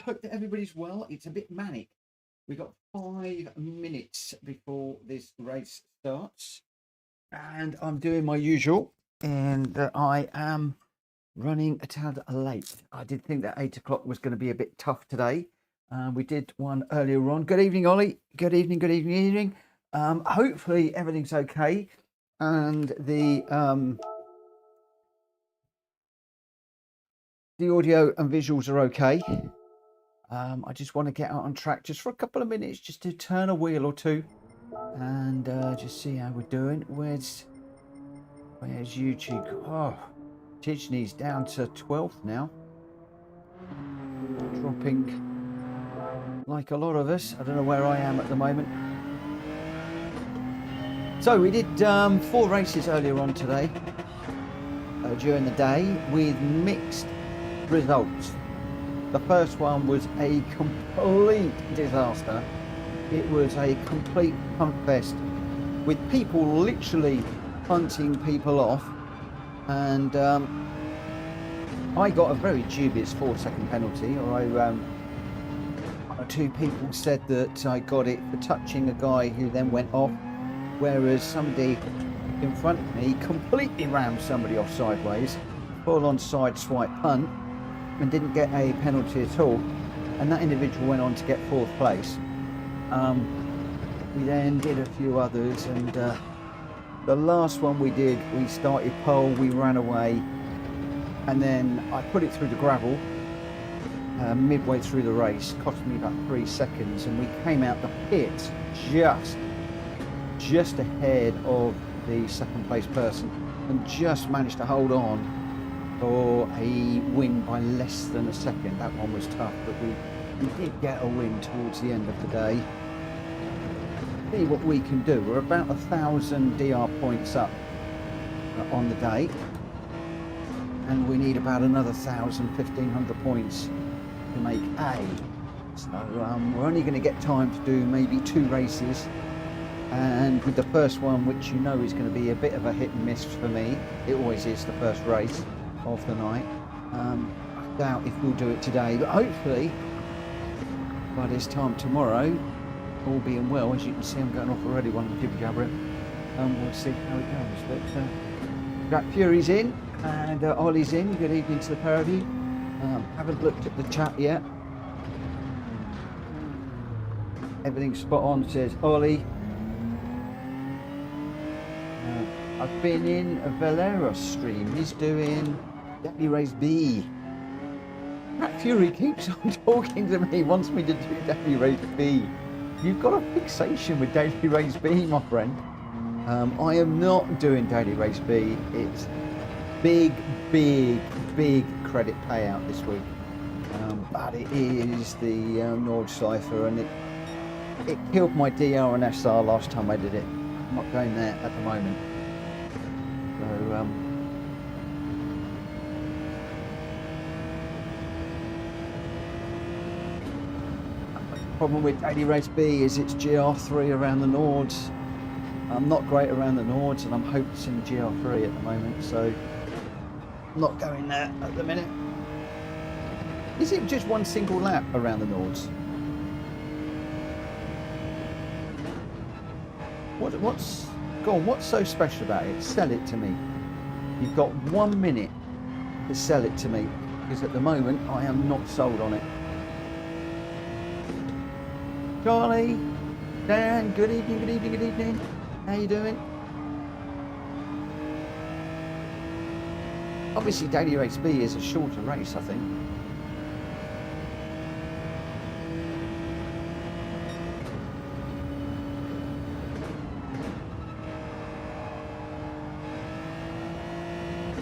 hope that everybody's well. It's a bit manic. We've got 5 minutes before this race starts, and I'm doing my usual, and I am running a tad late. I did think that 8 o'clock was going to be a bit tough today. We did one earlier on. Good evening, Ollie. Good evening, good evening, evening. Hopefully everything's okay, and the audio and visuals are okay. I just want to get out on track just for a couple of minutes, just to turn a wheel or two, and just see how we're doing. Where's YouTube? Oh, Tijni's down to 12th now, dropping like a lot of us. I don't know where I am at the moment. So we did 4 races earlier on today, during the day, with mixed results. The first one was a complete disaster. It was a complete punt fest, with people literally punting people off, and I got a very dubious 4-second penalty. Or 2 people said that I got it for touching a guy who then went off, whereas somebody in front of me completely rammed somebody off sideways, full on side swipe punt, and didn't get a penalty at all, and that individual went on to get 4th place. We then did a few others, and the last one we did, we started pole, we ran away, and then I put it through the gravel midway through the race. Cost me about 3 seconds, and we came out the pit just ahead of the 2nd place person, and just managed to hold on for a win by less than a second. That one was tough, but we did get a win towards the end of the day. See what we can do. We're about 1,000 DR points up on the day, and we need about another 1,000, 1,500 points to make A. So we're only going to get time to do maybe 2 races, and with the first one, which you know is going to be a bit of a hit and miss for me, it always is the first race of the night. I doubt if we'll do it today, but hopefully by this time tomorrow, all being well. As you can see, I'm going off already while I'm jibber jabbering. We'll see how it goes. But Jack Fury's in, and Ollie's in. Good evening to the pair of you. Haven't looked at the chat yet. Everything's spot on, says Ollie. I've been in a Valeros stream. He's doing Daily Race B. Jack Fury keeps on talking to me, wants me to do Daily Race B. You've got a fixation with Daily Race B, my friend. I am not doing Daily Race B. It's big credit payout this week. But it is the Nord Cypher, and it killed my DR and SR last time I did it. I'm not going there at the moment. So problem with Daily Race B is it's GR3 around the Nords. I'm not great around the Nords, and I'm hoping GR3 at the moment, so I'm not going there at the minute. Is it just one single lap around the Nords? What's so special about it? Sell it to me. You've got 1 minute to sell it to me, because at the moment I am not sold on it. Charlie, Dan, good evening, good evening, good evening. How you doing? Obviously Daily Race B is a shorter race, I think.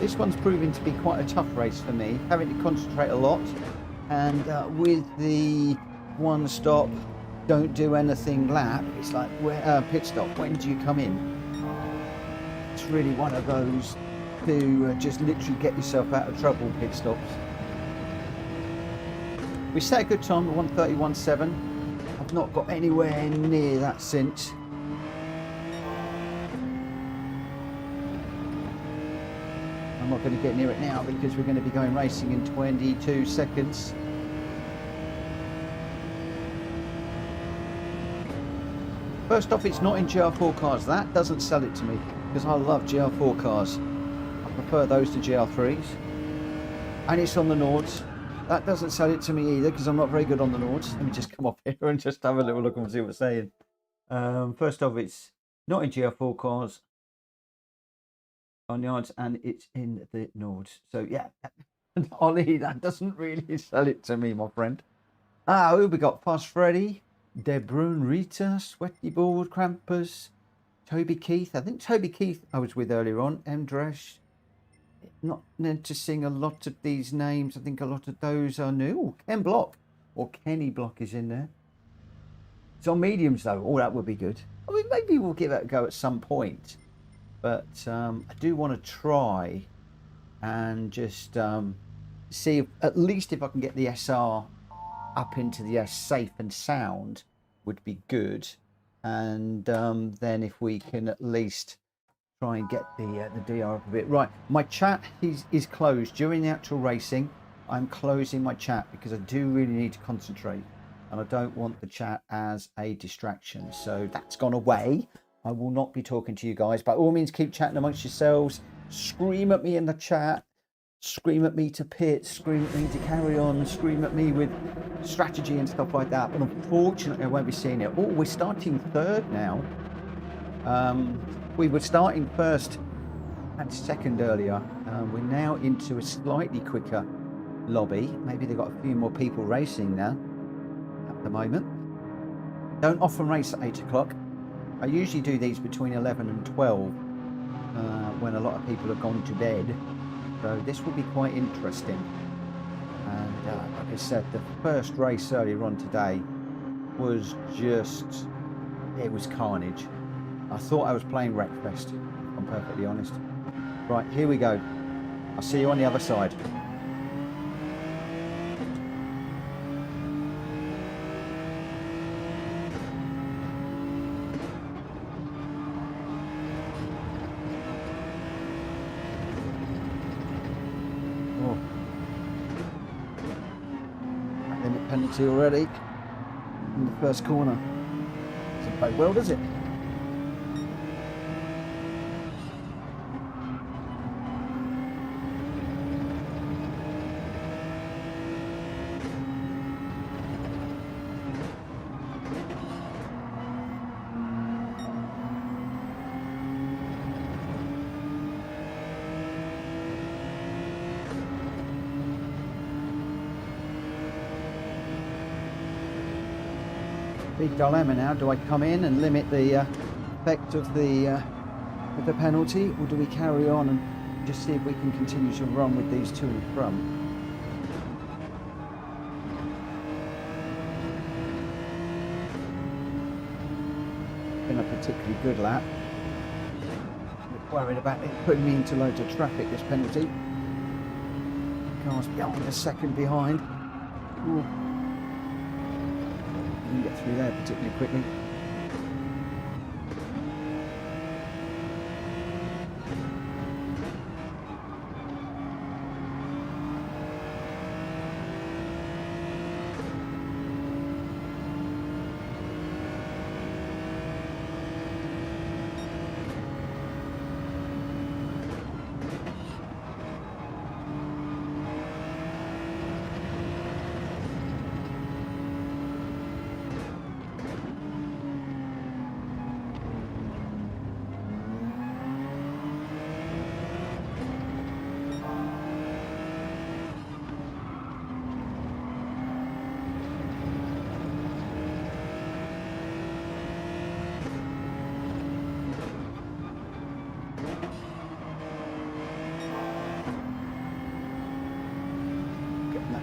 This one's proving to be quite a tough race for me, having to concentrate a lot, and with the 1 stop, don't do anything lap, it's like, pit stop, when do you come in? It's really one of those to just literally get yourself out of trouble pit stops. We set a good time at 1:31.7. I've not got anywhere near that since. I'm not going to get near it now because we're going to be going racing in 22 seconds. First off, it's not in GR4 cars. That doesn't sell it to me because I love GR4 cars. I prefer those to GR3s. And it's on the Nords. That doesn't sell it to me either because I'm not very good on the Nords. Let me just come up here and just have a little look and see what it's saying. First off, it's not in GR4 cars on yards and it's in the Nords. So yeah, Ollie, that doesn't really sell it to me, my friend. Ah, who we got? Fast Freddy, De Bruyne, Rita, Sweaty Board, Krampus, Toby Keith. I think Toby Keith I was with earlier on. Emdresh. Not noticing a lot of these names. I think a lot of those are new. Ooh, Ken Block or Kenny Block is in there. It's on mediums though. Oh, that would be good. I mean, maybe we'll give it a go at some point. But I do want to try and just see if, at least if I can get the SR up into the safe and sound would be good. And then if we can at least try and get the DR up a bit. Right, my chat is closed during the actual racing. I'm closing my chat because I do really need to concentrate and I don't want the chat as a distraction. So that's gone away. I will not be talking to you guys. By all means, keep chatting amongst yourselves. Scream at me in the chat. Scream at me to pit. Scream at me to carry on. Scream at me with strategy and stuff like that. But unfortunately, I won't be seeing it. Oh, we're starting third now. We were starting first and second earlier. We're now into a slightly quicker lobby. Maybe they've got a few more people racing now at the moment. Don't often race at 8 o'clock. I usually do these between 11 and 12 when a lot of people have gone to bed. So this will be quite interesting. And like I said, the first race earlier on today was just, it was carnage. I thought I was playing Wreckfest, if I'm perfectly honest. Right, here we go. I'll see you on the other side. Oh. Limit penalty already in the first corner. Doesn't play well, does it? Big dilemma now. Do I come in and limit the effect of the penalty, or do we carry on and just see if we can continue to run with these two in front? Been a particularly good lap. Worried about it putting me into loads of traffic, this penalty. Cars beyond a second behind. Ooh. Didn't get through there particularly quickly.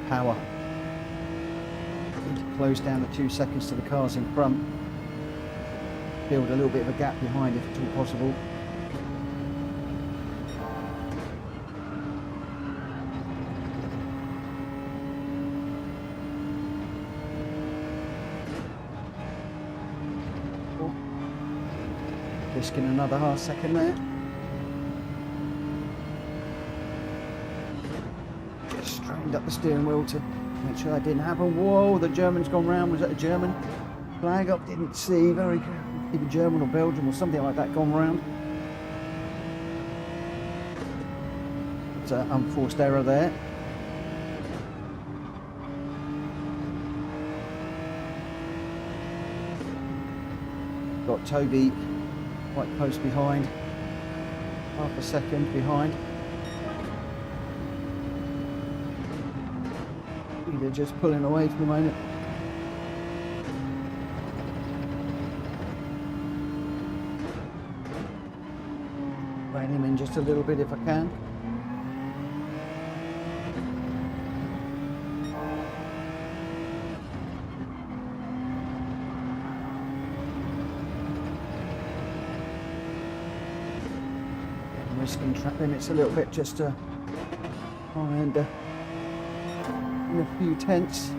Power. Need to close down the 2 seconds to the cars in front. Build a little bit of a gap behind if at all possible. Risking another half second there. Strained up the steering wheel to make sure that didn't happen. Whoa, the German's gone round. Was that a German? Flag up, didn't see, very good. Either German or Belgium or something like that gone round. It's an unforced error there. Got Toby quite close behind, half a second behind. Either just pulling away for the moment. Rein him in just a little bit if I can. Risking track limits a little bit just to find in a few tenths.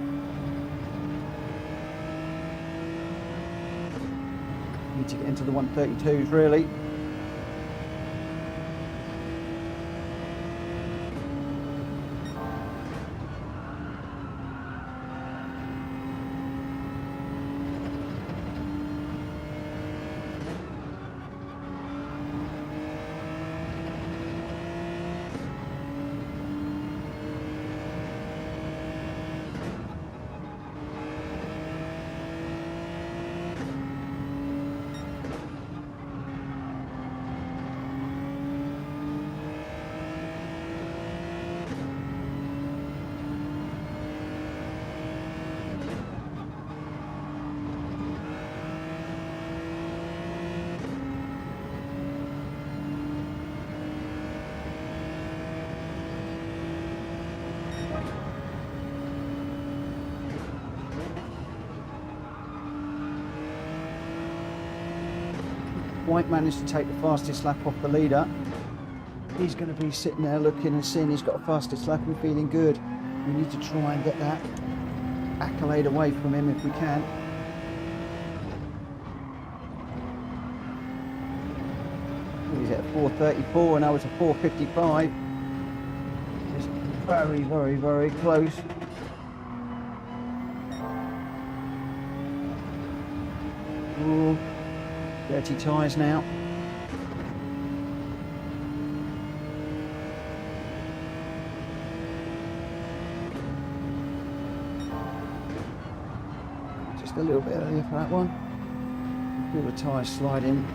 Need to get into the 132s really. White managed to take the fastest lap off the leader. He's going to be sitting there looking and seeing he's got a fastest lap and feeling good. We need to try and get that accolade away from him if we can. He's at 4:34 and I was at 4:55. It's very, very, very close. Ooh. Dirty tyres now. Just a little bit earlier for that one. Feel the tyres sliding.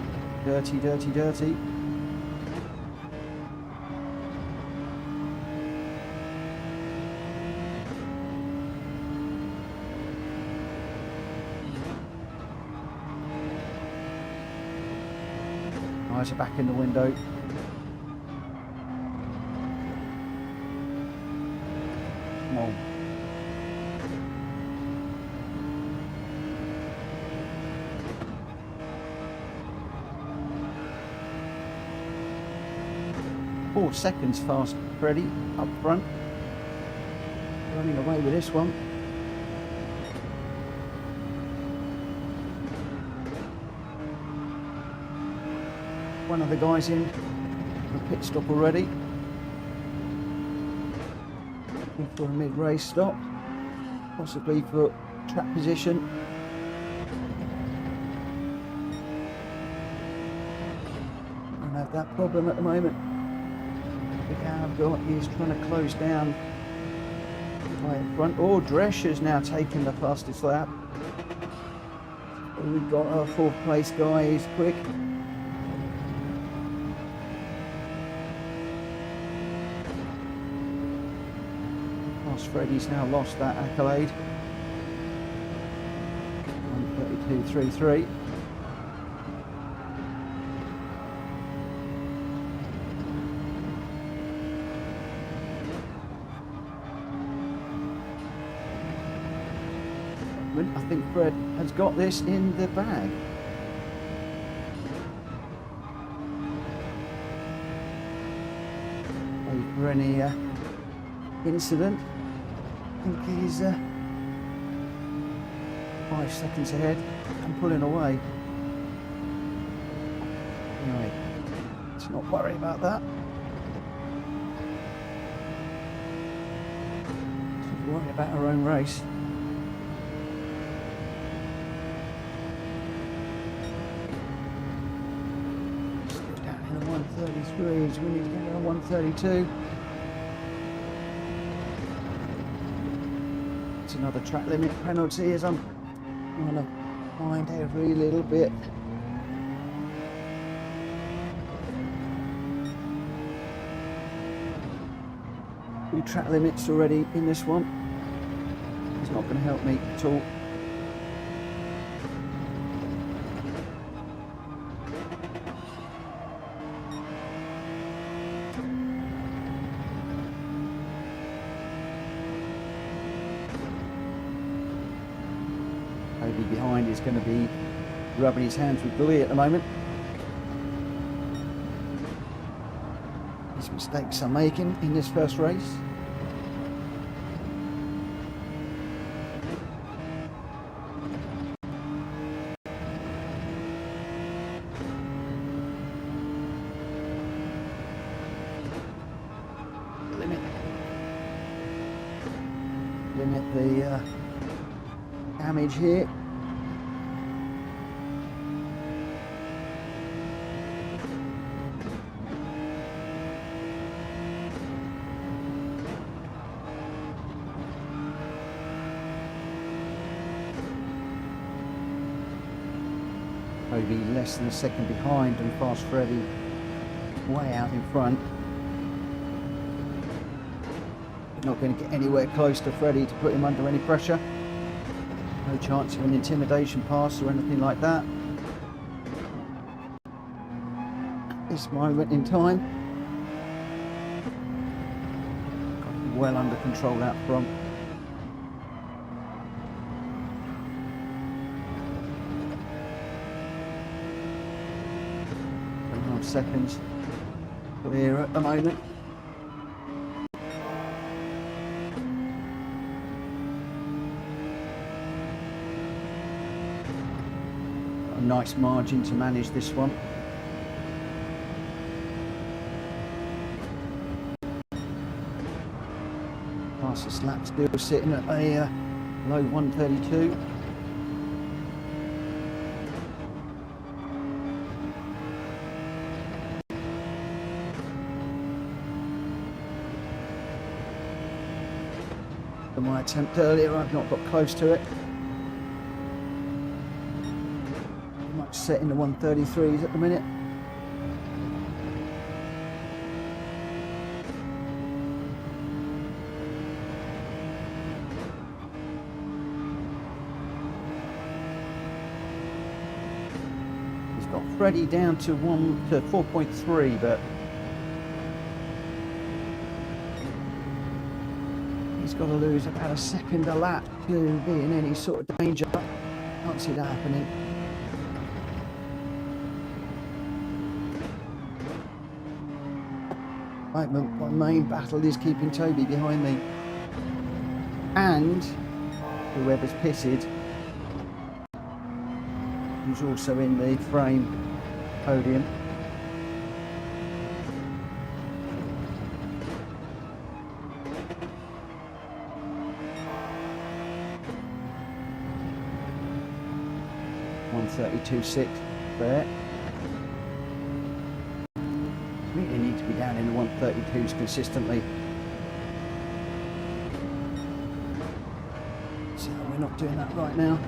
Dirty, dirty, dirty. Eyes are back in the window. Come on. Four seconds fast, Freddie, up front. Running away with this one. One of the guys in for a pit stop already. Looking for a mid-race stop, possibly for track position. Don't have that problem at the moment. The guy I've got is trying to close down right in front. Oh, Drescher's now taking the fastest lap. We've got our fourth place guy, he's quick. Freddie's now lost that accolade. 1:32.33. I think Fred has got this in the bag. Wait for any incident. I think he's 5 seconds ahead and pulling away. Anyway, let's not worry about that. Let's worry about our own race. 133s. We need to get around 132. It's another track limit penalty as I'm trying to find every little bit. Two track limits already in this one. It's not going to help me at all. Toby behind is going to be rubbing his hands with glee at the moment. These mistakes I'm making in this first race. Limit the damage here. Toby less than a second behind and Fast Freddy way out in front. Not going to get anywhere close to Freddy to put him under any pressure. No chance of an intimidation pass or anything like that. At this moment in time, got to be well under control out front. 7.5 seconds clear at the moment. Nice margin to manage this one. Fastest lap still sitting at a low 132. For my attempt earlier, I've not got close to it. Set in the 133s at the minute. He's got Freddy down to 4.3, but he's got to lose about a second a lap to be in any sort of danger. Can't see that happening. My main battle is keeping Toby behind me, and whoever's pitted, who's also in the frame podium. .132.6 there. Really need to be down in the 132s consistently. So we're not doing that right now.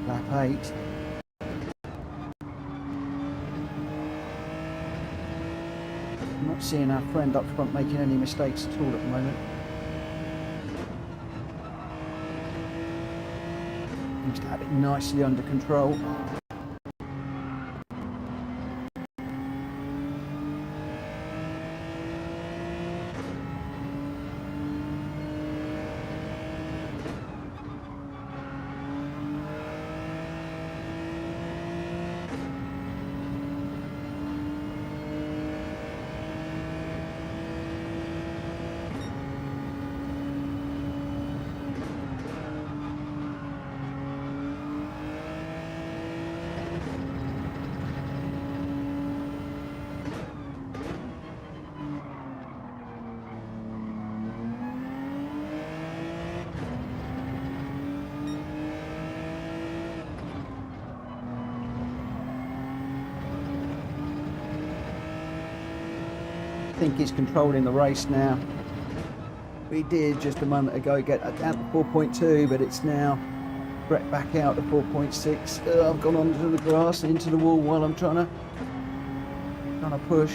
Lap 8. I'm not seeing our friend up front making any mistakes at all at the moment. Seems to have it nicely under control. think it's controlling the race now. We did just a moment ago get down to 4.2, but it's now back out to 4.6. I've gone onto the grass and into the wall while I'm trying to push.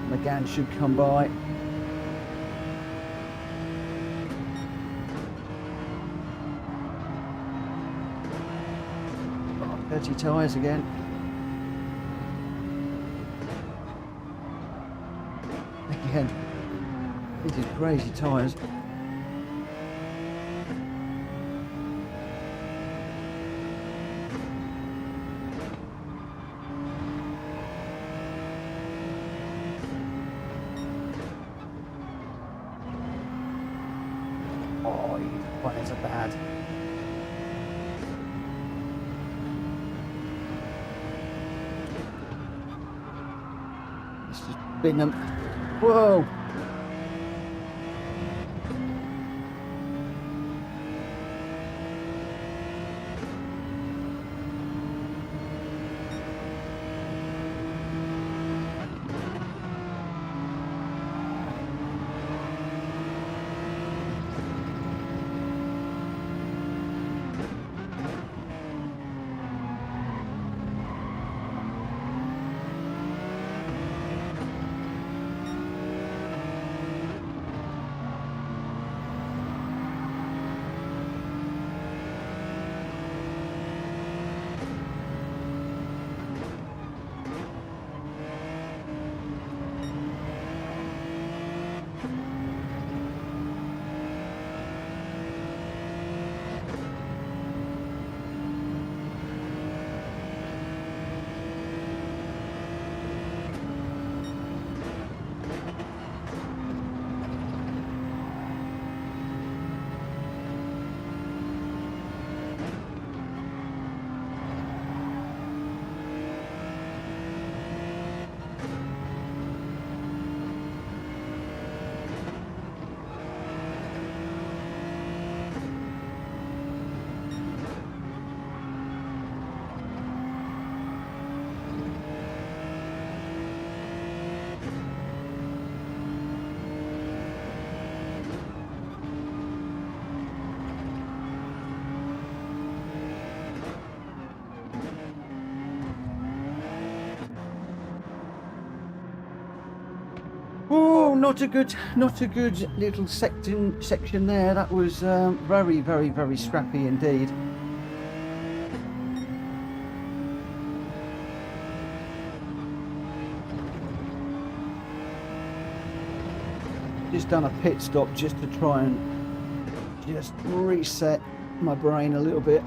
McGann should come by. Dirty tyres again. Again, these are crazy tyres. Oh, these tyres are bad. It's just been them. Whoa! Oh, not a good little section there. That was very, very, very scrappy indeed. Just done a pit stop just to try and just reset my brain a little bit.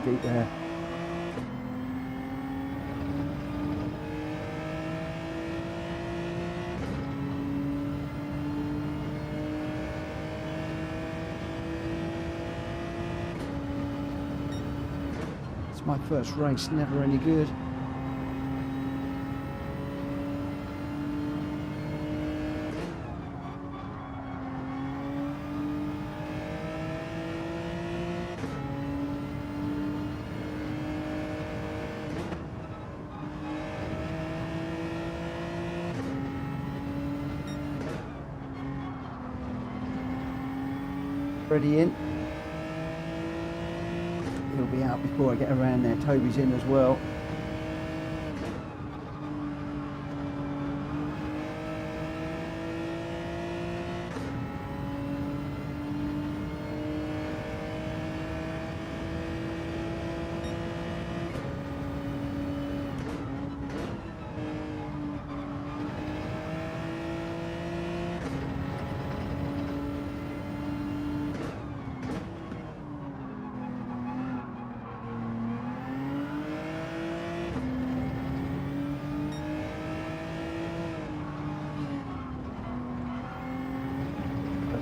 Deep there. It's my first race, never any good. Ready in. He'll be out before I get around there. Toby's in as well.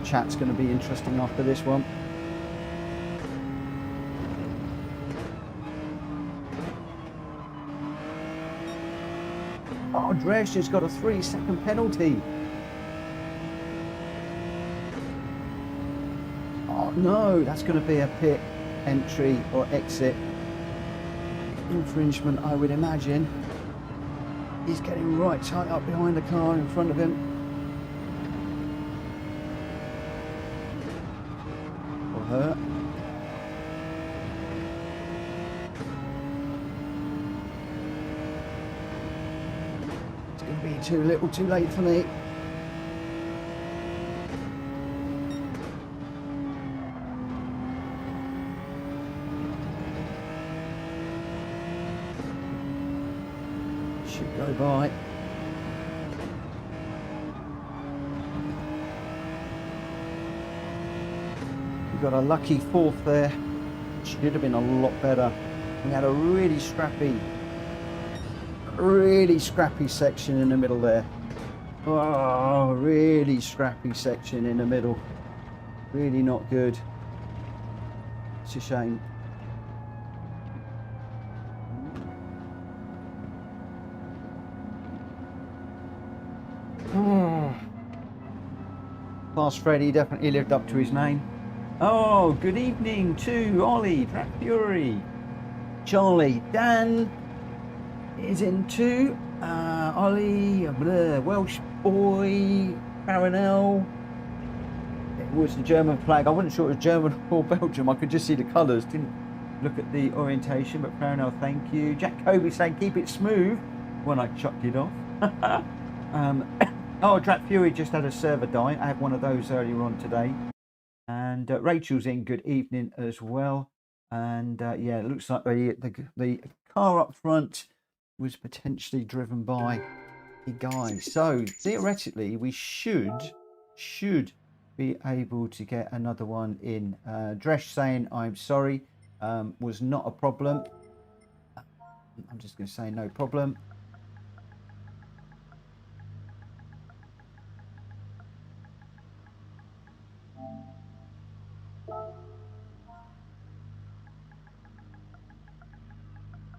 Chat's going to be interesting after this one. Oh, Dresch has got a 3-second penalty. Oh no, that's going to be a pit entry or exit infringement, I would imagine. He's getting right tight up behind the car in front of him. Or her. It's going to be too little, too late for me. Should go by. We got a lucky fourth there. Should have been a lot better. We had a really scrappy section in the middle there. Oh, really scrappy section in the middle. Really not good. It's a shame. Fast Freddy definitely lived up to his name. Oh, good evening to Ollie, Track Fury, Charlie, Dan is in too. Ollie, Welsh boy, Paranel. It was the German flag. I wasn't sure it was German or Belgium. I could just see the colours. Didn't look at the orientation. But Paranel, thank you. Jack Kobe saying keep it smooth when I chucked it off. Oh, Track Fury just had a server die. I had one of those earlier on today. And Rachel's in, good evening as well. And yeah, it looks like the car up front was potentially driven by a guy. So theoretically, we should be able to get another one in. Dresch saying, I'm sorry, was not a problem. I'm just going to say no problem.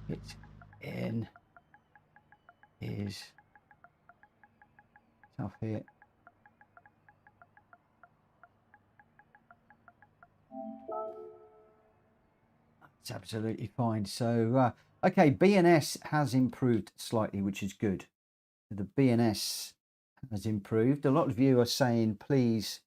It in is tough here. It's absolutely fine. So okay, BNS has improved slightly, which is good. The BNS has improved. A lot of you are saying, please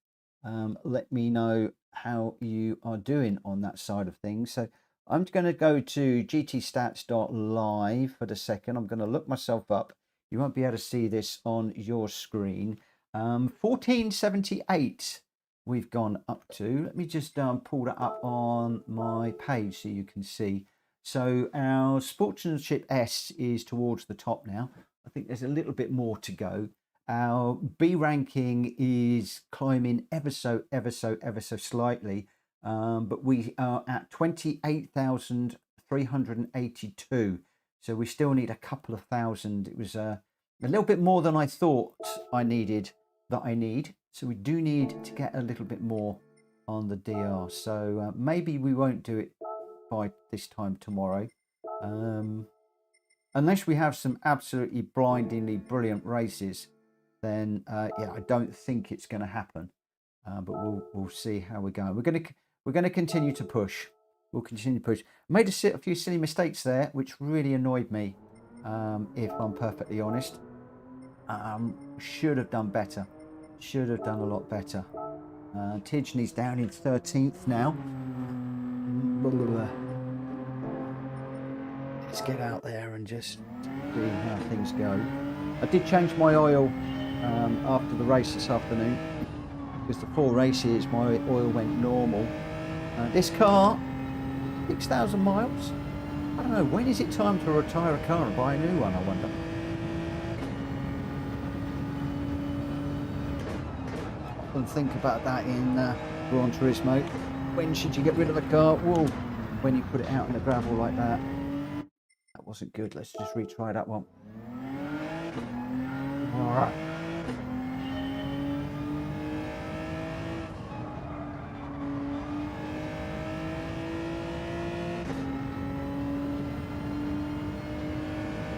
let me know how you are doing on that side of things. So I'm going to go to gtstats.live for the second. I'm going to look myself up. You won't be able to see this on your screen. 1478 we've gone up to. Let me just pull that up on my page so you can see. So our Sportsmanship S is towards the top now. I think there's a little bit more to go. Our B ranking is climbing ever so slightly. But we are at 28,382. So we still need a couple of thousand. It was a little bit more than I thought I need. So we do need to get a little bit more on the DR. So maybe we won't do it by this time tomorrow. Unless we have some absolutely blindingly brilliant races, then yeah, I don't think it's going to happen. But we'll see how we go. We're going to continue to push. We'll continue to push. I made a few silly mistakes there, which really annoyed me, if I'm perfectly honest. Should have done better. Should have done a lot better. Tidney's down in 13th now. Let's get out there and just see how things go. I did change my oil after the race this afternoon. Because the 4 races, my oil went normal. This car, 6,000 miles. I don't know, when is it time to retire a car and buy a new one, I wonder? I often think about that in Gran Turismo. When should you get rid of a car? Whoa, when you put it out in the gravel like that. That wasn't good. Let's just retry that one. All right.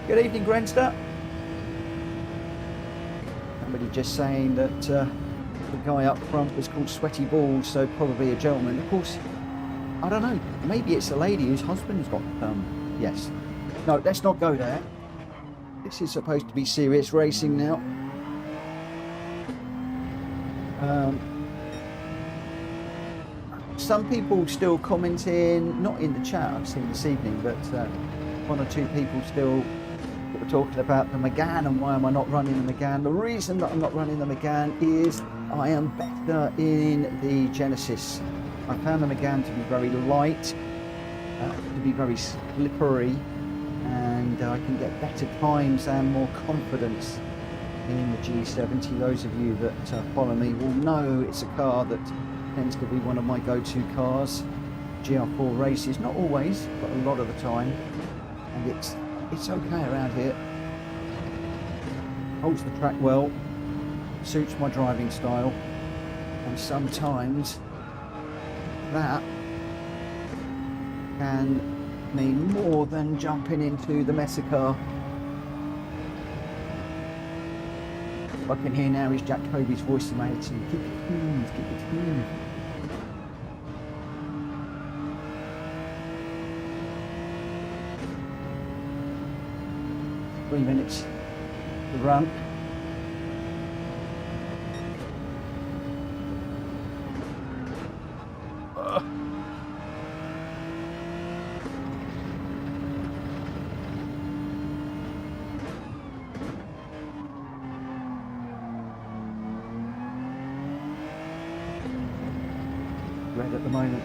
Good evening, Grenster. somebody just saying that the guy up front was called Sweaty Balls, so probably a gentleman. Of course, I don't know. Maybe it's a lady whose husband's got yes. No, let's not go there. This is supposed to be serious racing now. Some people still commenting, not in the chat I've seen this evening, but one or two people still were talking about the Megane and why am I not running the Megane. The reason that I'm not running the Megane is I am better in the Genesis. I found the Megane to be very light, to be very slippery, and I can get better times and more confidence in the G70. Those of you that follow me will know it's a car that tends to be one of my go-to cars. GR4 races, not always, but a lot of the time, and it's okay around here. Holds the track well, suits my driving style, and sometimes that can mean more than jumping into the Mesa car. What I can hear now is Jack Toby's voice in my head saying, keep it smooth, keep it smooth. Three minutes to run. Red at the moment.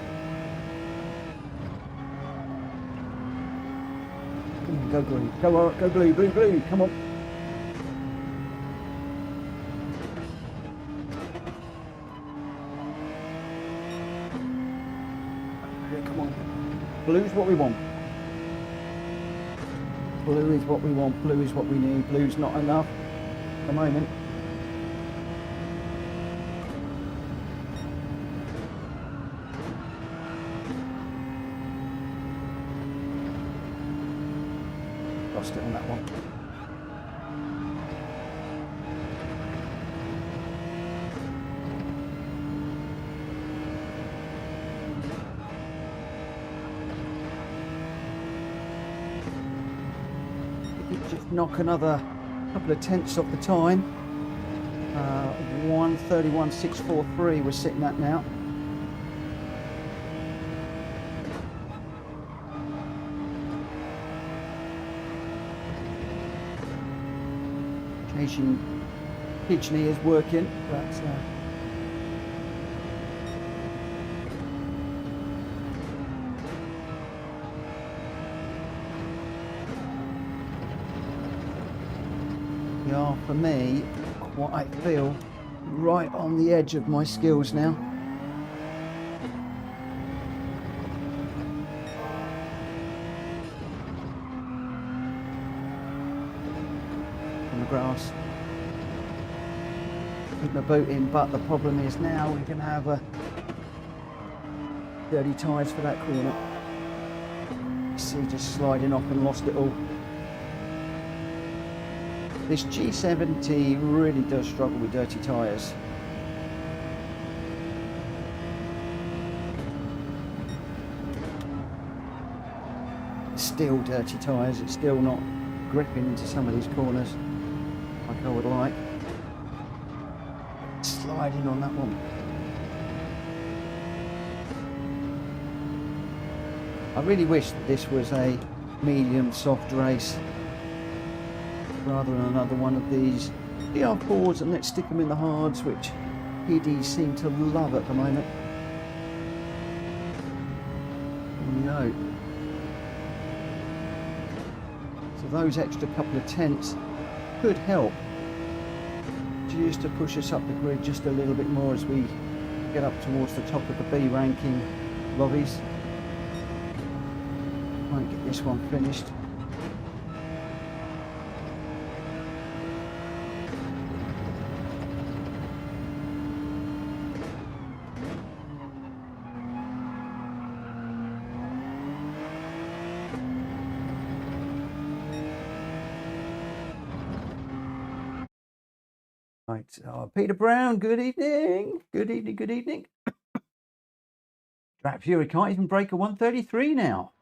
Go blue, go blue, blue, blue, come on. Come on. Blue's what we want. Blue is what we want, blue is what we need. Blue's not enough at the moment. Lost it on that one. Just knock another couple of tenths off the time. 1:31.643 we're sitting at now. Changing Pigeony is working, but they are, for me, what I feel right on the edge of my skills now. Grass. Keep my boot in, but the problem is now we can have a dirty tyres for that corner. See, just sliding off and lost it all. This G70 really does struggle with dirty tyres. Still dirty tyres, it's still not gripping into some of these corners like I would like. Sliding on that one. I really wish that this was a medium soft race rather than another one of these DR4s, and let's stick them in the hards, which PDs seem to love at the moment. No. So those extra couple of tenths could help just to push us up the grid just a little bit more as we get up towards the top of the B ranking lobbies. Might get this one finished. Right, Peter Brown, good evening. Good evening, good evening. Drat Fury can't even break a 133 now.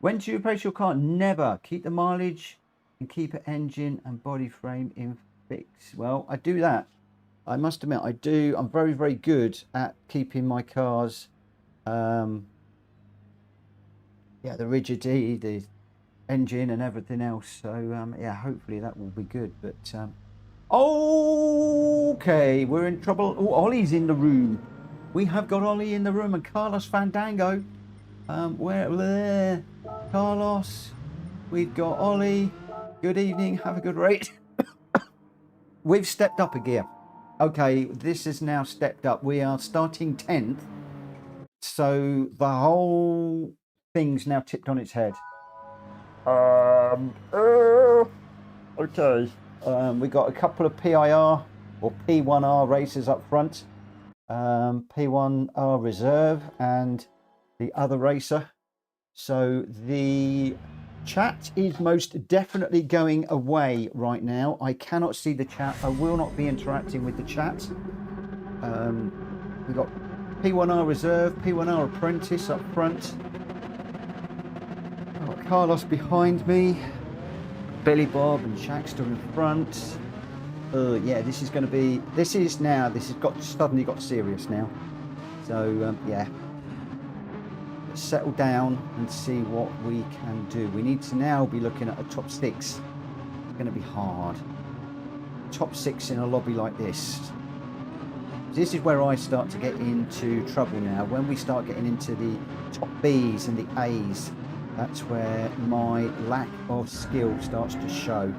When do you replace your car? Never. Keep the mileage and keep it engine and body frame in fix. Well, I do that. I must admit, I do. I'm very, very good at keeping my cars, yeah, the rigidity, the engine and everything else. So, yeah, hopefully that will be good. But, okay, we're in trouble. Oh, Ollie's in the room. We have got Ollie in the room and Carlos Fandango. Where there? Carlos. We've got Ollie. Good evening. Have a good race. We've stepped up a gear. Okay, this is now stepped up. We are starting 10th. So the whole thing's now tipped on its head. Okay. We got a couple of PIR or P1R races up front. P1R reserve and the other racer. So the chat is most definitely going away right now. I cannot see the chat. I will not be interacting with the chat. We've got P1R reserve, P1R apprentice up front. I've got Carlos behind me. Billy Bob and Shaxter in front. Yeah, this is going to be. This has suddenly got serious now. So yeah, let's settle down and see what we can do. We need to now be looking at a top 6. It's going to be hard. Top 6 in a lobby like this. This is where I start to get into trouble now. When we start getting into the top Bs and the As, that's where my lack of skill starts to show.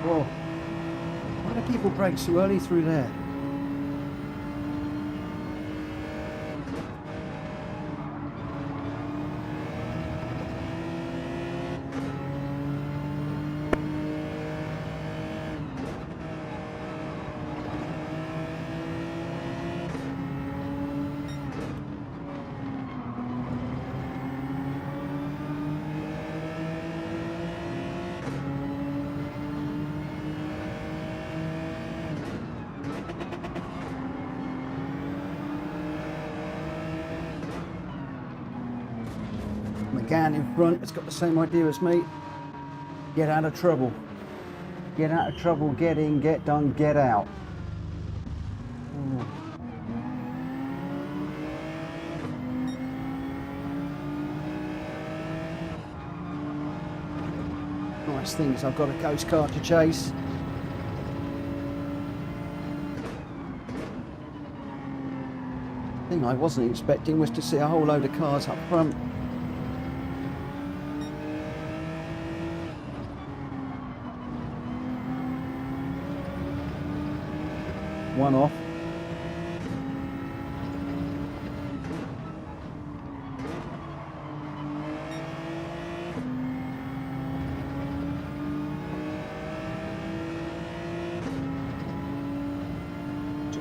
Whoa. Why do people brake so early through there? McGann in front has got the same idea as me. Get out of trouble. Get out of trouble, get in, get done, get out. Ooh. Nice thing is I've got a ghost car to chase. The thing I wasn't expecting was to see a whole load of cars up front. One off.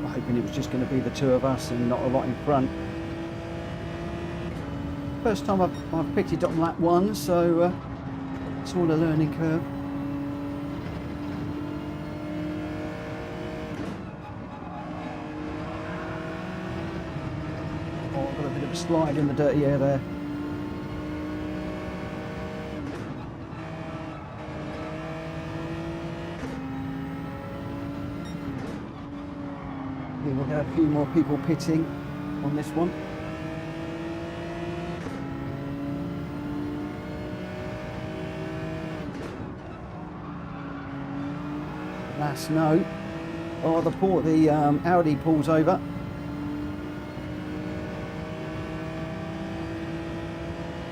Hoping it was just going to be the two of us and not a lot in front. First time I've pitted on lap 1, so it's all a learning curve. Slide in the dirty air there. We'll go few more people pitting on this one. Last note. Oh, the Audi pulls over.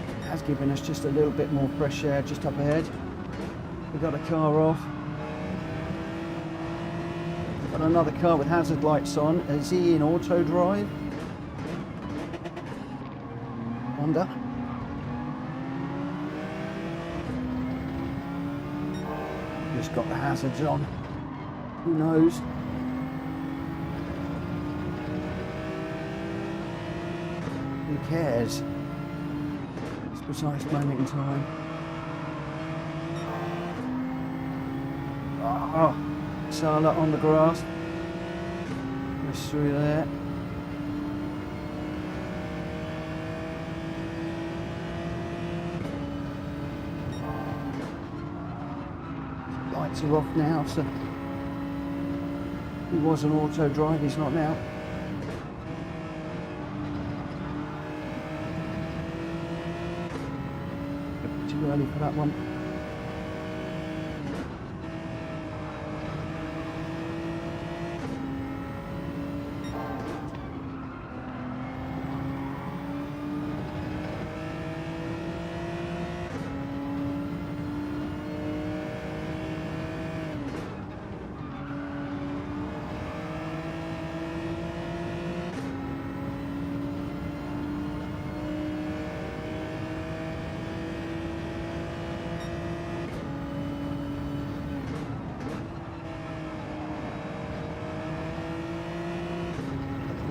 It has given us just a little bit more fresh air just up ahead. We've got a car off. Got another car with hazard lights on. Is he in auto drive? Wonder. Just got the hazards on. Who knows? Who cares? It's a precise moment in time. Oh, Charlotte on the grass. Just through there. Lights are off now, so he was an auto drive, he's not now. Too early for that one.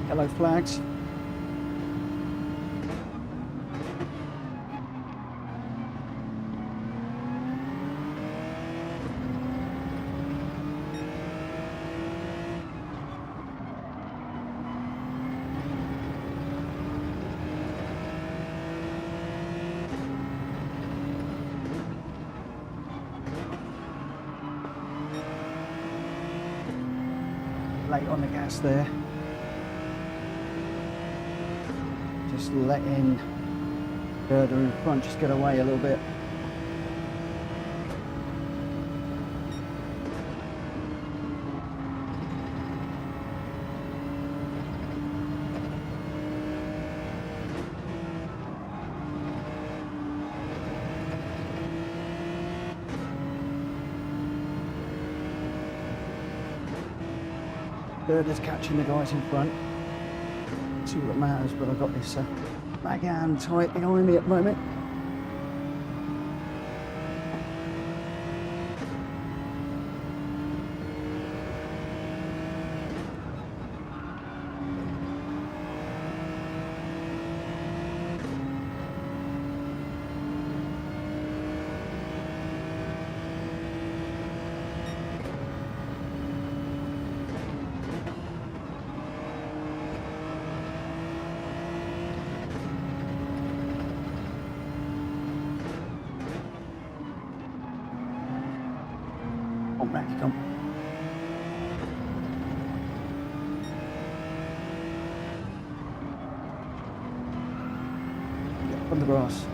Yellow flags. Late on the gas there. Just letting further in front just get away a little bit. Further's catching the guys in front. See what matters, but I've got this Magan tight behind me at the moment. Back you come. On the grass.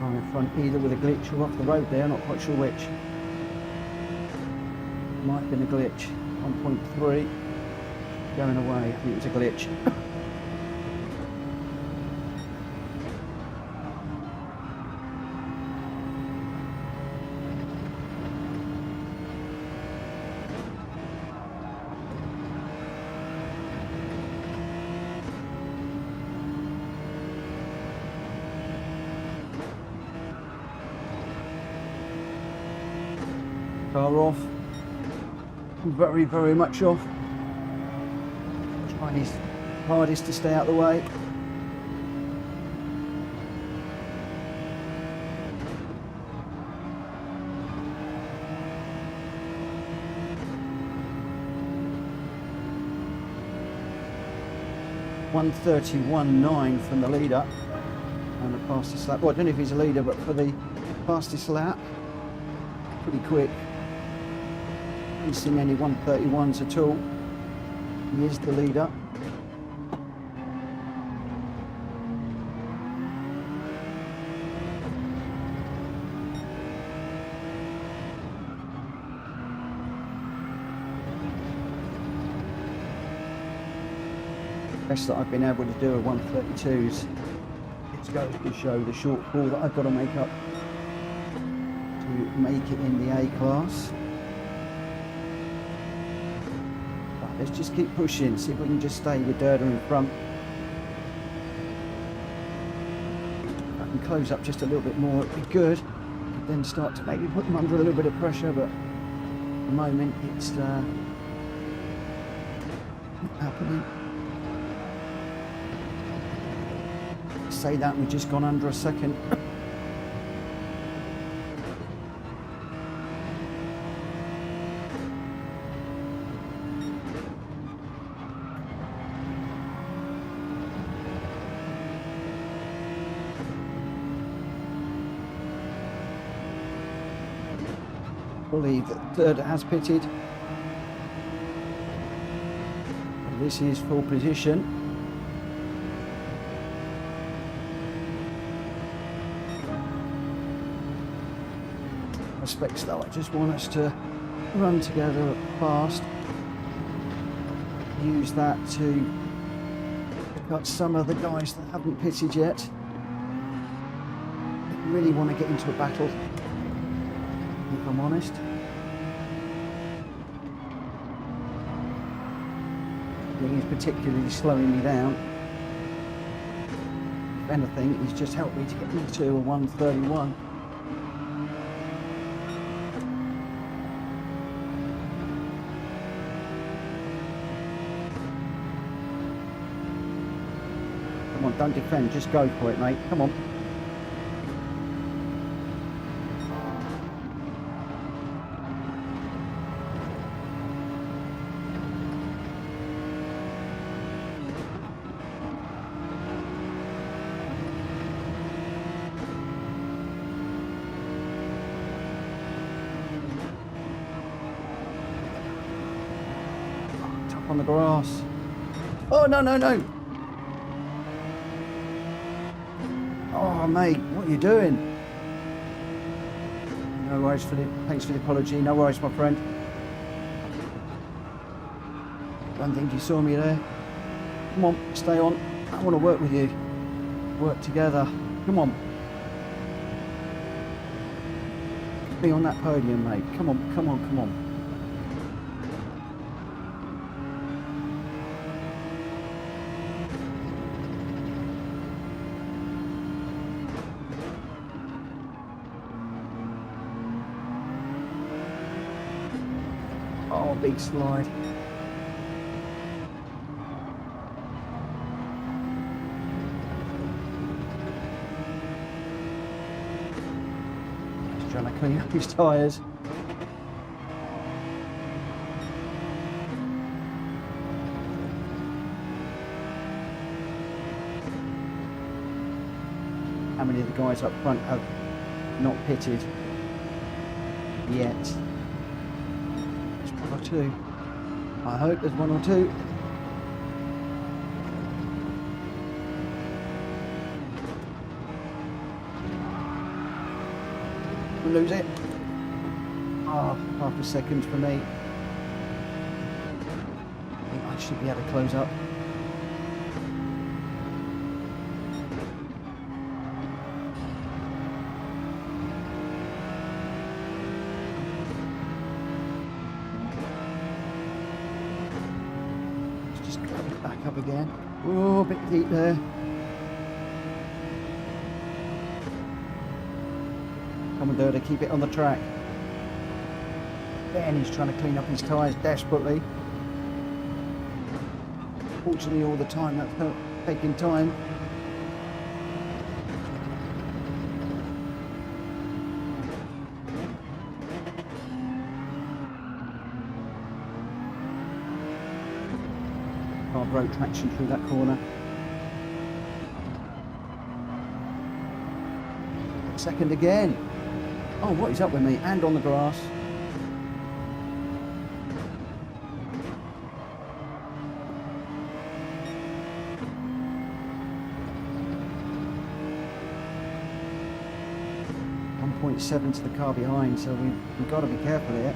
I'm in front either with a glitch or off the road there, not quite sure which. Might have been a glitch. 1.3 going away, I think it was a glitch. Car off, very, very much off. Trying his hardest to stay out of the way. .131.9 from the leader, and fastest lap. Well, I don't know if he's a leader, but for the fastest lap, pretty quick. Haven't seen any 131s at all. He is the leader. Best that I've been able to do are 132s. It goes to show the shortfall that I've got to make up to make it in the A class. But let's just keep pushing, see if we can just stay with Derda in front. If I can close up just a little bit more, it'd be good. Then start to maybe put them under a little bit of pressure, but at the moment it's not happening. Say that, we've just gone under a second. I believe that third has pitted. And this is full position. Aspects though, I just want us to run together fast, use that to pick up some of the guys that haven't pitted yet. I really want to get into a battle, if I'm honest. I think he's particularly slowing me down. If anything, he's just helped me to get into a 131. Come on, don't defend, just go for it, mate. Come on. Top on the grass. Oh, no, no, no. Oh mate, what are you doing? No worries thanks for the apology, no worries my friend. Don't think you saw me there. Come on, stay on. I want to work with you. Work together. Come on. Be on that podium, mate. Come on, come on, come on. Oh, big slide. Just trying to clean up his tyres. How many of the guys up front have not pitted yet? Or two. I hope there's one or two. Lose it. Oh, half a second for me. I think I should be able to close up. Back up again. Oh, a bit deep there. Come on, Derda, keep it on the track. Ben is trying to clean up his tyres desperately. Fortunately, all the time that's taking time. Hard road traction through that corner. Second again. Oh, what is up with me? And on the grass. .7 to the car behind, so we've got to be careful here.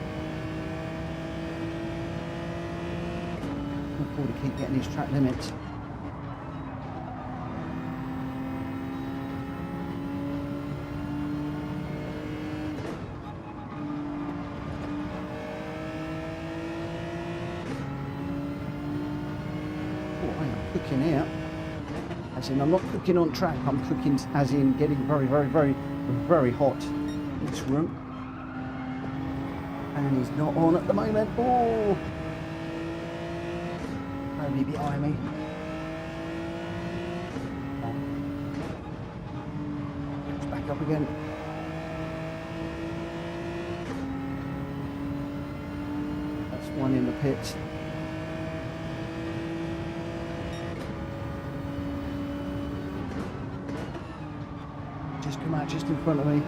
Can't afford to keep getting these track limits. Oh, I am cooking here. As in, I'm not cooking on track, I'm cooking as in getting very, very, very, very hot. This room, and he's not on at the moment. Oh, nobody behind me. It's back up again. That's one in the pits. Just come out just in front of me.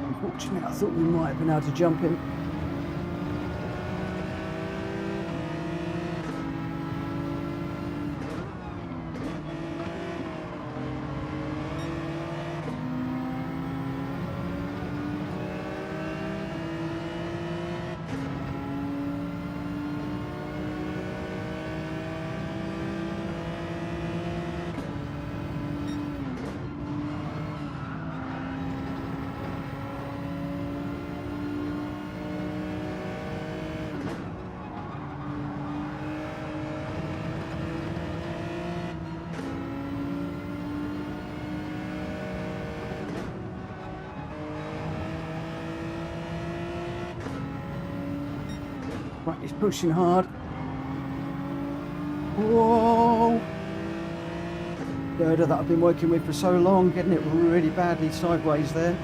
Unfortunately, I thought we might have been able to jump him. Right, he's pushing hard. Whoa! Girder that I've been working with for so long, getting it really badly sideways there.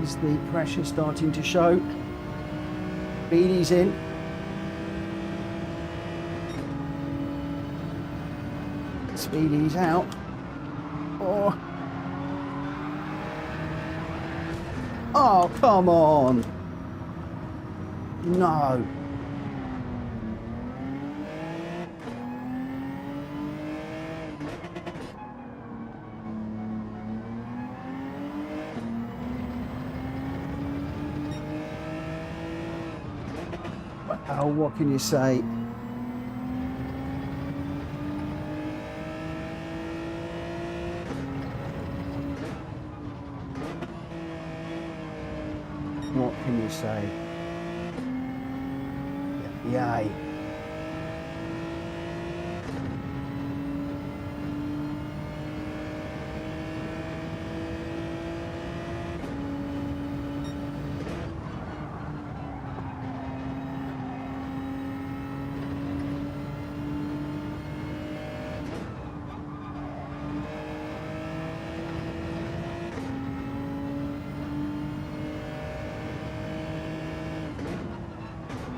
Is the pressure starting to show? Beanie's in. Speedy's out. Oh. Oh, come on. No. Well, what can you say? What can you say? Yay.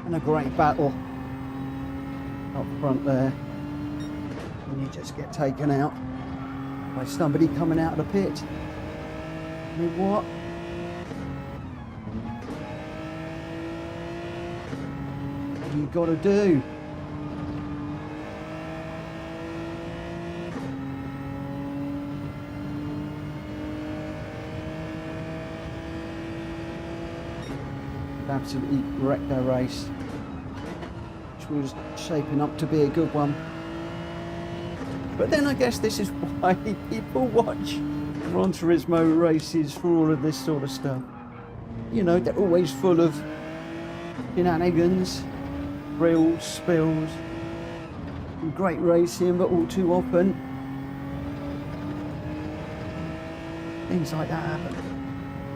And a great battle up front there, and you just get taken out by somebody coming out of the pit. I mean, what? What you got to do? Absolutely wrecked their race, which was shaping up to be a good one. But then I guess this is why people watch Gran Turismo races, for all of this sort of stuff. You know, they're always full of shenanigans, thrills, spills, and great racing, but all too often things like that happen.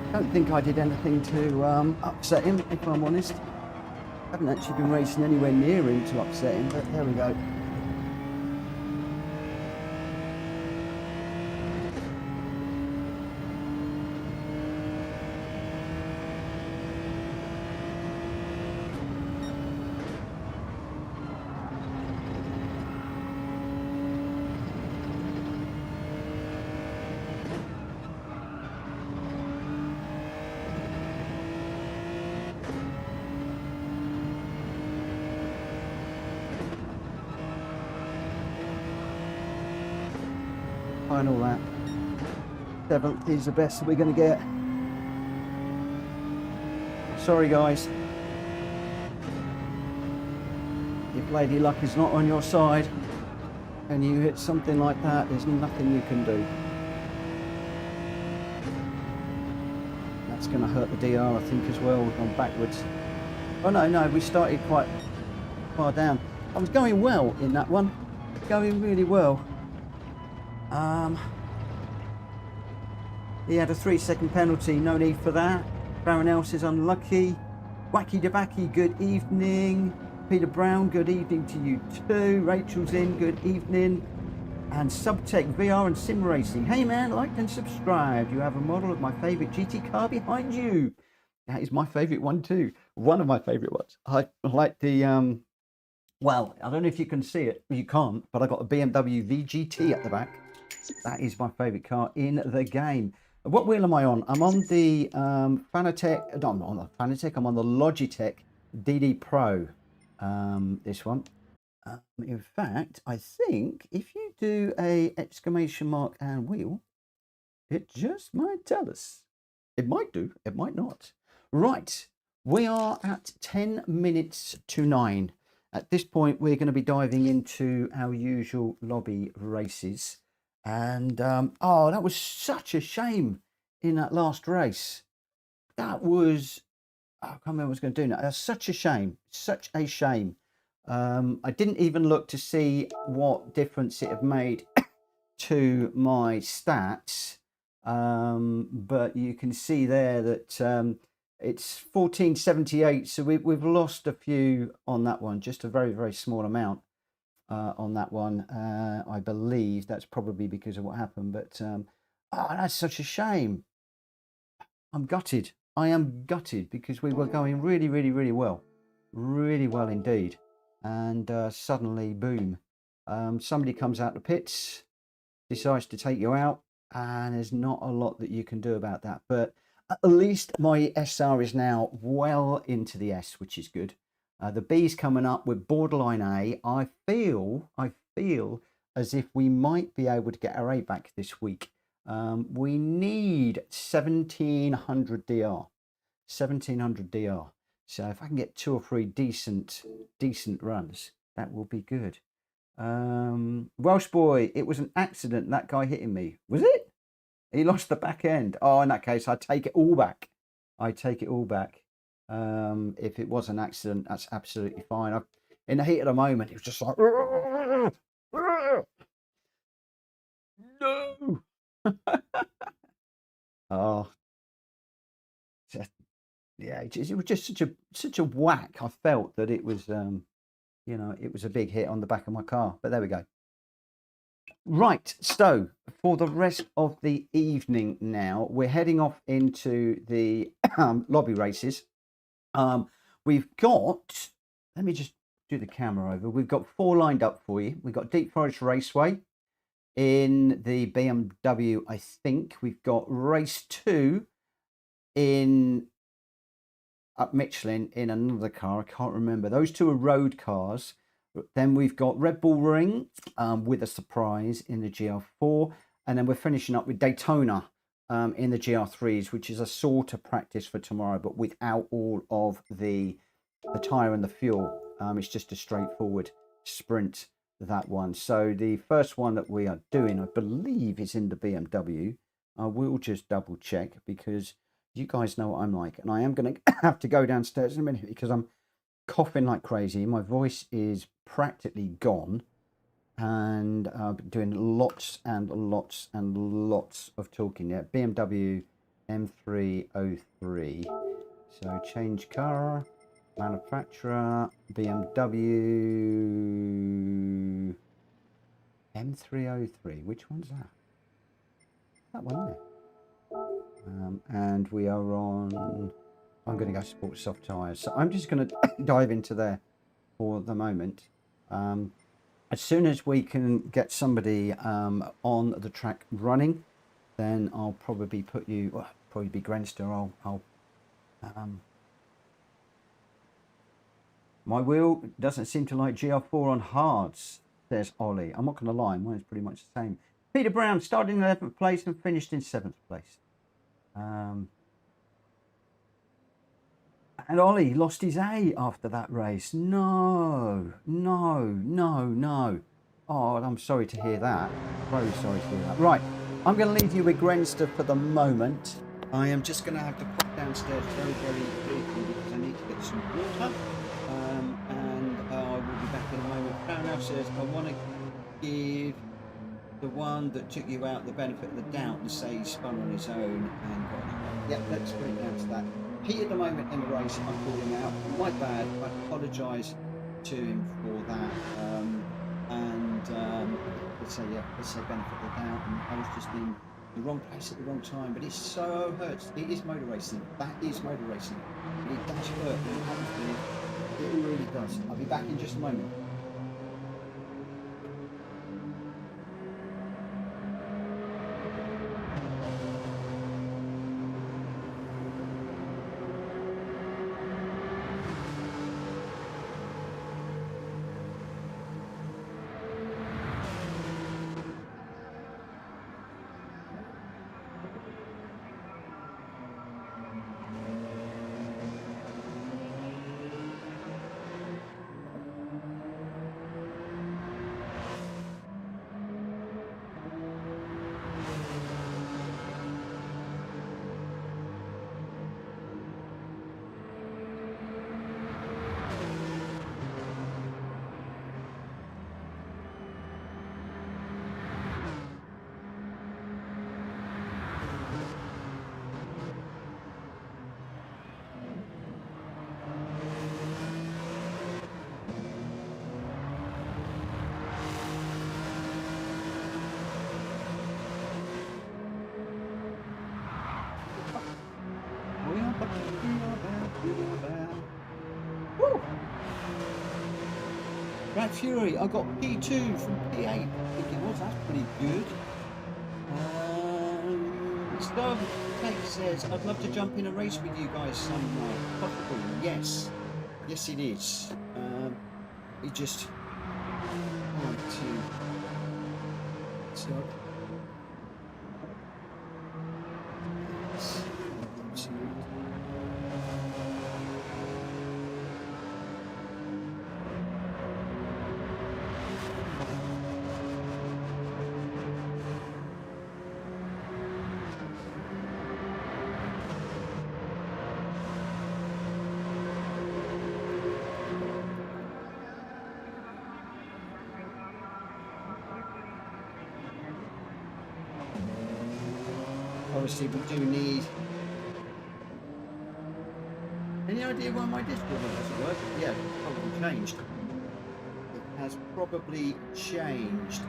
I don't think I did anything to upset him, if I'm honest. I haven't actually been racing anywhere near him to upset him, but there we go. final lap. 7th is the best that we're going to get. Sorry guys, if Lady Luck is not on your side and you hit something like that, there's nothing you can do. That's going to hurt the DR, I think, as well. We've gone backwards. Oh no, we started quite far down. I was going well in that one, going really well. He had a 3-second penalty, no need for that. Baron Else is unlucky. Wacky Debacky, good evening. Peter Brown, good evening to you too. Rachel's in, good evening. And Subtech VR and Sim Racing. Hey man, like and subscribe. You have a model of my favourite GT car behind you. That is my favourite one too. One of my favourite ones. I like the, well, I don't know if you can see it. You can't, but I got a BMW VGT at the back. That is my favourite car in the game. What wheel am I on? I'm on the Fanatec. No, I'm not on the Fanatec. I'm on the Logitech DD Pro. This one. In fact, I think if you do a exclamation mark and wheel, it just might tell us. It might do. It might not. Right. We are at 10 minutes to 9. At this point, we're going to be diving into our usual lobby races. And, oh, that was such a shame in that last race. That was, I can't remember what I was going to do now. That's such a shame. Such a shame. I didn't even look to see what difference it had made to my stats. But you can see there that it's 1478. So we've lost a few on that one, just a very, very small amount. On that one, I believe that's probably because of what happened, but oh, that's such a shame. I'm gutted. I am gutted because we were going really, really, really well indeed, and suddenly, boom, somebody comes out the pits, decides to take you out, and there's not a lot that you can do about that. But at least my SR is now well into the S, which is good. The B's coming up with borderline A. I feel as if we might be able to get our A back this week. We need 1700 DR. 1700 DR. So if I can get 2 or 3 decent runs, that will be good. Welsh boy, it was an accident, that guy hitting me. Was it? He lost the back end. Oh, in that case, I take it all back. I take it all back. If it was an accident, that's absolutely fine. In the heat of the moment, it was just like, no. Oh, yeah, it was just such a whack. I felt that it was, you know, it was a big hit on the back of my car. But there we go. Right, so for the rest of the evening now, we're heading off into the lobby races. We've got, let me just do the camera over. We've got 4 lined up for you. We've got Deep Forest Raceway in the BMW, I think. We've got race 2 in Michelin in another car. I can't remember. Those 2 are road cars. Then we've got Red Bull Ring with a surprise in the GR4. And then we're finishing up with Daytona in the GR3s, which is a sort of practice for tomorrow, but without all of the tyre and the fuel. It's just a straightforward sprint, that one. So the first one that we are doing, I believe, is in the BMW. I will just double check because you guys know what I'm like. And I am going to have to go downstairs in a minute because I'm coughing like crazy. My voice is practically gone. And I've been doing lots and lots and lots of talking. Yeah, BMW M303. So change car, manufacturer, BMW M303. Which one's that? That one there. And we are on, I'm going to go Sport Soft Tyres. So I'm just going to dive into there for the moment. As soon as we can get somebody on the track running, then I'll probably put you, well, probably be Grenster. My wheel doesn't seem to like GR4 on hards, says Ollie. I'm not going to lie, mine's pretty much the same. Peter Brown started in 11th place and finished in 7th place. And Ollie lost his A after that race. No. Oh, I'm sorry to hear that. Very sorry to hear that. Right, I'm going to leave you with Grenster for the moment. I am just going to have to pop downstairs very, very briefly because I need to get some water. And I will be back in a moment. Paranow says, I want to give the one that took you out the benefit of the doubt and say he spun on his own and got it. Yep, let's bring it down to that. He at the moment in the race, I'm calling out. My bad. I apologise to him for that. Let's say benefit of the doubt. And I was just in the wrong place at the wrong time. But it so hurts. It is motor racing. That is motor racing. And it does hurt when it happens to you. It really does. I'll be back in just a moment. Woo! Brad Fury, I got P2 from P8. I think it was. That's pretty good. Stove Cake says, I'd love to jump in a race with you guys sometime. Possible? Yes. Yes, it is. We just want to. So. Obviously, we do need. Any idea why my Discord doesn't work? Yeah, it's probably changed. It has probably changed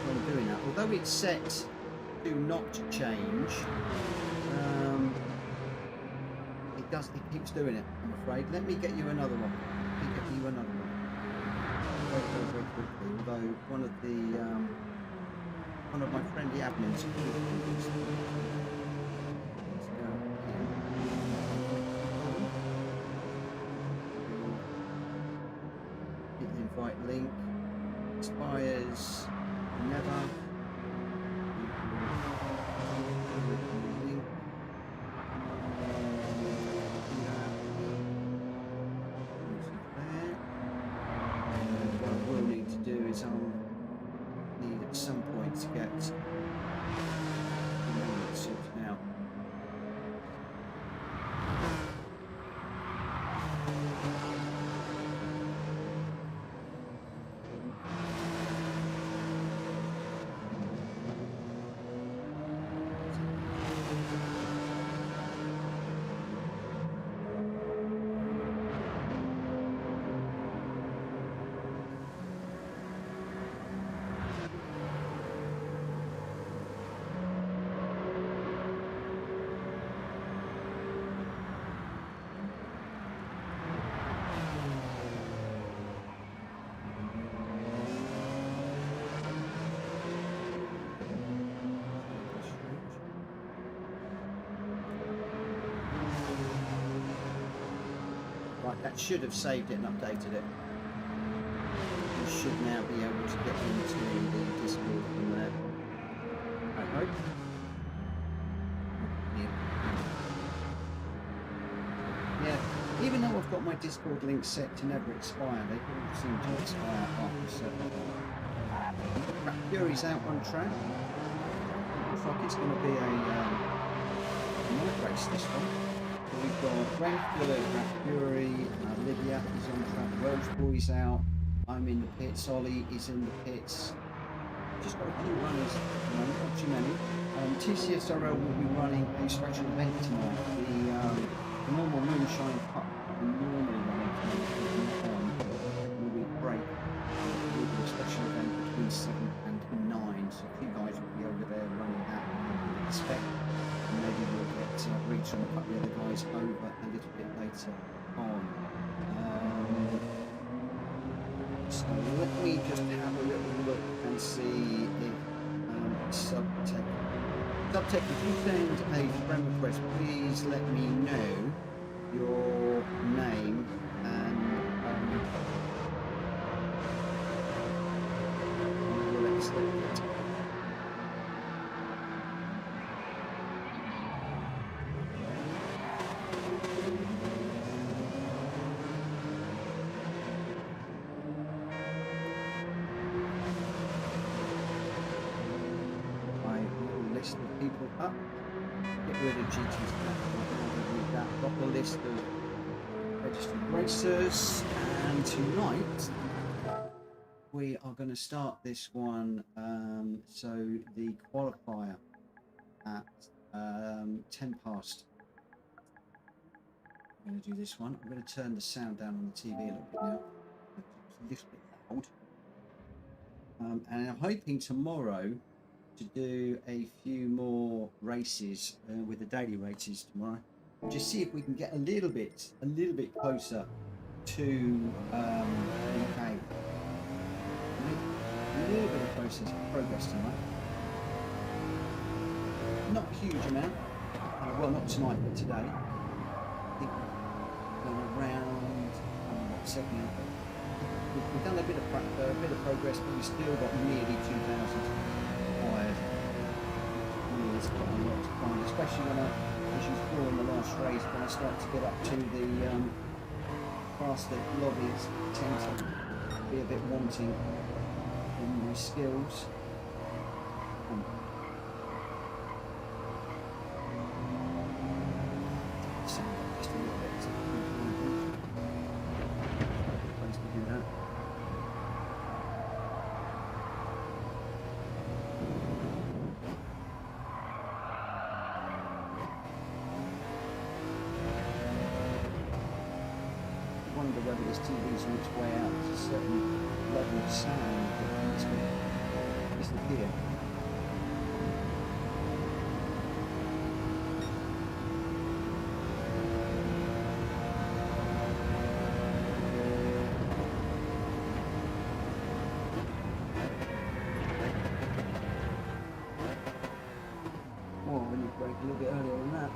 when doing that. Although it's set to not change, it keeps doing it. I'm afraid. Let me get you another one. Let me get you another one. Very quickly. Although one of my friendly admins. Let's go here. Hit the invite link. Expires never. Link. What I will need to do is need at some point to get sorted out. That should have saved it and updated it. It should now be able to get into the Discord from there. I hope. Yeah, even though I've got my Discord link set to never expire, they all seem to expire after a certain time. Fury's out on track. Looks like it's going to be a night race this one. We've got Fury, Lydia is on track, Wells Boy's out, I'm in the pits, Ollie is in the pits. Just got a few runners at the moment, not too many. TCSRL will be running a special event tonight. The normal Moonshine Cup, the normal running tonight will be break. There will be a special event between 7 and 9, so a few guys will be over there running that and expect. And maybe we'll get Rita and a couple of the other guys over a little bit later on. So let me just have a little look and see if Subtech, if you send a friend request, please let me know your name and we'll accept it. People up, get rid of GT's that, got the list of registered racers, and tonight we are going to start this one, so the qualifier at 10 past. I'm going to do this one. I'm going to turn the sound down on the TV a little bit now. It's a little bit loud. And I'm hoping tomorrow to do a few more races with the daily races tomorrow. Just see if we can get a little bit closer to UK. A little bit of progress tonight. Not a huge amount. Well, not tonight, but today. I think we're around second. We've done a bit of progress, but we've still got nearly 2,000. It's quite a lot to find, especially when as you saw in the last race, when I start to get up to the faster lobbies, I tend to be a bit wanting in my skills. Just a little bit to do that. Whether this TV's on its way out to a certain level of sound that isn't here. Oh, we need to break a little bit earlier than that.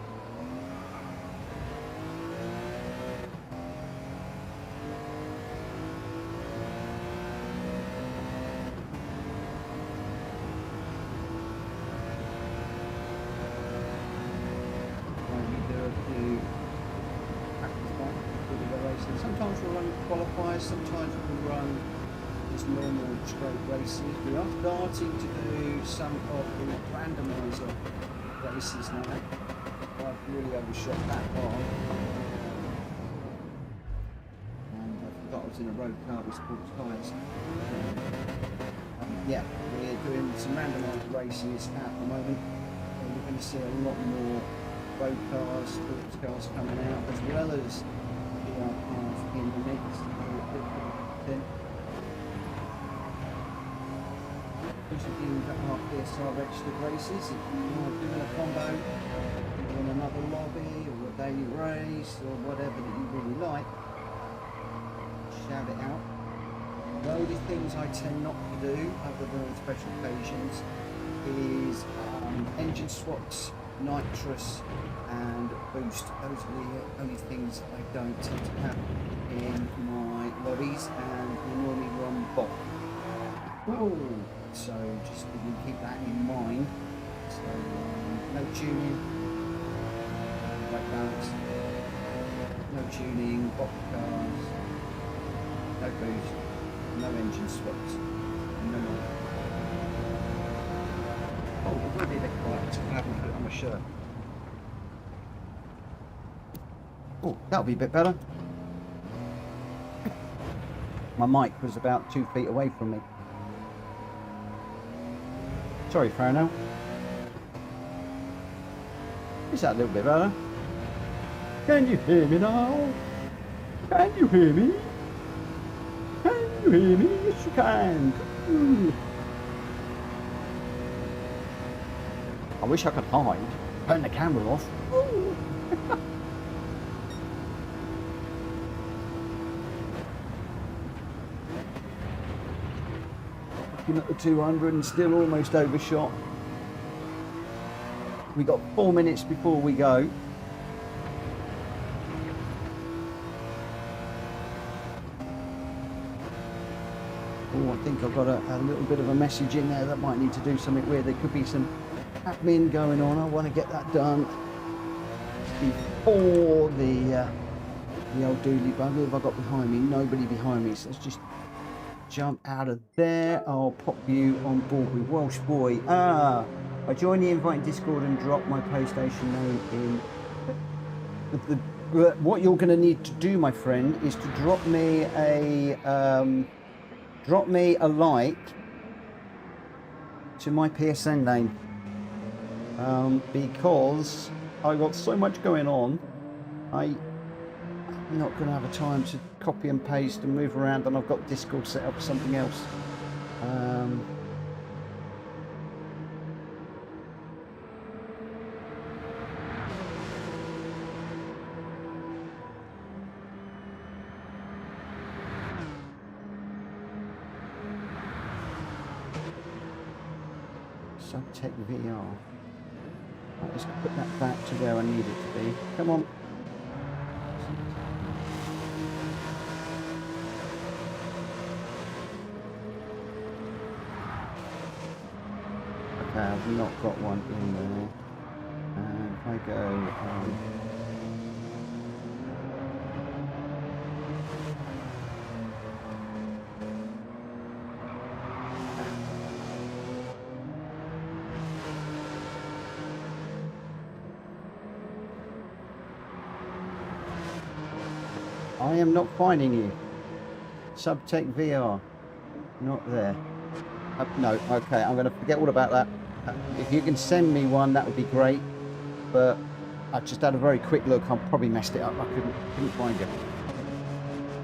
Sometimes we'll run qualifiers, sometimes we'll run just normal straight races. We are starting to do some of the randomiser races now. I've really overshot that bar. And I forgot I was in a road car with sports tyres. Yeah, we're doing some randomiser races at the moment. And we're going to see a lot more road cars, sports cars coming out, as well as cars in the mix. Those of you that are PSR registered races, if you are doing a combo, doing another lobby or a daily race or whatever that you really like, shout it out. The only things I tend not to do, other than on special occasions, is engine swaps, nitrous and boost. Those are the only things I don't tend to have in my lobbies, and we normally run bot. Oh, so just we can keep that in mind. So no tuning, right balance, no tuning, box cars, no boost, no engine swaps, no. Oh, it will be a bit quiet. I haven't put it on my shirt. Oh, that'll be a bit better. My mic was about 2 feet away from me. Sorry, Farno. Is that a little bit better? Can you hear me now? Can you hear me? Can you hear me? Yes, you can. Ooh. I wish I could hide. Turn the camera off. Ooh. Looking at the 200 and still almost overshot. We got 4 minutes before we go. Oh, I think I've got a little bit of a message in there that might need to do something weird. There could be some admin going on. I want to get that done before the old doodly bug. Who have I got behind me? Nobody behind me. So let's just jump out of there. I'll pop you on board with Welsh Boy. I joined the invite in Discord and dropped my PlayStation name in. What you're going to need to do, my friend, is to drop me a like to my PSN name, because I got so much going on. I'm not going to have a time to copy and paste and move around, and I've got Discord set up for something else. Subtech VR. Right, let's put that back to where I need it to be. Come on. Okay, I've not got one in there. And if I go I am not finding you. Subtech VR. Not there. No, okay, I'm going to forget all about that. If you can send me one, that would be great. But I just had a very quick look. I probably messed it up. I couldn't find you,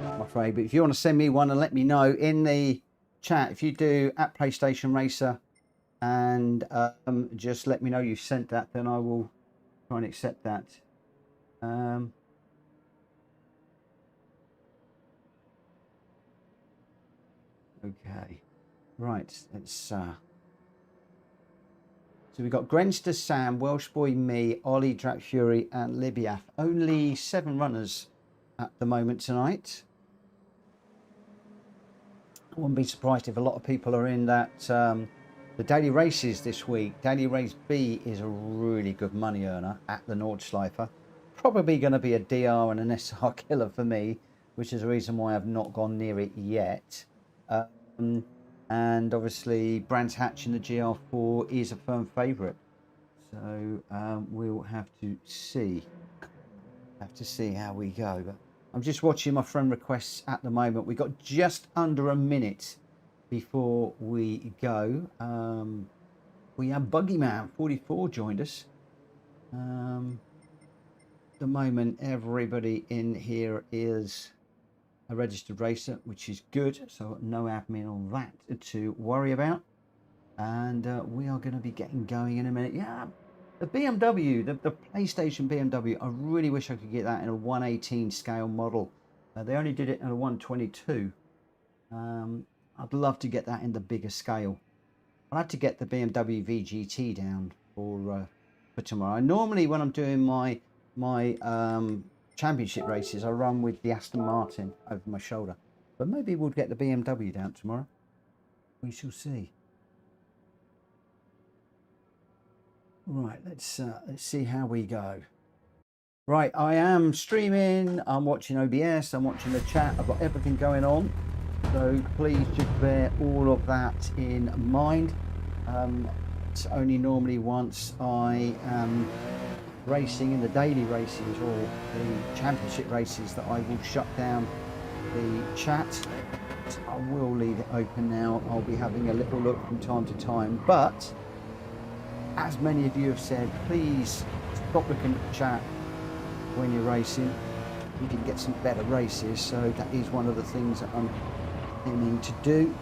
I'm afraid. But if you want to send me one and let me know in the chat, if you do at PlayStation Racer, and just let me know you sent that, then I will try and accept that. Okay, right, let's so we've got Grenster, Sam, Welsh Boy, me, Ollie, Drak Fury and Libiaf. Only 7 runners at the moment tonight. I wouldn't be surprised if a lot of people are in that the daily races this week. Daily race B is a really good money earner at the Nordschleife. Probably going to be a DR and an SR killer for me, which is the reason why I've not gone near it yet. And obviously Brands Hatch in the GR4 is a firm favourite, so we'll have to see how we go. But I'm just watching my friend requests at the moment. We've got just under a minute before we go. We have Buggyman 44 joined us. At the moment everybody in here is a registered racer, which is good, so no admin on that to worry about. And we are going to be getting going in a minute. Yeah, the BMW, the PlayStation BMW, I really wish I could get that in a 118 scale model. They only did it in a 122. I'd love to get that in the bigger scale. I'd have to get the BMW VGT down for tomorrow. Normally when I'm doing my championship races, I run with the Aston Martin over my shoulder, but maybe we'll get the BMW down tomorrow. We shall see. Right, let's see how we go. Right, I am streaming, I'm watching OBS, I'm watching the chat, I've got everything going on. So please just bear all of that in mind. It's only normally once I am racing in the daily races or the championship races that I will shut down the chat. So I will leave it open now. I'll be having a little look from time to time, but as many of you have said, please stop looking at the chat when you're racing. You can get some better races, so that is one of the things that I'm aiming to do,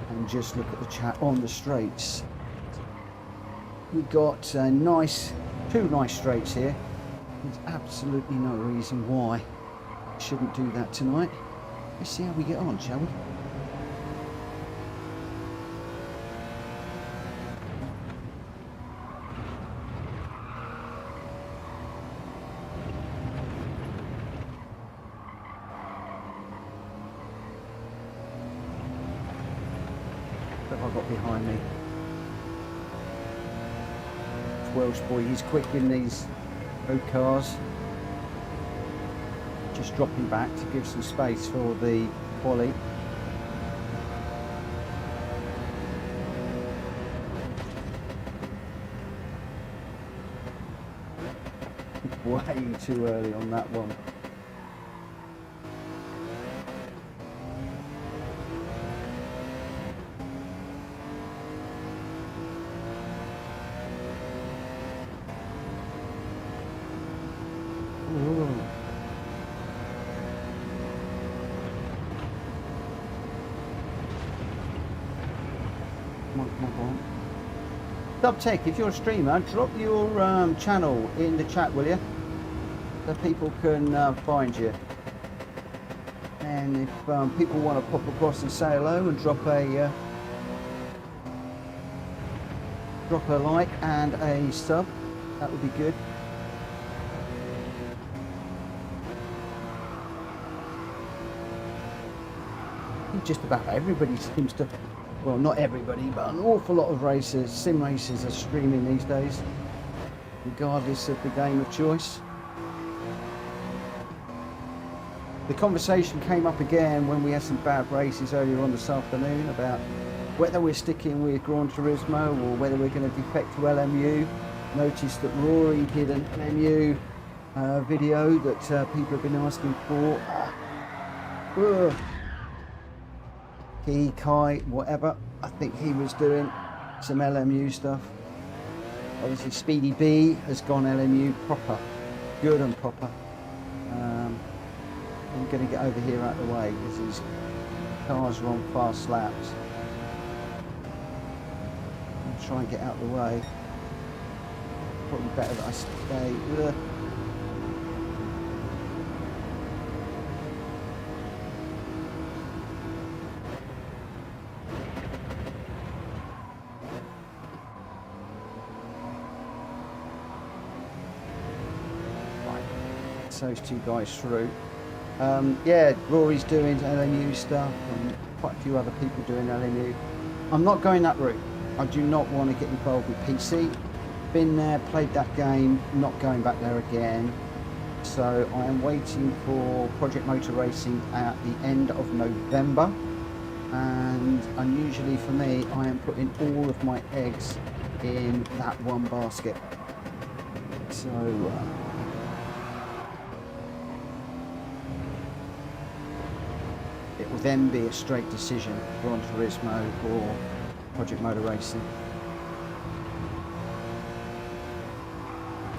and just look at the chat on the straights. We've got two nice straights here. There's absolutely no reason why I shouldn't do that tonight. Let's see how we get on, shall we? What have I got behind me? Welsh boy, he's quick in these road cars. Just dropping back to give some space for the quali. Way too early on that one. Subtech, if you're a streamer, drop your channel in the chat, will you? So people can find you. And if people want to pop across and say hello and drop a like and a sub, that would be good. Just about everybody seems to, well, not everybody, but an awful lot of racers, sim racers, are streaming these days, regardless of the game of choice. The conversation came up again when we had some bad races earlier on this afternoon about whether we're sticking with Gran Turismo or whether we're going to defect to LMU. Noticed that Rory did an LMU video that people have been asking for. He, Kai, whatever, I think he was doing some LMU stuff. Obviously Speedy B has gone LMU proper, good and proper. I'm going to get over here out of the way because his cars are on fast laps. I'll try and get out of the way. Probably better that I stay. Those two guys through. Yeah, Rory's doing LMU stuff and quite a few other people doing LMU. I'm not going that route. I do not want to get involved with PC. Been there, played that game, not going back there again. So I am waiting for Project Motor Racing at the end of November, and unusually for me, I am putting all of my eggs in that one basket. So it will then be a straight decision, Gran Turismo or Project Motor Racing.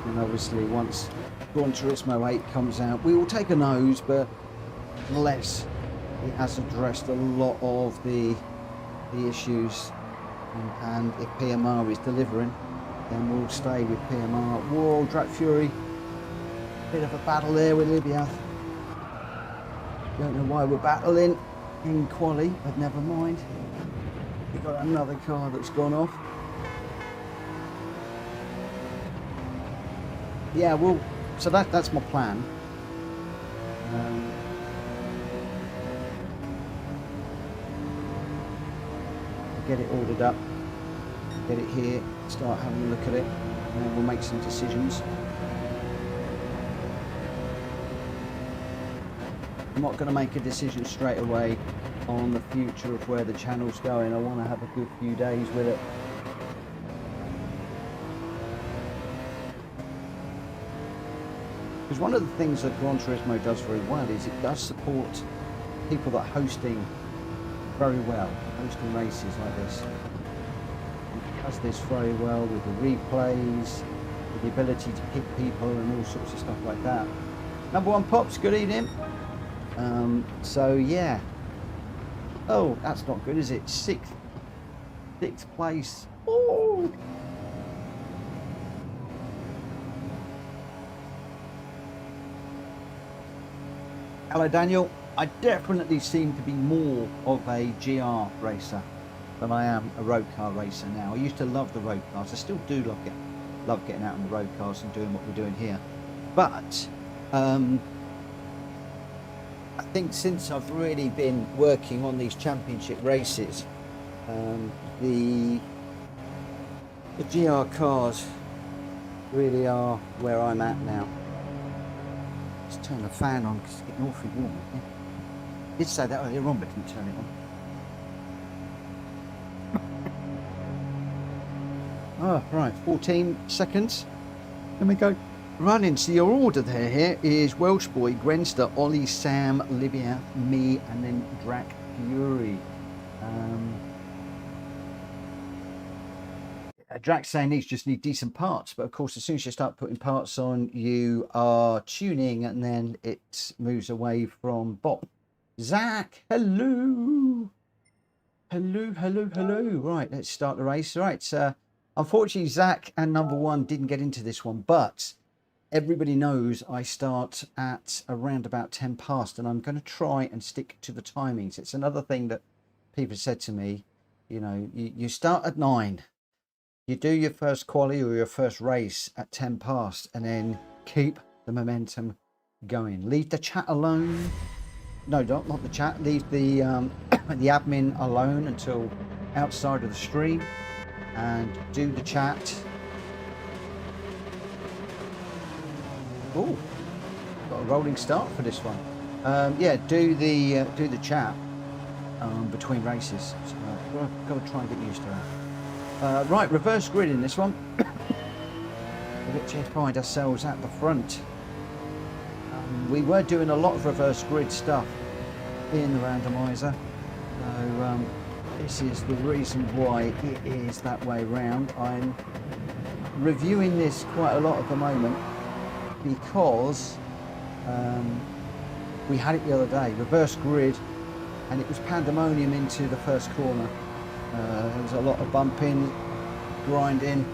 And obviously once Gran Turismo 8 comes out, we will take a nose, but unless it has addressed a lot of the issues, and if PMR is delivering, then we'll stay with PMR. Whoa, Drag Fury, bit of a battle there with Libya. Don't know why we're battling in quali, but never mind. We've got another car that's gone off. Yeah, well, so that's my plan. get it ordered up, get it here, start having a look at it, and then we'll make some decisions. I'm not going to make a decision straight away on the future of where the channel's going. I want to have a good few days with it. Because one of the things that Gran Turismo does very well is it does support people that are hosting very well, hosting races like this. It does this very well with the replays, with the ability to pick people and all sorts of stuff like that. Number one Pops, good evening. So yeah. Oh, that's not good, is it? Sixth place. Oh. Hello Daniel, I definitely seem to be more of a GR racer than I am a road car racer now. I used to love the road cars, I still do love getting out on the road cars and doing what we're doing here. But I think since I've really been working on these championship races, the GR cars really are where I'm at now. Just turn the fan on because it's getting awfully warm. I did say that earlier on, but didn't turn it on. Oh, right, 14 seconds. Then we go running. So your order there here is Welsh Boy, Grenster, Ollie, Sam, Libya, me, and then Drac Fury. Drac saying these just need decent parts, but of course as soon as you start putting parts on, you are tuning and then it moves away from Bob. Zach, hello. Hello. Right, let's start the race. Right, unfortunately Zach and number one didn't get into this one, but everybody knows I start at around about 10 past and I'm going to try and stick to the timings. It's another thing that people said to me, you know, you start at 9. You do your first quali or your first race at 10 past and then keep the momentum going. Leave the chat alone. No, not the chat. Leave the the admin alone until outside of the stream and do the chat. Oh, got a rolling start for this one. Yeah, do the chat between races. So I've got to try and get used to that. Right, reverse grid in this one. We get to find ourselves at the front. We were doing a lot of reverse grid stuff in the randomiser. So this is the reason why it is that way round. I'm reviewing this quite a lot at the moment because we had it the other day, reverse grid, and it was pandemonium into the first corner. There was a lot of bumping, grinding.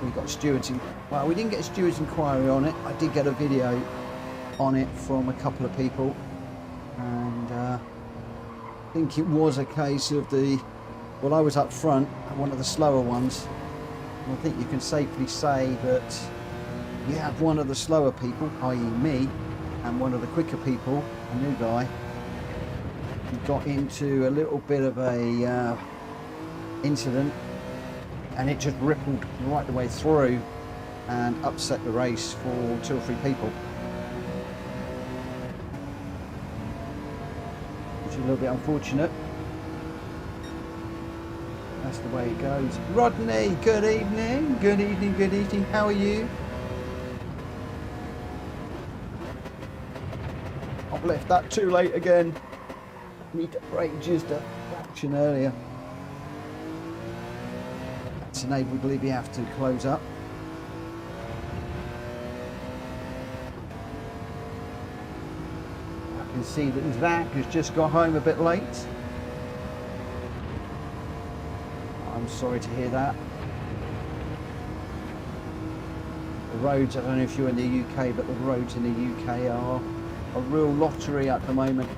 We got stewards. Well, we didn't get a stewards inquiry on it. I did get a video on it from a couple of people, and I think it was a case of well, I was up front, one of the slower ones. And I think you can safely say that you have one of the slower people, i.e. me, and one of the quicker people, a new guy, got into a little bit of a incident, and it just rippled right the way through and upset the race for 2 or 3 people, which is a little bit unfortunate. That's the way it goes. Rodney, good evening, how are you? I've left that too late again. Need to break just a fraction earlier. That's enabled Libya to close up. I can see that Zach has just got home a bit late. I'm sorry to hear that. The roads, I don't know if you're in the UK, but the roads in the UK are a real lottery at the moment.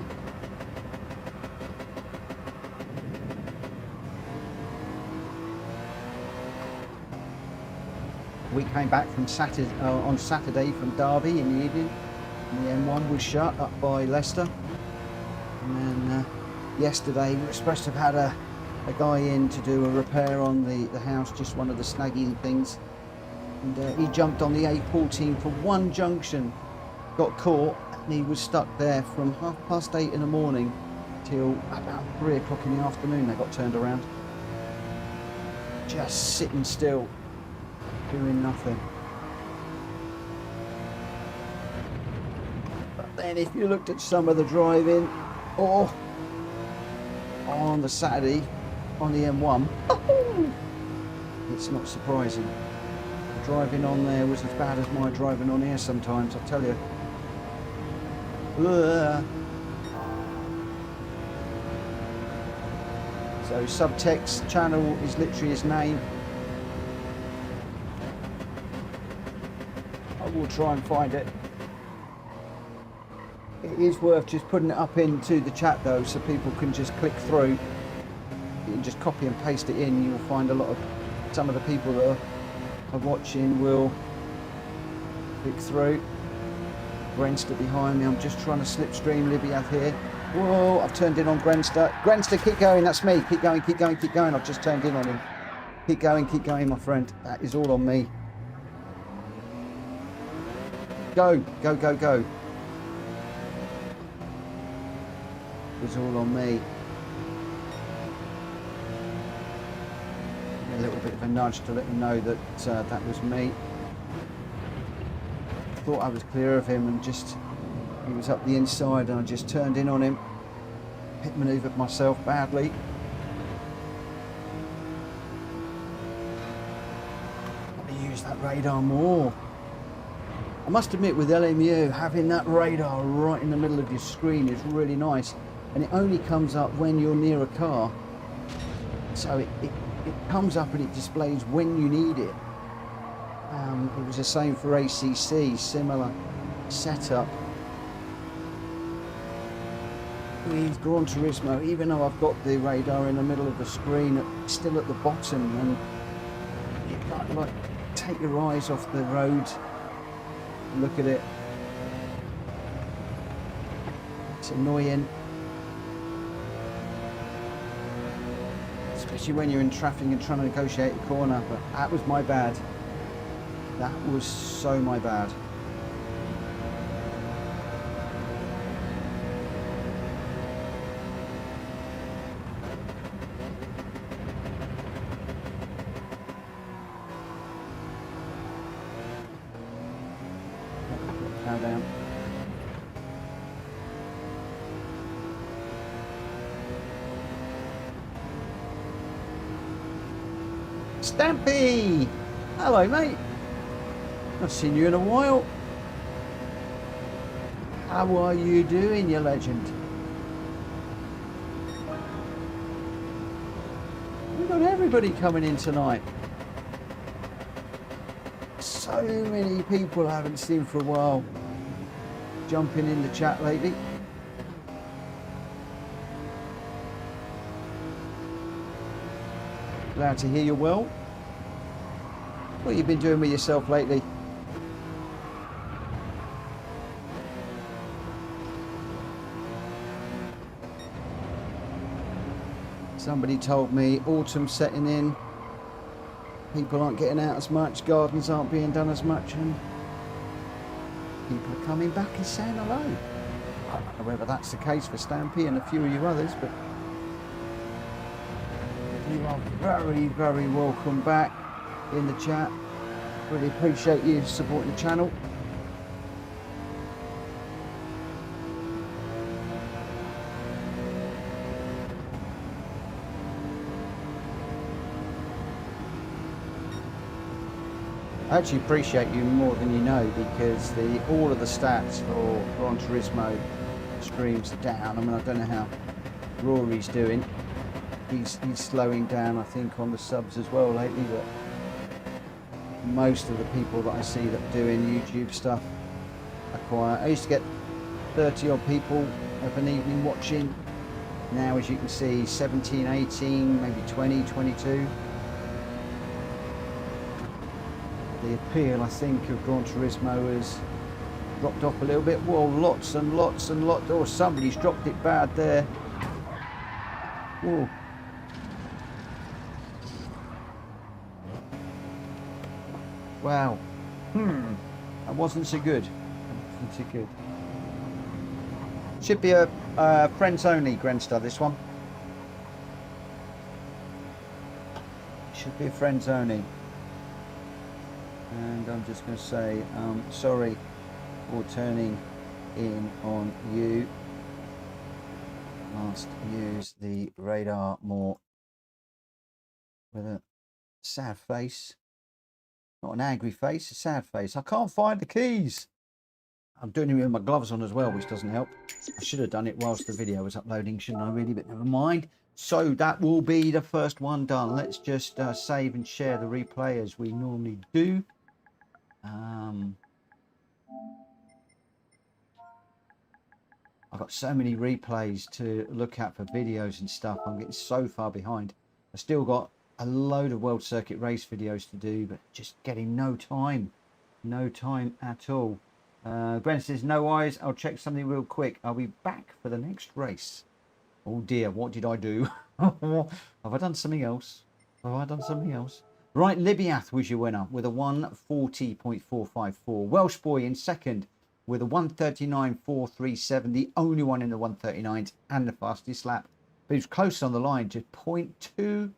We came back from on Saturday from Derby in the evening, and the M1 was shut up by Leicester. And then yesterday we were supposed to have had a guy in to do a repair on the house, just one of the snagging things. And he jumped on the A14 for one junction, got caught, and he was stuck there from 8:30 in the morning till about 3 o'clock in the afternoon. They got turned around. Just sitting still, doing nothing. But then if you looked at some of the driving, or on the Saturday on the M1, it's not surprising. Driving on there was as bad as my driving on here sometimes, I tell you. Ugh. So Subtext channel is literally his name. I will try and find it. It is worth just putting it up into the chat though, so people can just click through. You can just copy and paste it in. You'll find a lot of, some of the people that are watching will click through. Grenster behind me. I'm just trying to slipstream Libby out here. Whoa, I've turned in on Grenster. Grenster, keep going, that's me. Keep going, keep going, keep going. I've just turned in on him. Keep going, my friend. That is all on me. Go, go, go, go. It's all on me. A little bit of a nudge to let him know that that was me. Thought I was clear of him and just, he was up the inside and I just turned in on him. Pit manoeuvred myself badly. Got to use that radar more. I must admit with LMU, having that radar right in the middle of your screen is really nice. And it only comes up when you're near a car. So it comes up and it displays when you need it. It was the same for ACC, similar setup. With Gran Turismo, even though I've got the radar in the middle of the screen, it's still at the bottom, and you can't like take your eyes off the road and look at it. It's annoying. Especially when you're in traffic and trying to negotiate a corner, but that was my bad. That was so my bad. Power down. Stampy! Hello, mate. I've seen you in a while. How are you doing, you legend? We've got everybody coming in tonight. So many people I haven't seen for a while jumping in the chat lately. Glad to hear you well. What have you been doing with yourself lately? Somebody told me autumn's setting in, people aren't getting out as much, gardens aren't being done as much, and people are coming back and saying hello. I don't know whether that's the case for Stampy and a few of you others, but you are very, very welcome back in the chat. Really appreciate you supporting the channel. I actually appreciate you more than you know, because all of the stats for Gran Turismo streams are down. I mean, I don't know how Rory's doing. He's slowing down, I think, on the subs as well lately, but most of the people that I see that are doing YouTube stuff are quiet. I used to get 30 odd people of an evening watching. Now, as you can see, 17, 18, maybe 20, 22. The appeal, I think, of Gran Turismo has dropped off a little bit. Well, lots and lots and lots. Oh, somebody's dropped it bad there. Whoa. Wow. That wasn't so good. That wasn't so good. Should be a friends only Grandster, this one. Should be a friends only. And I'm just going to say, sorry for turning in on you. Must use the radar more with a sad face. Not an angry face, a sad face. I can't find the keys. I'm doing it with my gloves on as well, which doesn't help. I should have done it whilst the video was uploading, shouldn't I really? But never mind. So that will be the first one done. Let's just save and share the replay as we normally do. I've got so many replays to look at for videos and stuff. I'm getting so far behind. I've still got a load of World Circuit race videos to do, but just getting no time. No time at all. Gwen says, no worries, I'll check something real quick. I'll be back for the next race. Oh dear, what did I do? Have I done something else? Have I done something else? Right, Libiath was your winner with a 140.454. Welsh Boy in second with a 139.437. The only one in the 139s and the fastest lap. But he was close on the line, just 0.2.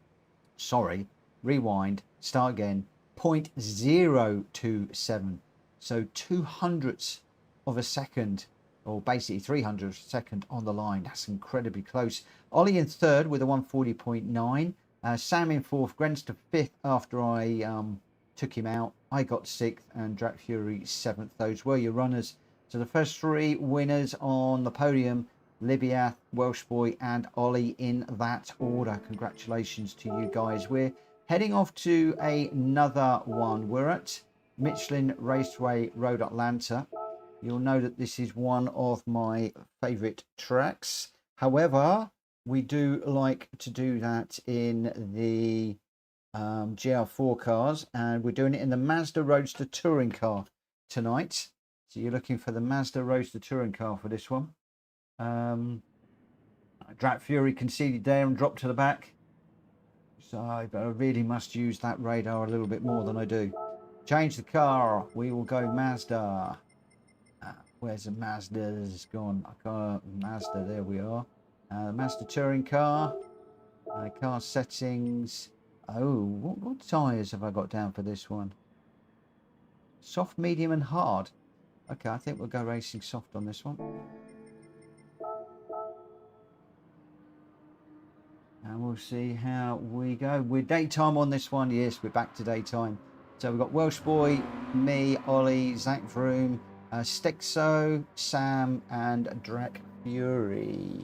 Sorry, rewind, start again. 0.027. So 200ths of a second, or basically 300ths of a second on the line. That's incredibly close. Ollie in third with a 140.9. Sam in fourth. Grenster fifth after I took him out. I got sixth and Drac Fury seventh. Those were your runners. So the first three winners on the podium, Libiath, Welsh Boy and Ollie in that order. Congratulations to you guys. We're heading off to another one. We're at Michelin Raceway Road Atlanta. You'll know that this is one of my favorite tracks. However, we do like to do that in the GR4 cars, and we're doing it in the Mazda Roadster touring car tonight. So you're looking for the Mazda Roadster touring car for this one. Drac Fury conceded there and dropped to the back. So I really must use that radar a little bit more than I do. Change the car. We will go Mazda. Where's the Mazda's gone? I can't. Mazda. There we are. Mazda touring car. Car settings. Oh, what tyres have I got down for this one? Soft, medium, and hard. Okay, I think we'll go racing soft on this one. And we'll see how we go. We're daytime on this one. Yes, we're back to daytime. So we've got Welsh Boy, me, Ollie, Zach Vroom, Stexo, Sam, and Drac Fury.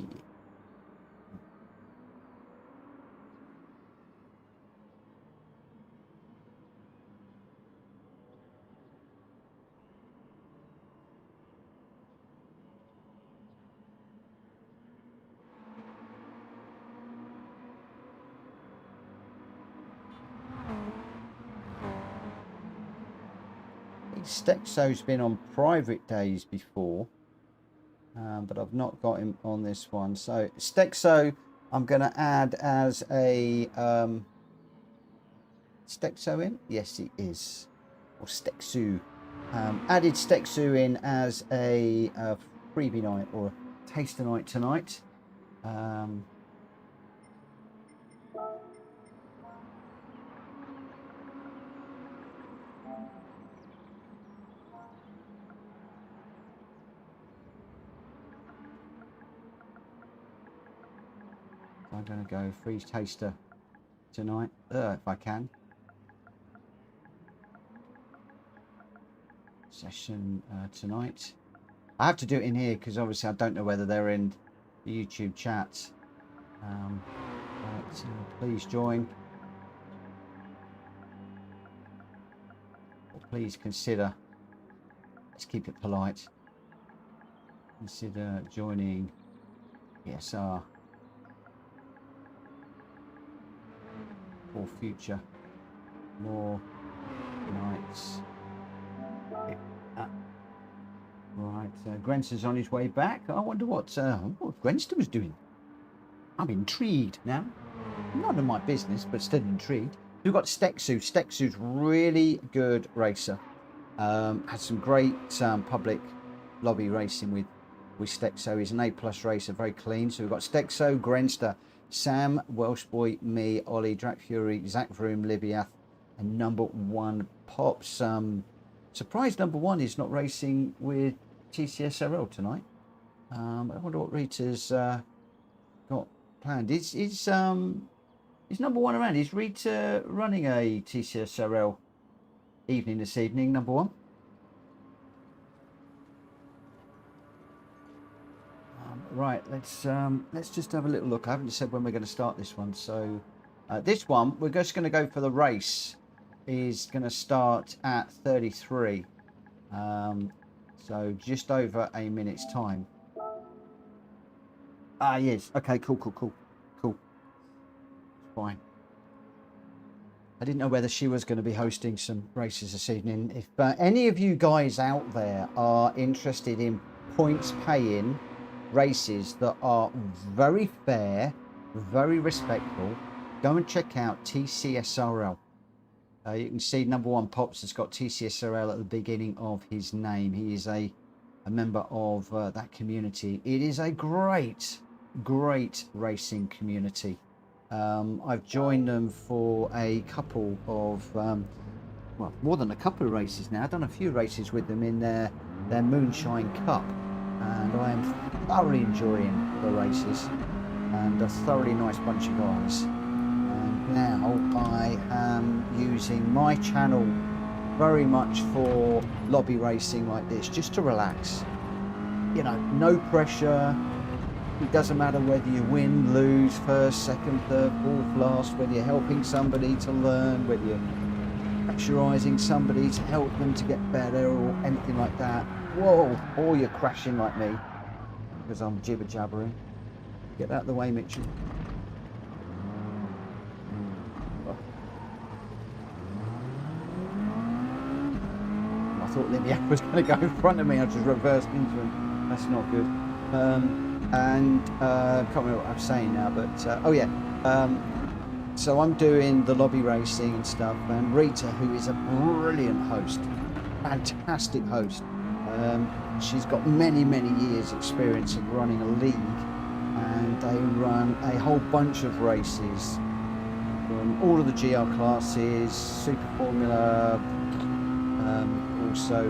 Stexo's been on private days before, but I've not got him on this one. So Stexo, I'm going to add as a Stexo in. Yes, it is. Or Stexu. Added Stexu in as a freebie night or a taster night tonight. I'm going to go free taster tonight, if I can. Session tonight. I have to do it in here because obviously I don't know whether they're in the YouTube chat. But, please join. Or please consider. Let's keep it polite. Consider joining PSR. For future more nights. Right, Grenster's on his way back. I wonder what Grenster was doing. I'm intrigued now. None of my business, but still intrigued. We've got Steksu. Steksu's really good racer. Had some great public lobby racing with Stekso. He's an A+ racer, very clean. So we've got Stekso, Grenster, Sam, Welsh Boy, me, Ollie, Drac Fury, Zach Vroom, Libiath, and number 1 Pops. Surprised number 1 is not racing with TCSRL tonight. I wonder what Rita's got planned. Is number 1 around? Is Rita running a TCSRL evening this evening, number 1? Right, let's just have a little look. I haven't said when we're going to start this one. So this one, we're just going to go for the race. Is going to start at 33. So just over a minute's time. Ah, yes. Okay, cool. Fine. I didn't know whether she was going to be hosting some races this evening. If any of you guys out there are interested in points paying races that are very fair, very respectful, go and check out TCSRL. You can see number 1 Pops has got TCSRL at the beginning of his name. He is a member of that community. It is a great racing community. I've joined them for a couple of, well, more than a couple of races now. I've done a few races with them in their Moonshine Cup, and I am thoroughly enjoying the races, and a thoroughly nice bunch of guys. And now I am using my channel very much for lobby racing like this, just to relax. You know, no pressure. It doesn't matter whether you win, lose, first, second, third, fourth, last, whether you're helping somebody to learn, whether you're pressurising somebody to help them to get better or anything like that. Whoa, or you're crashing like me because I'm jibber jabbering. Get out of the way, Mitchell. I thought Libiac was going to go in front of me. I just reversed into him. That's not good. And can't remember what I'm saying now, but oh yeah, so I'm doing the lobby racing and stuff, and Rita, who is a brilliant host, fantastic host, she's got many years experience of running a league, and they run a whole bunch of races from all of the GR classes, Super Formula, also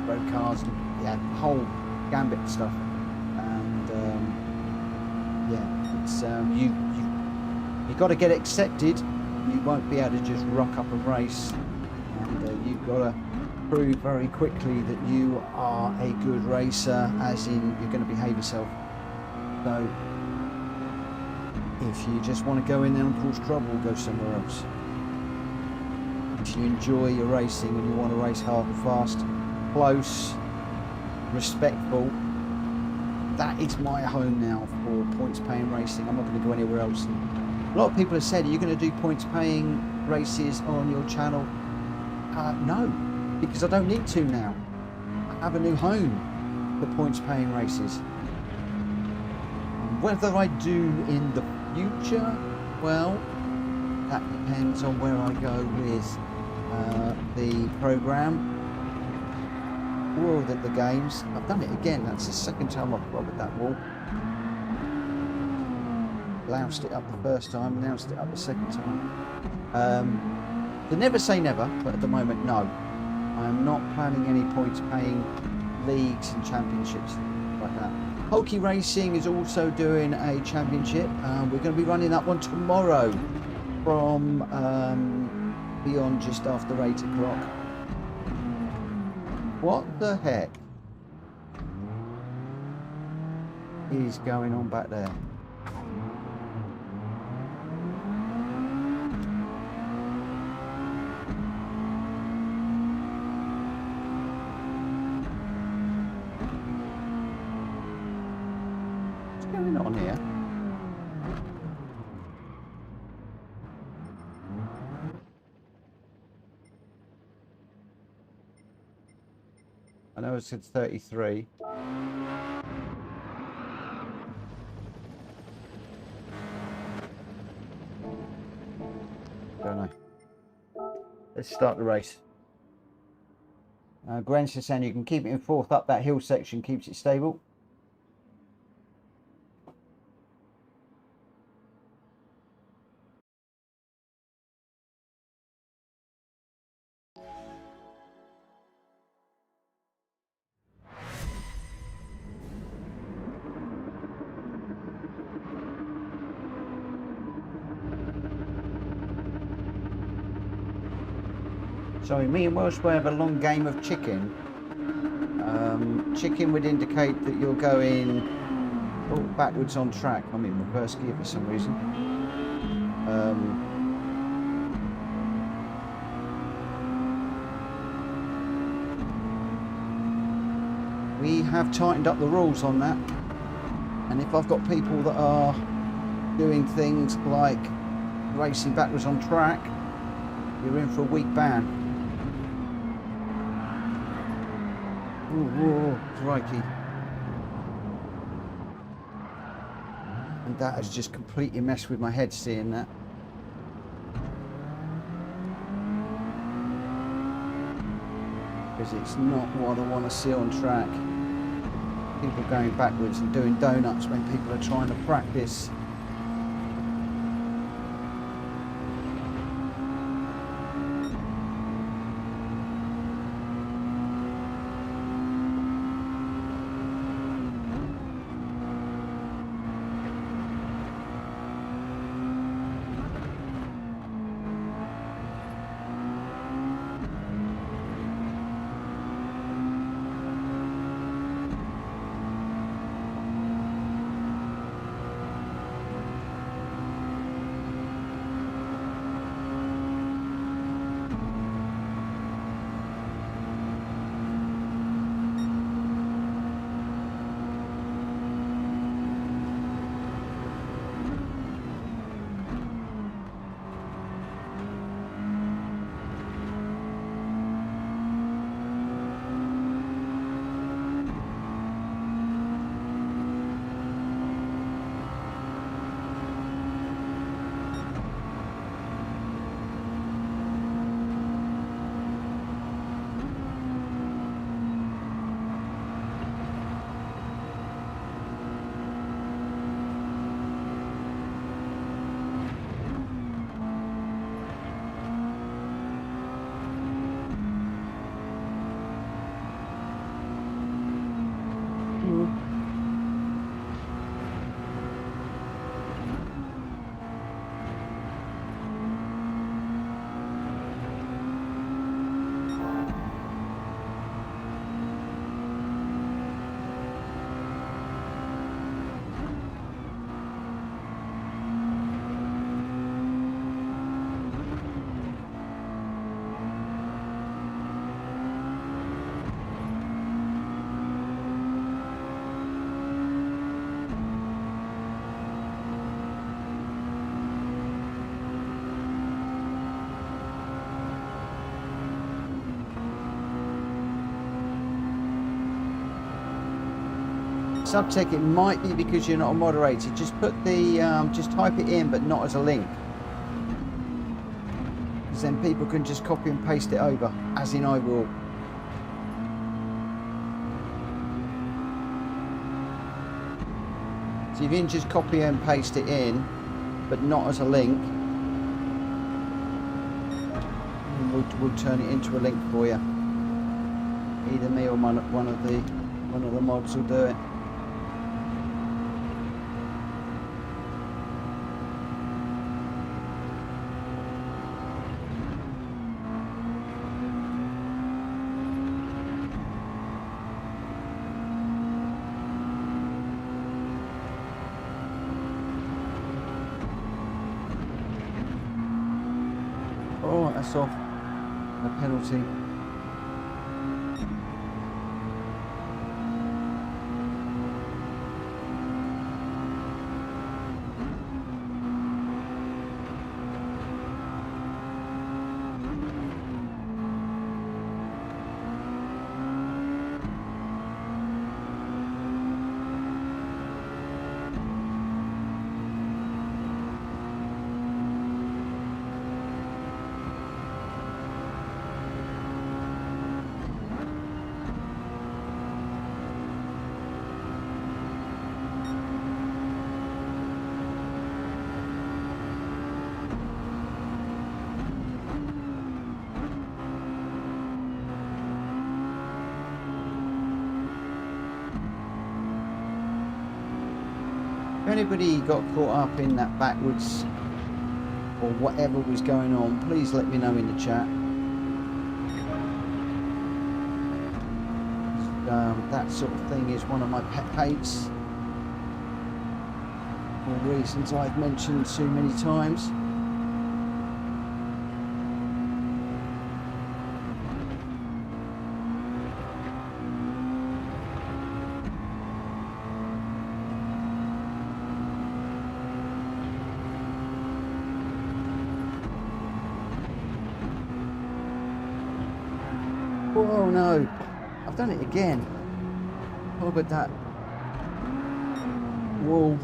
road cars, and yeah, whole gambit stuff. Yeah, it's you got to get accepted. You won't be able to just rock up a race, and you've got to prove very quickly that you are a good racer, as in you're going to behave yourself. So if you just want to go in there and cause trouble, go somewhere else. If you enjoy your racing and you want to race hard and fast, close, respectful, that is my home now for points paying racing. I'm not going to go anywhere else. And a lot of people have said, are you going to do points paying races on your channel? No, because I don't need to now. I have a new home for points paying races. Whether I do in the future, well, that depends on where I go with the program. Or the games. I've done it again. That's the second time I've robbed that wall. Loused it up the first time, loused it up the second time. So never say never, but at the moment, no. I'm not planning any points paying leagues and championships like that. Hulky Racing is also doing a championship. We're going to be running that one tomorrow from beyond just after 8 o'clock. What the heck is going on back there? What's going on here? I know it said 33. Don't know. Let's start the race. Gwen's just saying you can keep it in fourth up that hill section, keeps it stable. So me and Welsh have a long game of chicken. Chicken would indicate that you're going backwards on track. I'm in reverse gear for some reason. We have tightened up the rules on that. And if I've got people that are doing things like racing backwards on track, you're in for a week ban. Ooh, crikey. And that has just completely messed with my head seeing that. Because it's not what I want to see on track. People going backwards and doing donuts when people are trying to practice. Subtech, it might be because you're not a moderator. Just put the, just type it in, but not as a link. Because then people can just copy and paste it over, as in I will. So if you can just copy and paste it in, but not as a link, we'll turn it into a link for you. Either me or one of the mods will do it. Oh, that's off. A penalty. If anybody got caught up in that backwards or whatever was going on, please let me know in the chat. That sort of thing is one of my pet hates, for reasons I've mentioned too many times. Oh no, I've done it again. Oh, but that wall.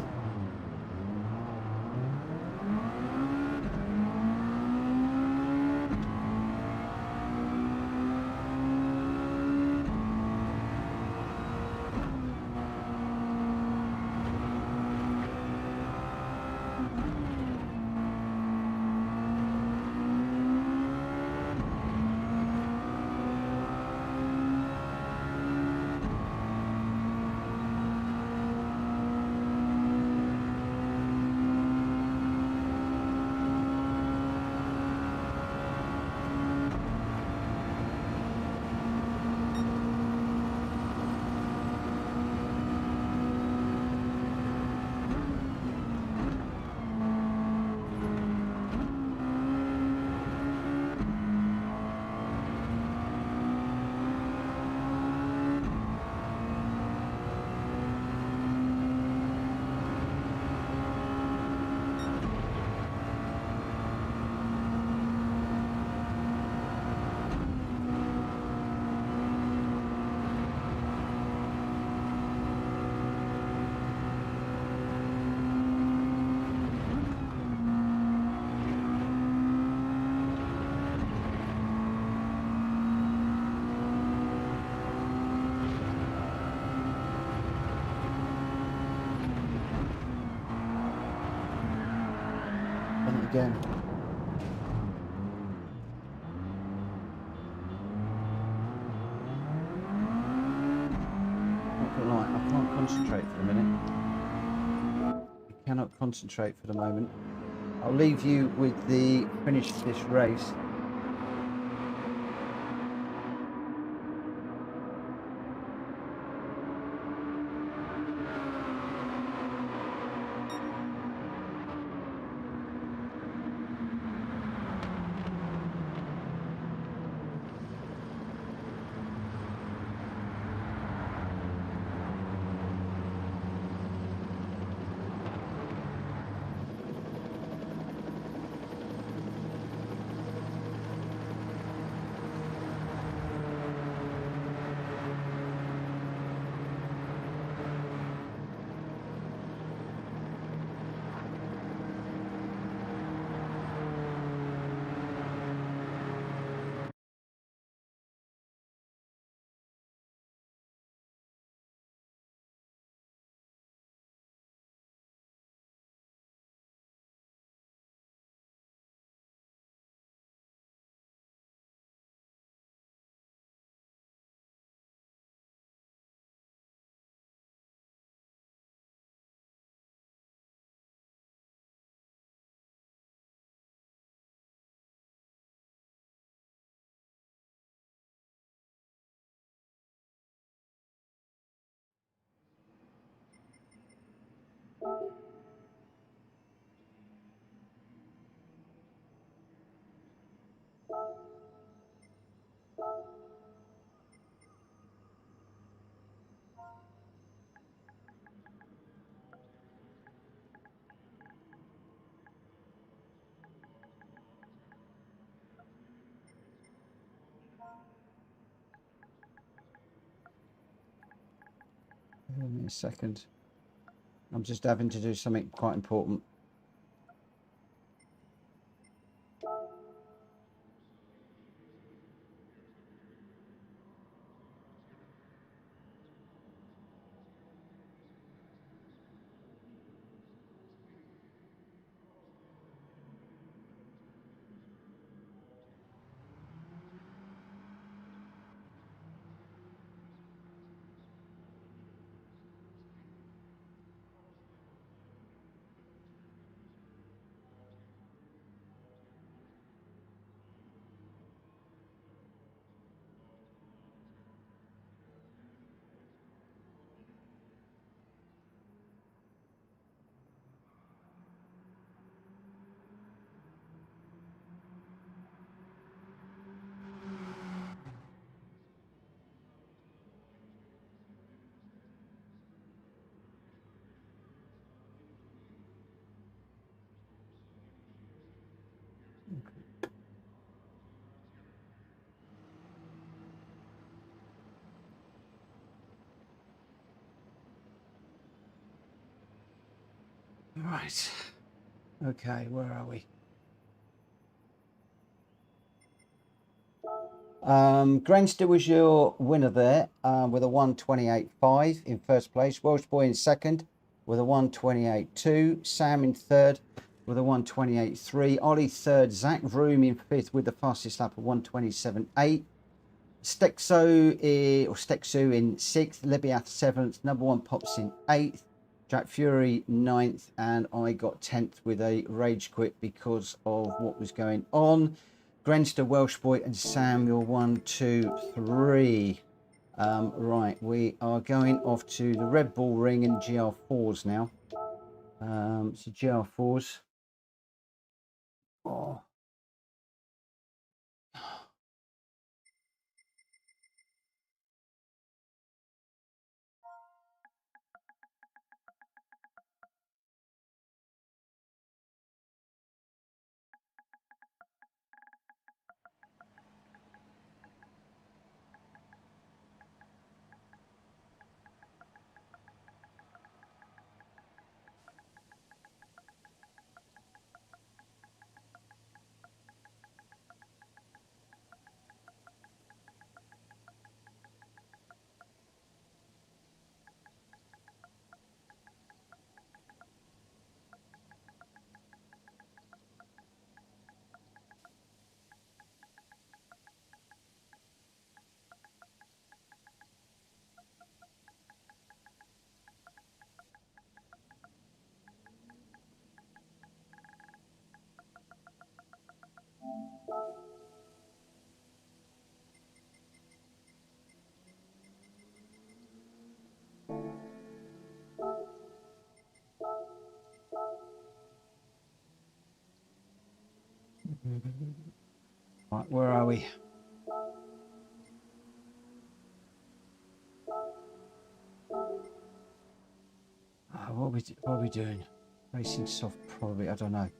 Again. Not gonna lie, I can't concentrate for a minute. I cannot concentrate for the moment. I'll leave you with the finish of this race. Give me a second. I'm just having to do something quite important. Right. Okay, where are we? Grandster was your winner there with a 128.5 in first place. Welsh Boy in second with a 128.2. Sam in third with a 128.3. Ollie third. Zach Vroom in fifth with the fastest lap of 127.8. Stexo in sixth. Libyath seventh. Number one Pops in eighth. Jack Fury ninth, and I got 10th with a rage quit because of what was going on. Grenster, Welsh Boy, and Samuel 1, 2, 3. Right, we are going off to the Red Bull Ring and GR4s now. So GR4s. Oh. Right, where are we? What are we doing? Racing soft, probably. I don't know.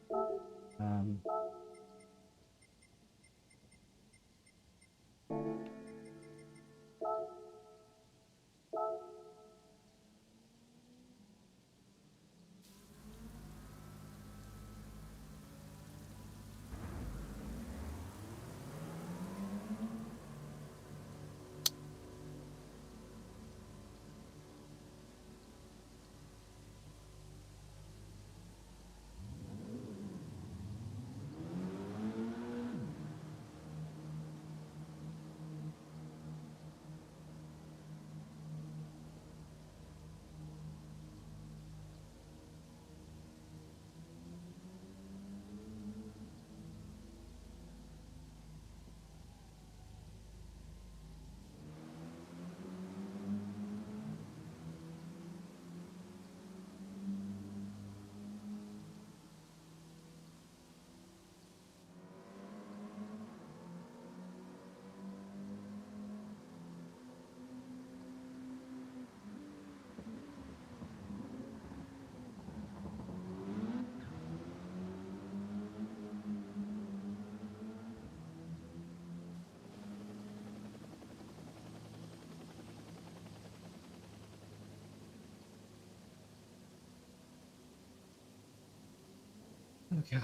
Okay.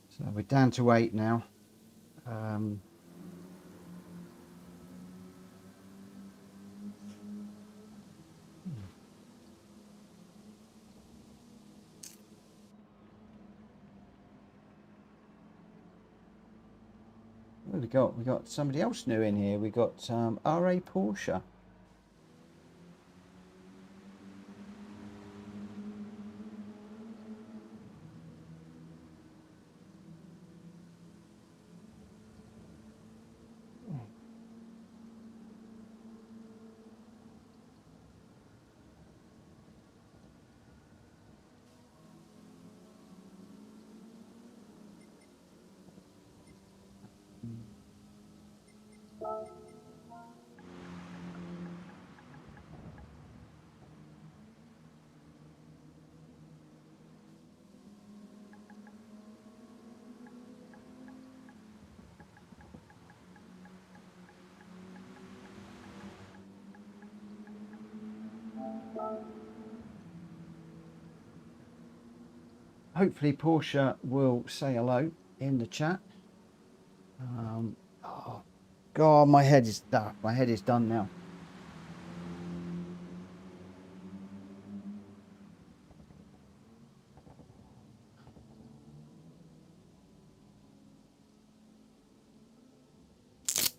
So we're down to 8 now. What have we got? We got somebody else new in here. We got RA Porsche. Hopefully Porsche will say hello in the chat. Oh God, my head is done. My head is done now.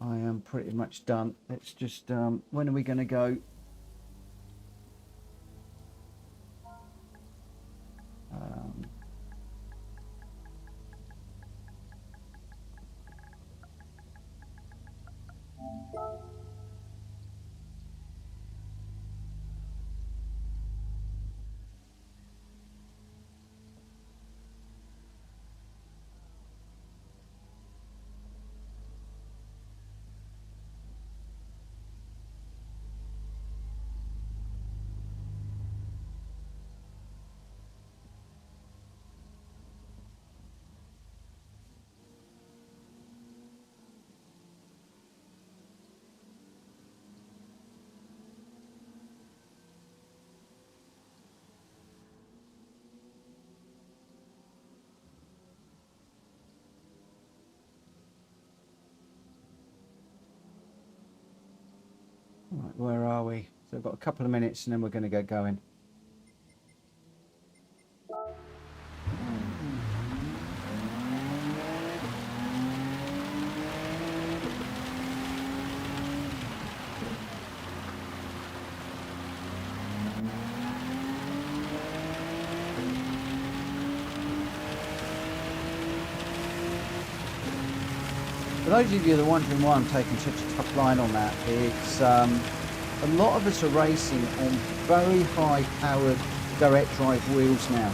I am pretty much done. Let's just, when are we going to go? Right, where are we? So I've got a couple of minutes and then we're going to get going. For those of you that are wondering why I'm taking such a tough line on that, it's a lot of us are racing on very high powered direct drive wheels now.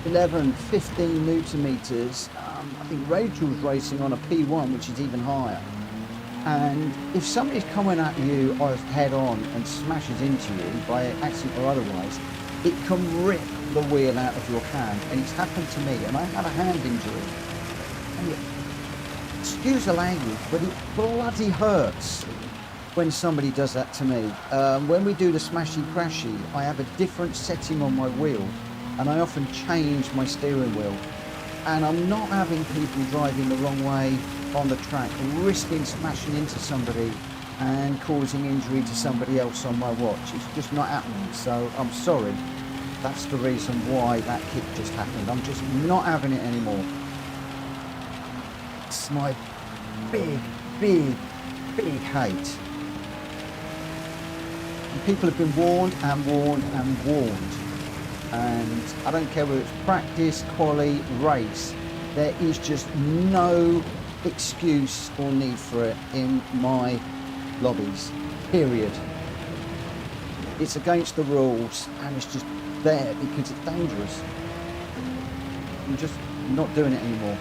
11, 15 newton meters. I think Rachel's racing on a P1, which is even higher. And if somebody's coming at you head on and smashes into you by accident or otherwise, it can rip the wheel out of your hand. And it's happened to me, and I had a hand injury. And excuse the language, but it bloody hurts when somebody does that to me. When we do the smashy crashy, I have a different setting on my wheel, and I often change my steering wheel. And I'm not having people driving the wrong way on the track, risking smashing into somebody and causing injury to somebody else on my watch. It's just not happening. So I'm sorry. That's the reason why that kick just happened. I'm just not having it anymore. It's my big hate. And people have been warned and warned and warned. And I don't care whether it's practice, quali, race, there is just no excuse or need for it in my lobbies, period. It's against the rules and it's just there because it's dangerous. I'm just not doing it anymore.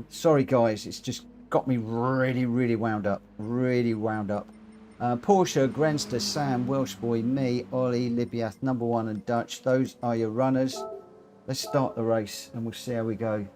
Sorry guys, it's just got me really wound up, Porsche, Grenster, Sam, Welsh Boy, me, Ollie, Libiath, number one and Dutch, those are your runners. Let's start the race and we'll see how we go.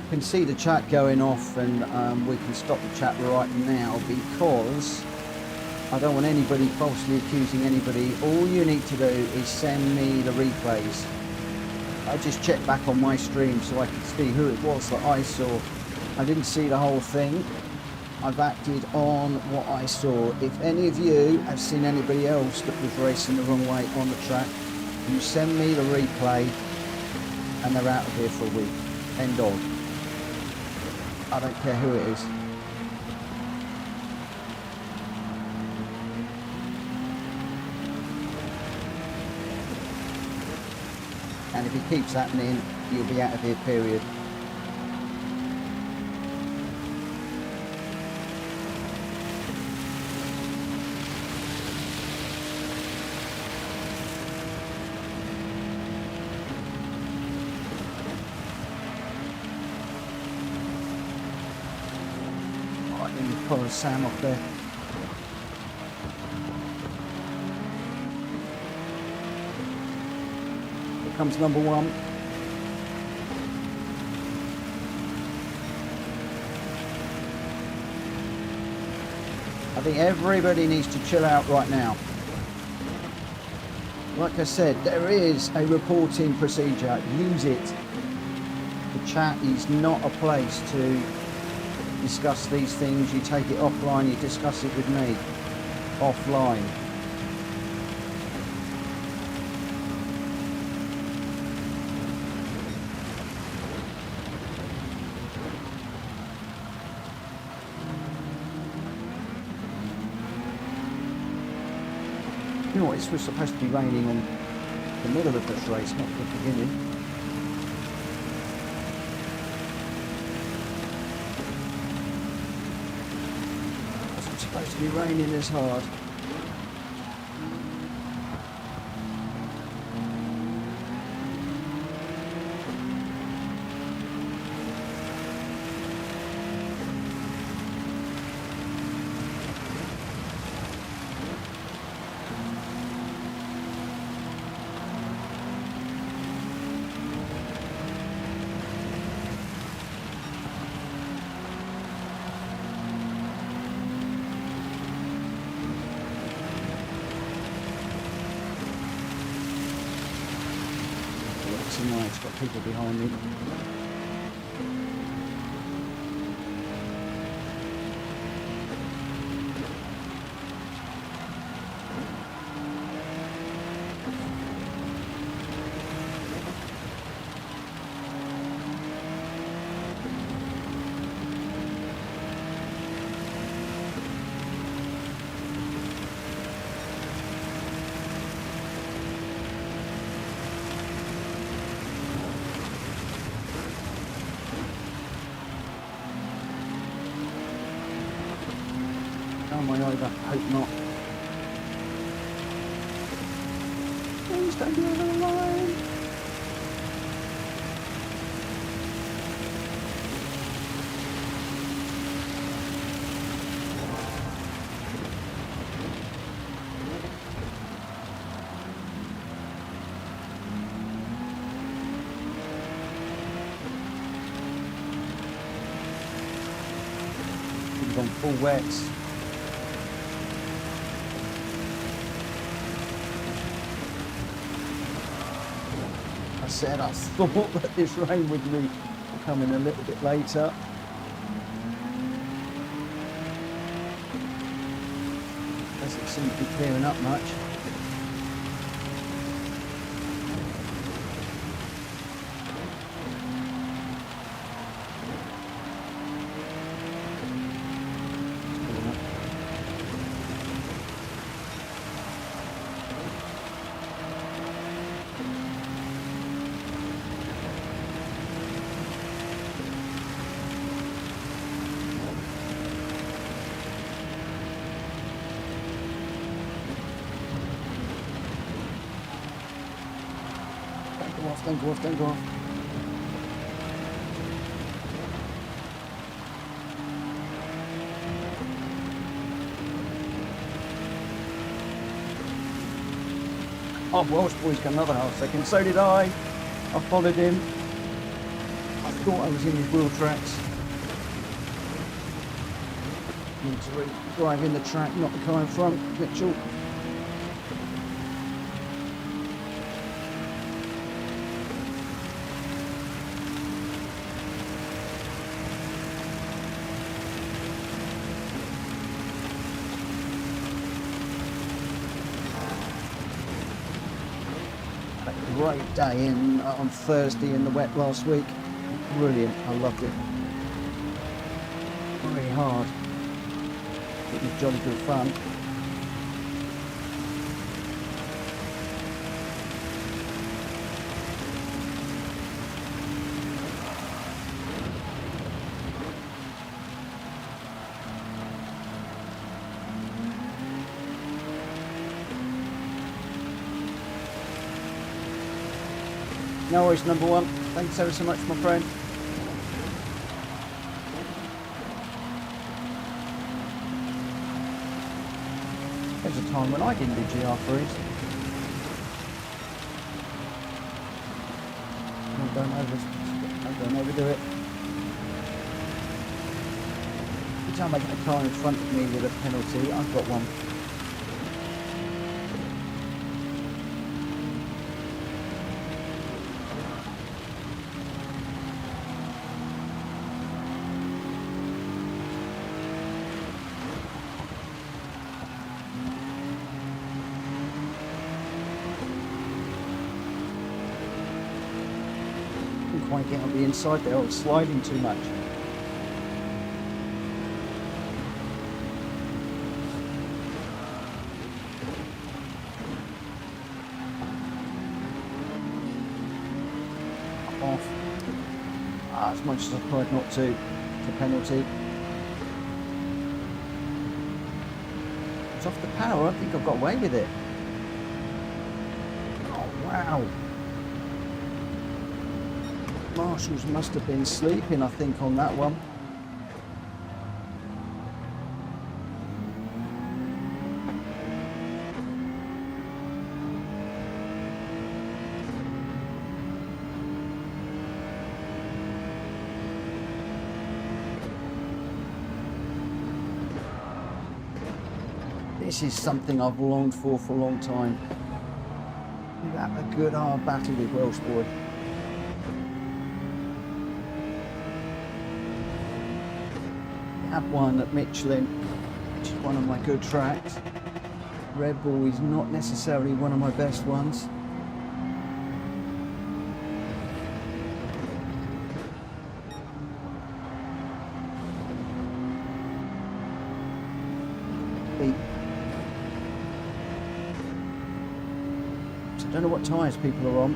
Can see the chat going off and we can stop the chat right now because I don't want anybody falsely accusing anybody. All you need to do is send me the replays. I just checked back on my stream so I could see who it was that I saw. I didn't see the whole thing. I've acted on what I saw. If any of you have seen anybody else that was racing the wrong way on the track, you send me the replay and they're out of here for a week. End of. I don't care who it is. And if it keeps happening, you'll be out of here, period. Follow Sam off there. Here comes number one. I think everybody needs to chill out right now. Like I said, there is a reporting procedure. Use it. The chat is not a place to discuss these things. You take it offline, you discuss it with me offline. You know what, it was supposed to be raining on the middle of this race, not the beginning. Supposed to be raining this hard. Nice, got people behind me. Am I over? Hope not. Please don't be over the line. We've gone full wets. I said I thought that this rain would be coming a little bit later. Doesn't seem to be clearing up much. Don't go off, don't go off. Oh, Welsh boy's got another half second. So did I. I followed him. I thought I was in his wheel tracks. Need to drive in the track, not the car in front, Mitchell. Great day on Thursday in the wet last week. Brilliant, I loved it. Very hard. It was jolly good fun. No worries, number one. Thanks ever so much, my friend. There's a time when I didn't do GR3s. Don't overdo it. Every time I get a car in front of me with a penalty, I've got one. Quite get on the inside there, I was sliding too much. Off. As much as I tried not to, it's a penalty. It's off the power, I think I've got away with it. Oh wow. Marshals must have been sleeping, I think, on that one. This is something I've longed for a long time. That a good hard battle with Welsh boy. Had one at Michelin, which is one of my good tracks. Red Bull is not necessarily one of my best ones. So I don't know what tyres people are on.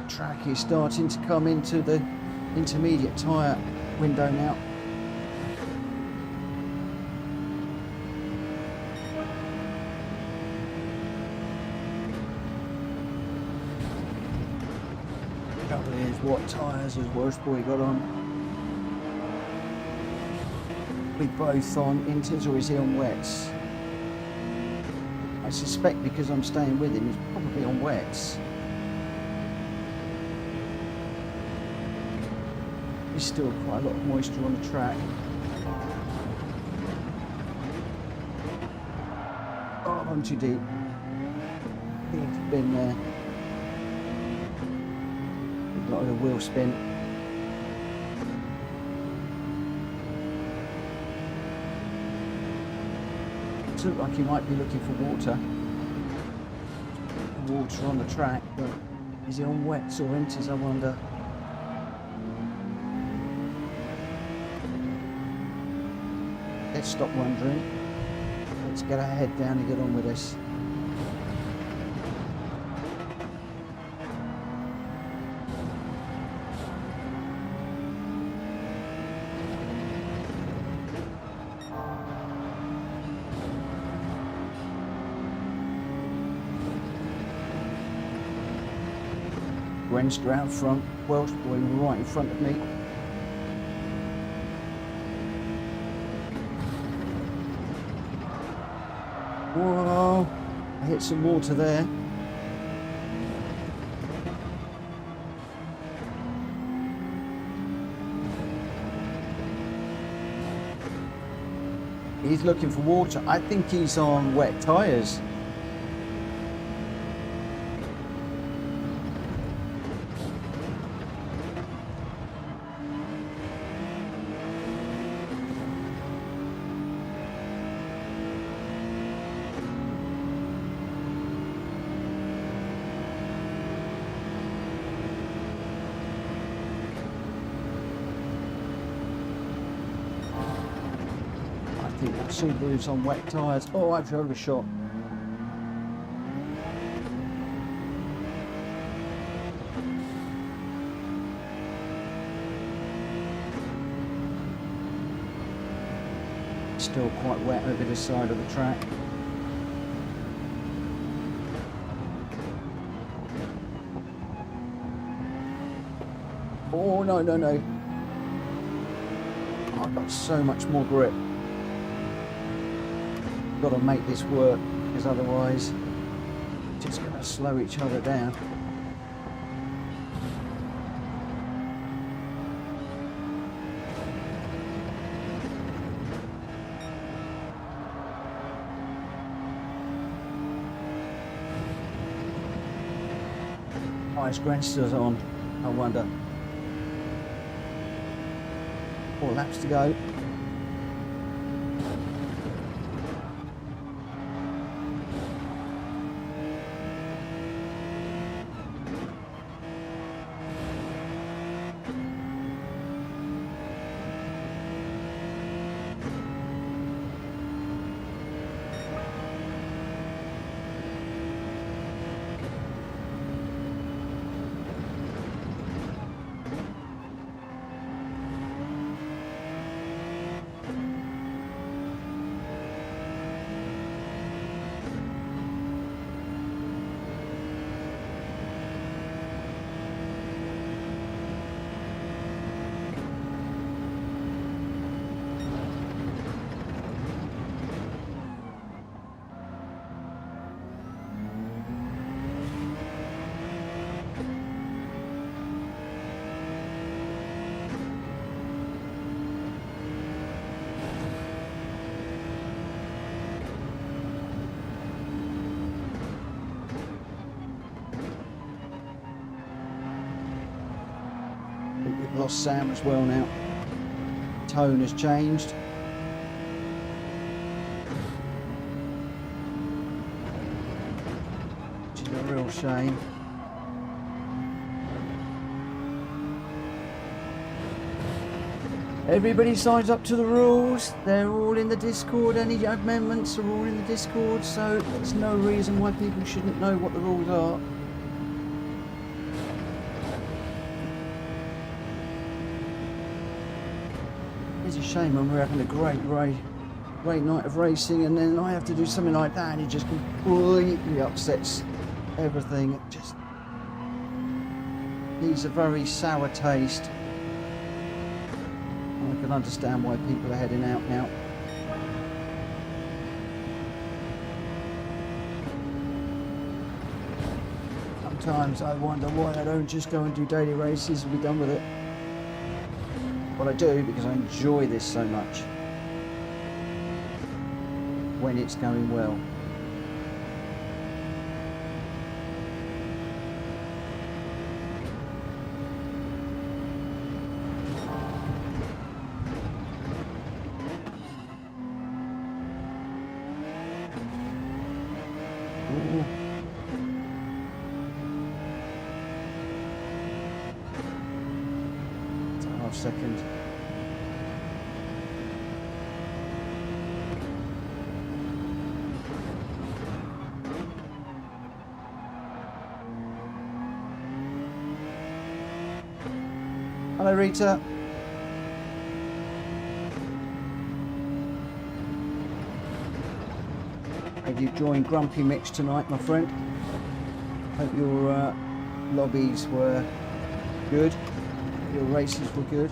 Track is starting to come into the intermediate tyre window now. Trouble is, what tyres has Worst Boy got on? We both on inters, or is he on wets? I suspect because I'm staying with him, he's probably on wets. There's still quite a lot of moisture on the track. Oh, I'm too deep. He's been there. We've got a wheel spin. It looks like he might be looking for water. Water on the track, but is he on wets or inters, I wonder? Let's stop wondering. Let's get our head down and get on with this. Roadster out front, Welsh boy right in front of me. Whoa, I hit some water there. He's looking for water. I think he's on wet tyres. I think that Subaru's on wet tyres. Oh, I've heard a shot. Still quite wet over this side of the track. Oh, no, no, no. I've got so much more grip. Got to make this work, because otherwise it's just going to slow each other down. Oh, is Grandster's on? I wonder. 4 laps to go. We've lost Sam as well now. Tone has changed. Which is a real shame. Everybody signs up to the rules. They're all in the Discord. Any amendments are all in the Discord, so there's no reason why people shouldn't know what the rules are. It's a shame when we're having a great night of racing, and then I have to do something like that, and it just completely upsets everything. It just leaves a very sour taste. I can understand why people are heading out now. Sometimes I wonder why I don't just go and do daily races and be done with it. But I do, because I enjoy this so much when it's going well. Ooh. It's a half second. Hello, Rita. Have you joined Grumpy Mix tonight, my friend? Hope your lobbies were good. Your races were good.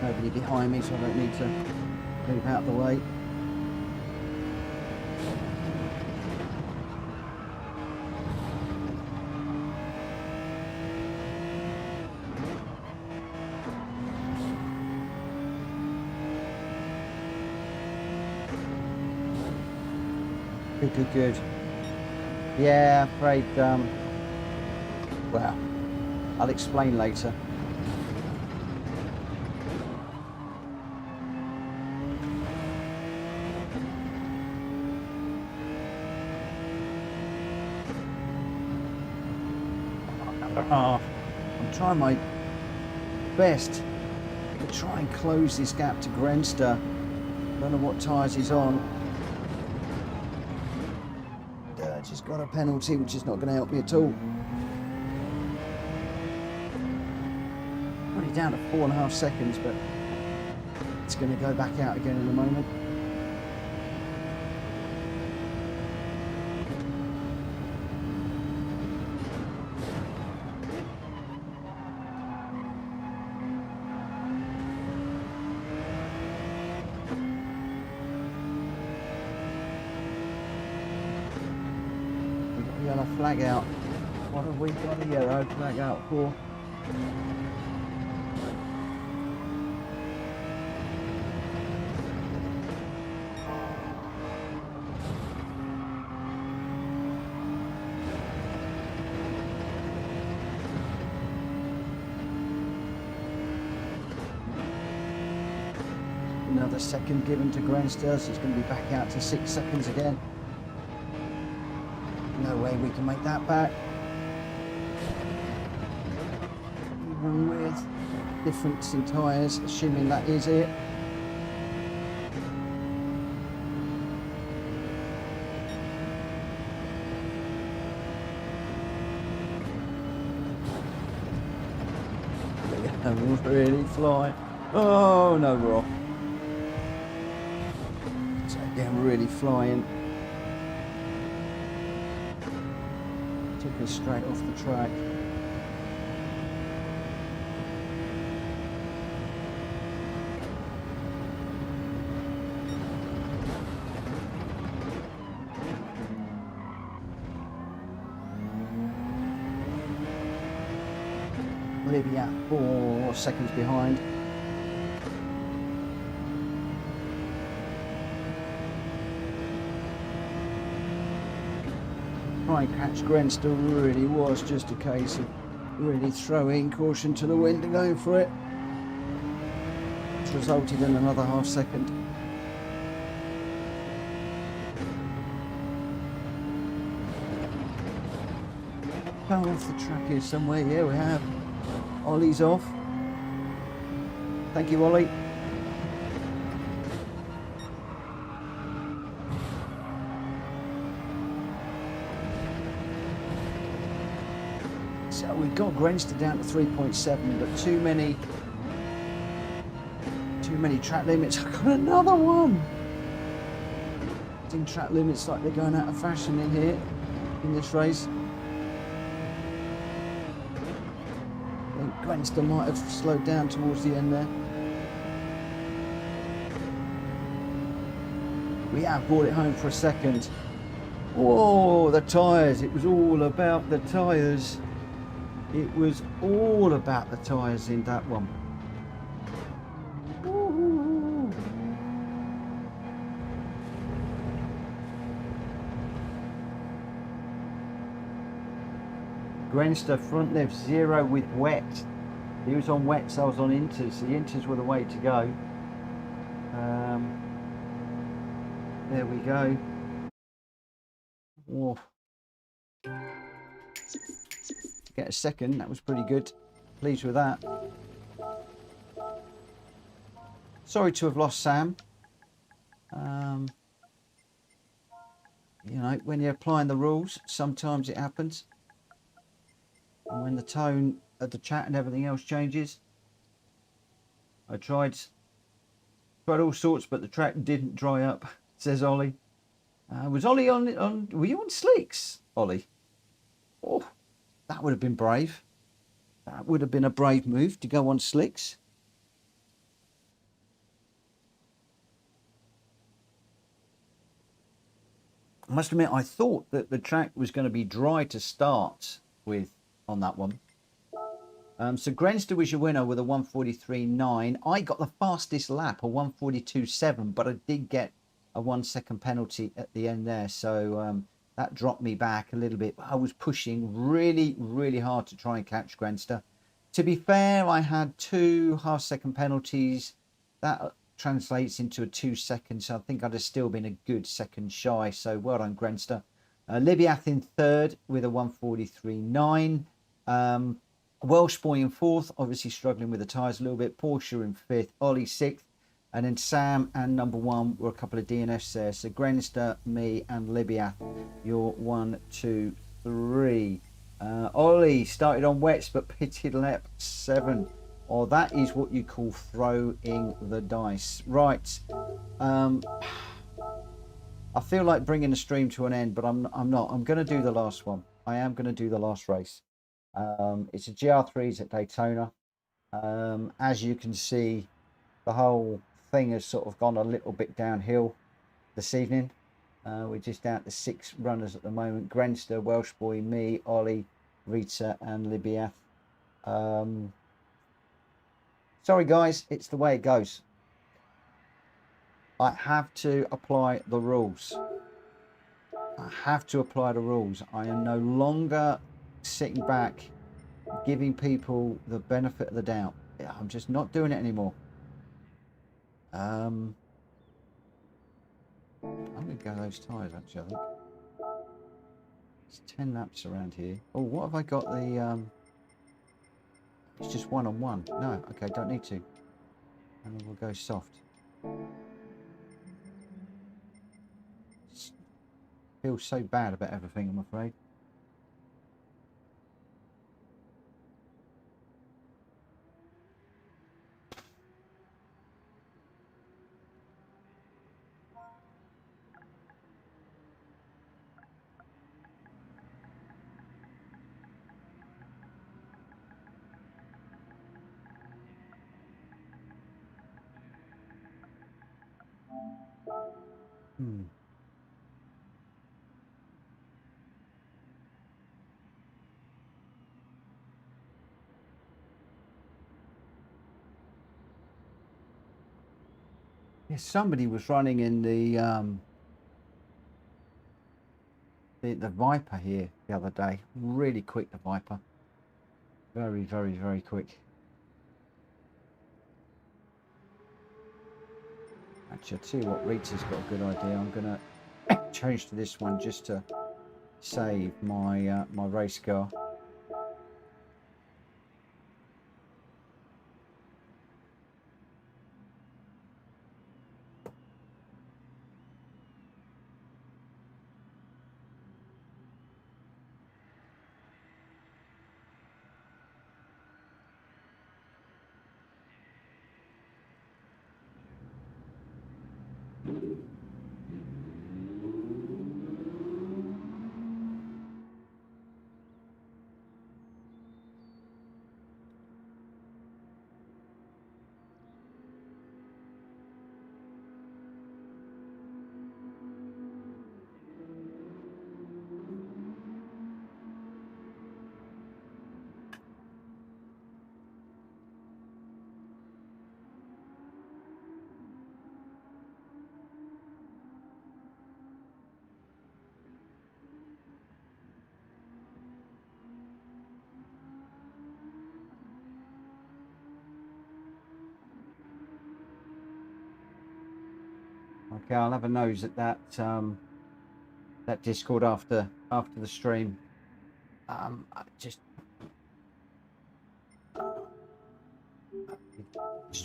Nobody behind me, so I don't need to move out of the way. Good. Yeah, afraid, well, I'll explain later. I'm trying my best to try and close this gap to Grandster. Don't know what tyres he's on. Just got a penalty, which is not going to help me at all. Already down to 4.5 seconds, but it's going to go back out again in a moment. Yellow flag out. What have we got a yellow flag out for? Another second given to Grandster, so it's going to be back out to 6 seconds again. No way we can make that back. Even with difference in tyres, assuming that is it. I'm really flying. Oh no, we're off. So again, really flying. Took us straight off the track. Libya 4 seconds behind. Try and catch Grandster really was just a case of really throwing caution to the wind and going for it, which resulted in another half second. Come off the track here somewhere. Yeah, we have. Ollie's off. Thank you, Ollie. So we've got Grandster down to 3.7, but too many track limits. I've got another one. I think track limits like they're going out of fashion in here in this race. Grandster might have slowed down towards the end there. We have brought it home for a second. Oh, the tyres. It was all about the tyres. It was all about the tyres in that one. Ooh. Grandster front left 0 with wet. He was on wets, I was on inters. The inters were the way to go. There we go. Oh. Get a second, that was pretty good. Pleased with that. Sorry to have lost Sam. You know, when you're applying the rules, sometimes it happens. And when the tone of the chat and everything else changes. I tried all sorts, but the track didn't dry up, says Ollie. Was Ollie on, were you on slicks, Ollie? Oh, that would have been brave. That would have been a brave move to go on slicks. I must admit, I thought that the track was going to be dry to start with on that one. So Grenster was your winner with a 1:43.9. I got the fastest lap, a 1:42.7, but I did get a 1 second penalty at the end there. So that dropped me back a little bit. I was pushing really, really hard to try and catch Grenster. To be fair, I had 2 half-second penalties. That translates into a 2 seconds. So I think I'd have still been a good second shy. So well done, Grenster. Libyath in third with a 1:43.9. Welsh boy in fourth, obviously struggling with the tyres a little bit. Porsche in fifth, Ollie sixth, and then Sam and number one were a couple of DNFs there. So Grenster, me, and Libyath, your 1, 2, 3. Ollie started on wets but pitted lap 7. Oh, that is what you call throwing the dice. Right. I feel like bringing the stream to an end, but I'm not. I'm going to do the last one. I am going to do the last race. It's a GR3s at Daytona. As you can see, the whole thing has sort of gone a little bit downhill this evening. We're just down to 6 runners at the moment. Grenster, Welsh boy, me, Ollie, Rita and Libyath. Sorry guys, it's the way it goes. I have to apply the rules. I have to apply the rules. I am no longer sitting back giving people the benefit of the doubt. I'm just not doing it anymore. I'm going to go those tyres actually, I think. It's 10 laps around here. Oh, what have I got the... It's just 1-on-1. No, okay, don't need to. And then we'll go soft. Feel so bad about everything, I'm afraid. Yeah, somebody was running in the Viper here the other day. Really quick, the Viper. Very, very, very quick. Actually, I'll tell you what, Rita's got a good idea. I'm going to change to this one just to save my my race car. Okay, I'll have a nose at that that Discord after the stream. I just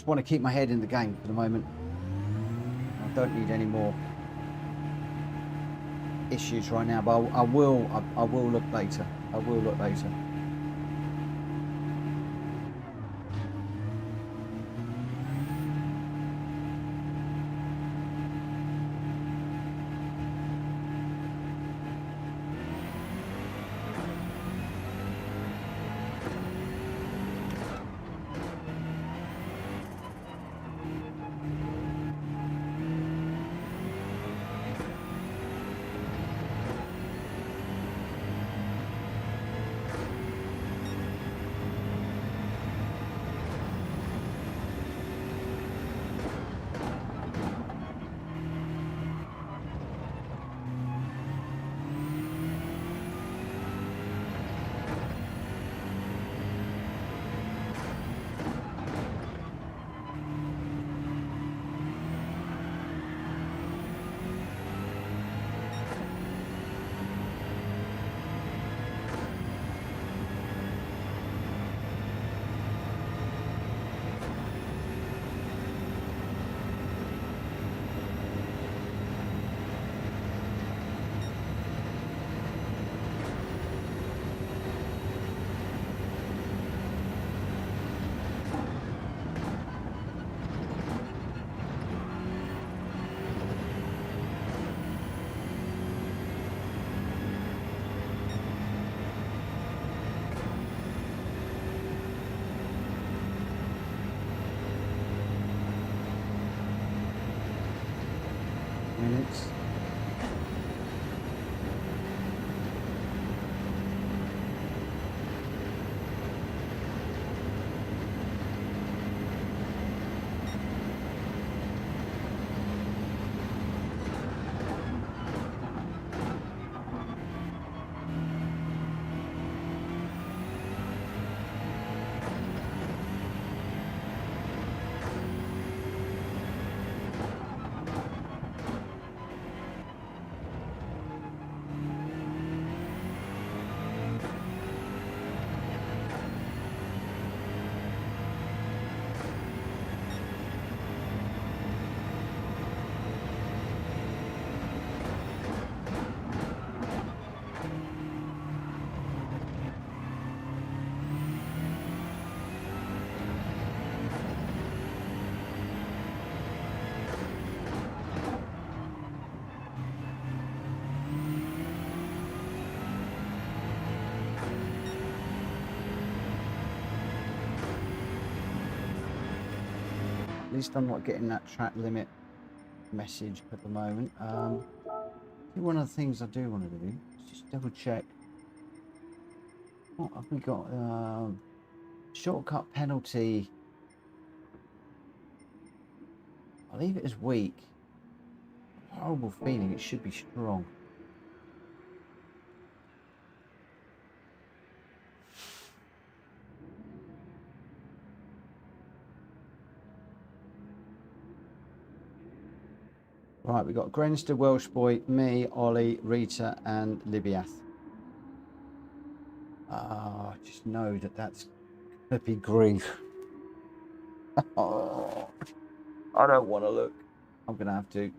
want to keep my head in the game for the moment. I don't need any more issues right now, but I will look later. I will look later. race. At least I'm not getting that track limit message at the moment. One of the things I do want to do is just double check. What have we got? Shortcut penalty. I'll leave it as weak. Horrible feeling it should be strong. Right, we've got Grenster, Welsh Boy, me, Ollie, Rita, and Libiath. Just know that that's gonna be grief. Oh, I don't want to look. I'm gonna have to.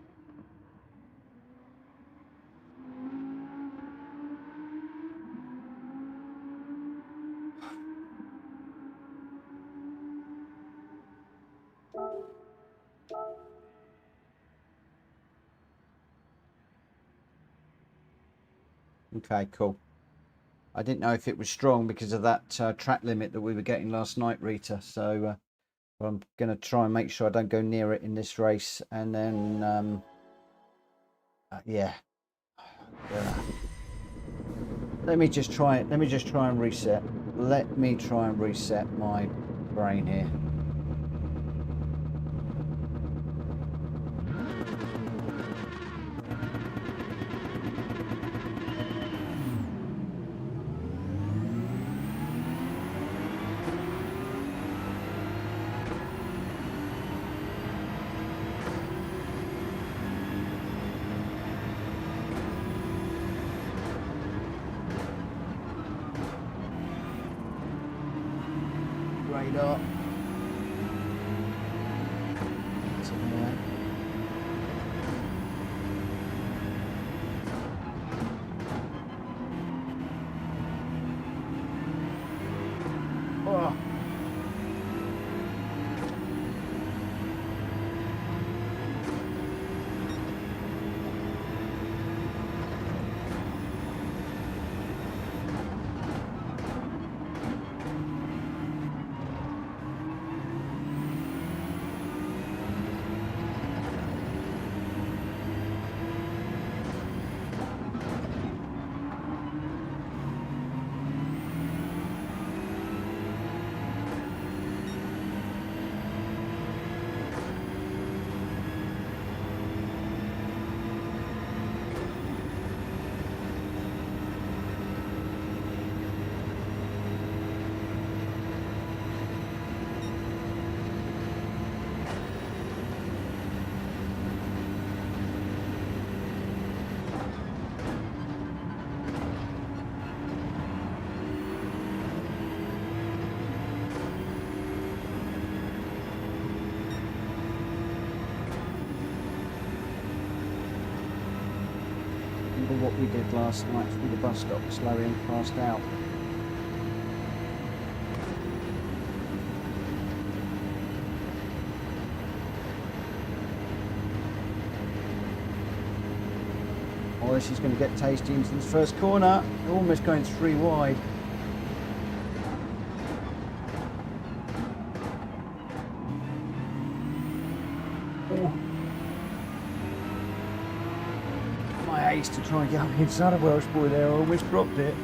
Okay, cool. I didn't know if it was strong because of that track limit that we were getting last night, Rita. So I'm going to try and make sure I don't go near it in this race. And then, yeah. Let me just try it. Let me just try and reset. Let me try and reset my brain here. Radar. Oh. What we did last night through the bus stop, slowing passed out. Oh, this is going to get tasty into this first corner. Almost going 3 wide. pace to try and get up inside a Welsh boy there. I almost dropped it.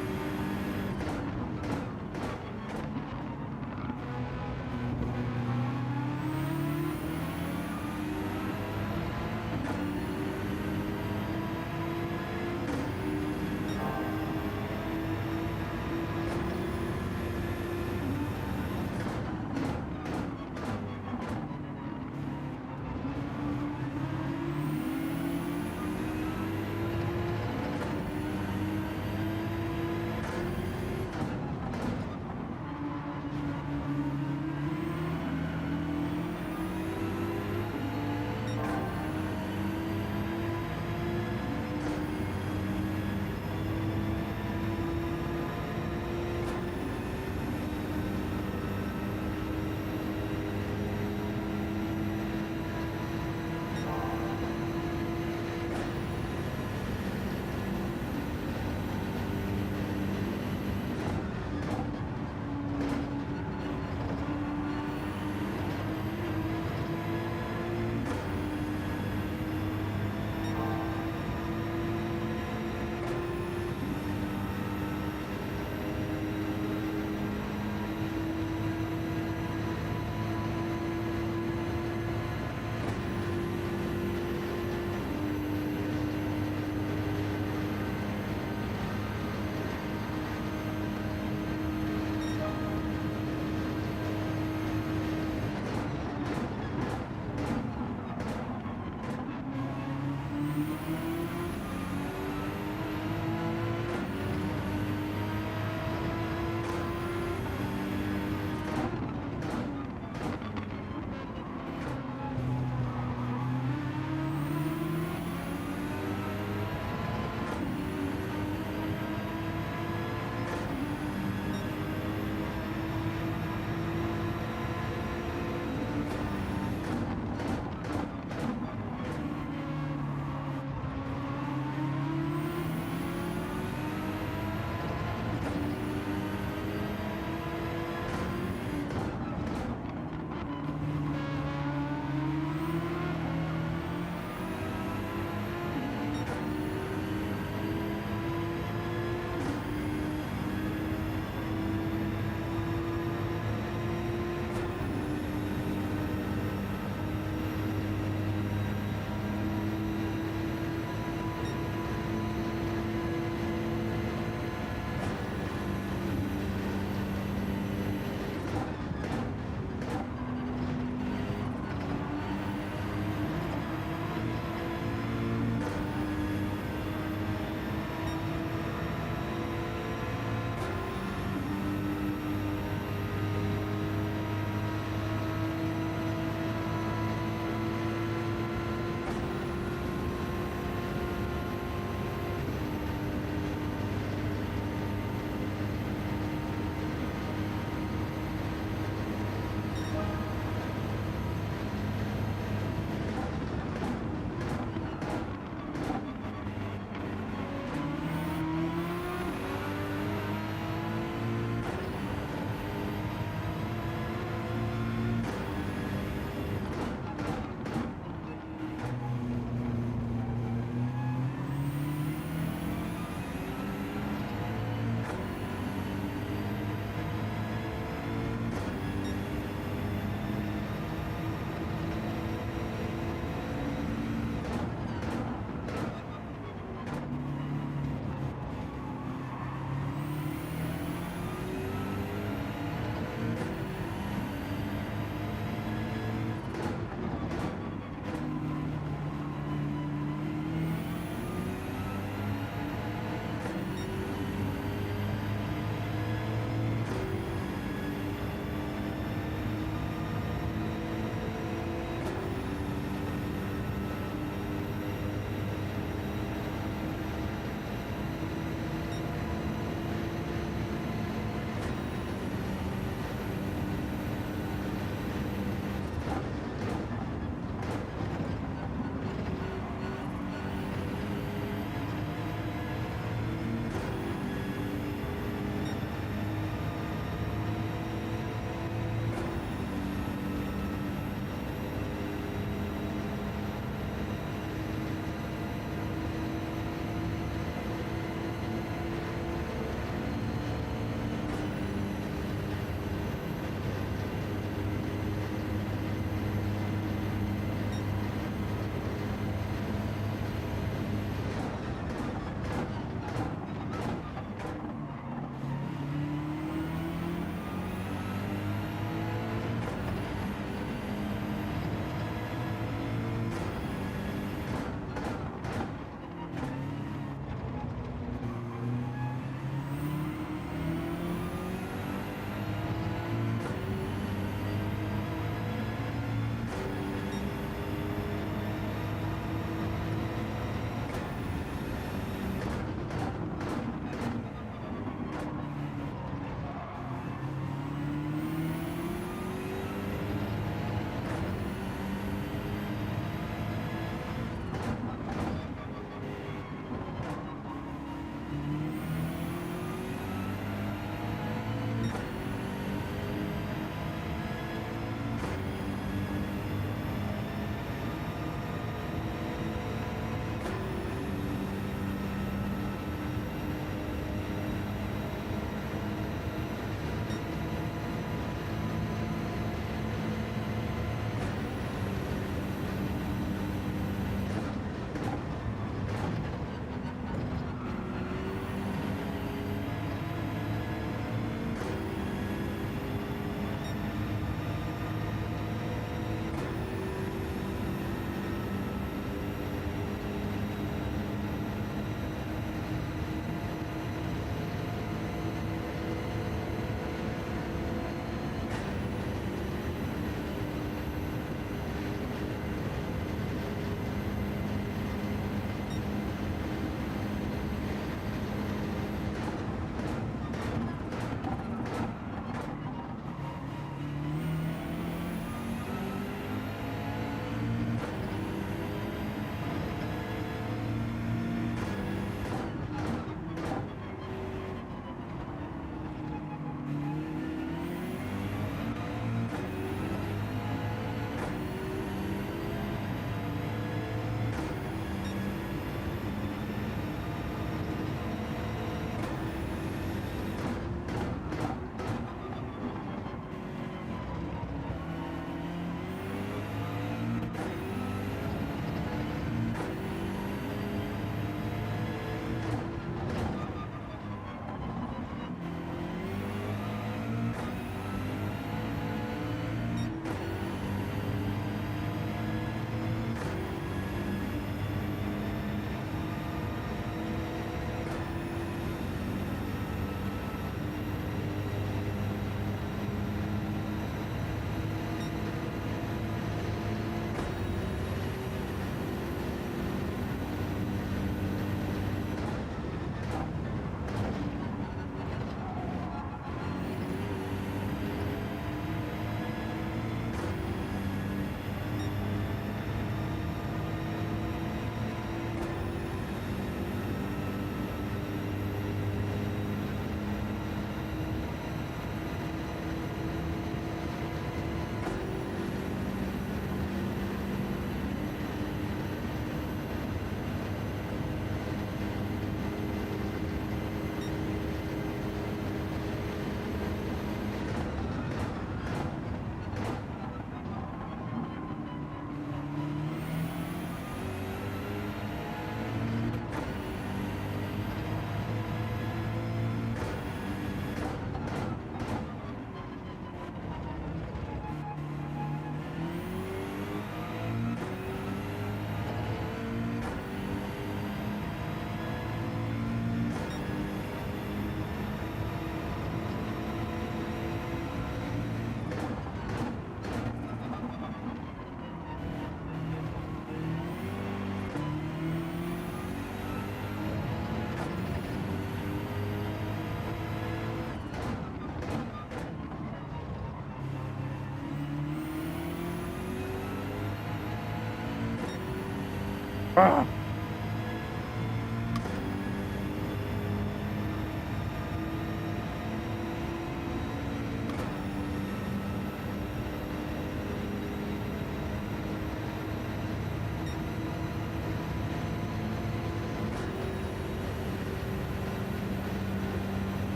Ah!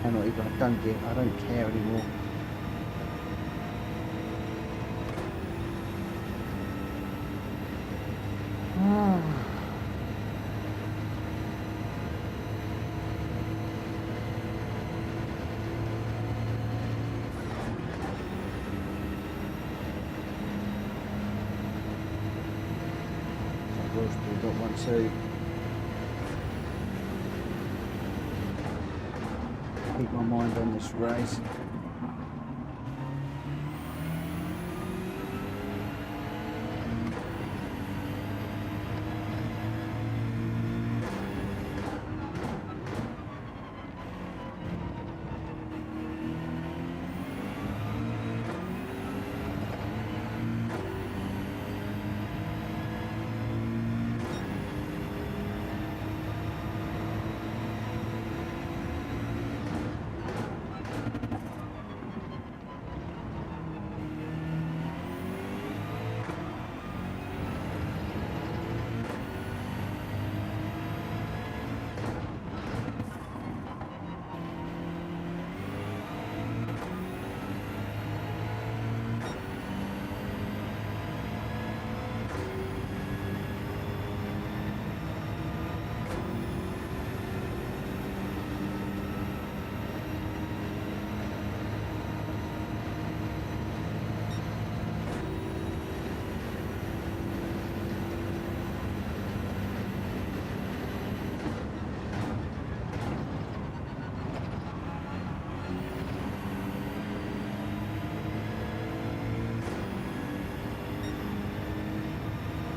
I'm not even, I don't care anymore. Roadster got one too. Keep my mind on this race.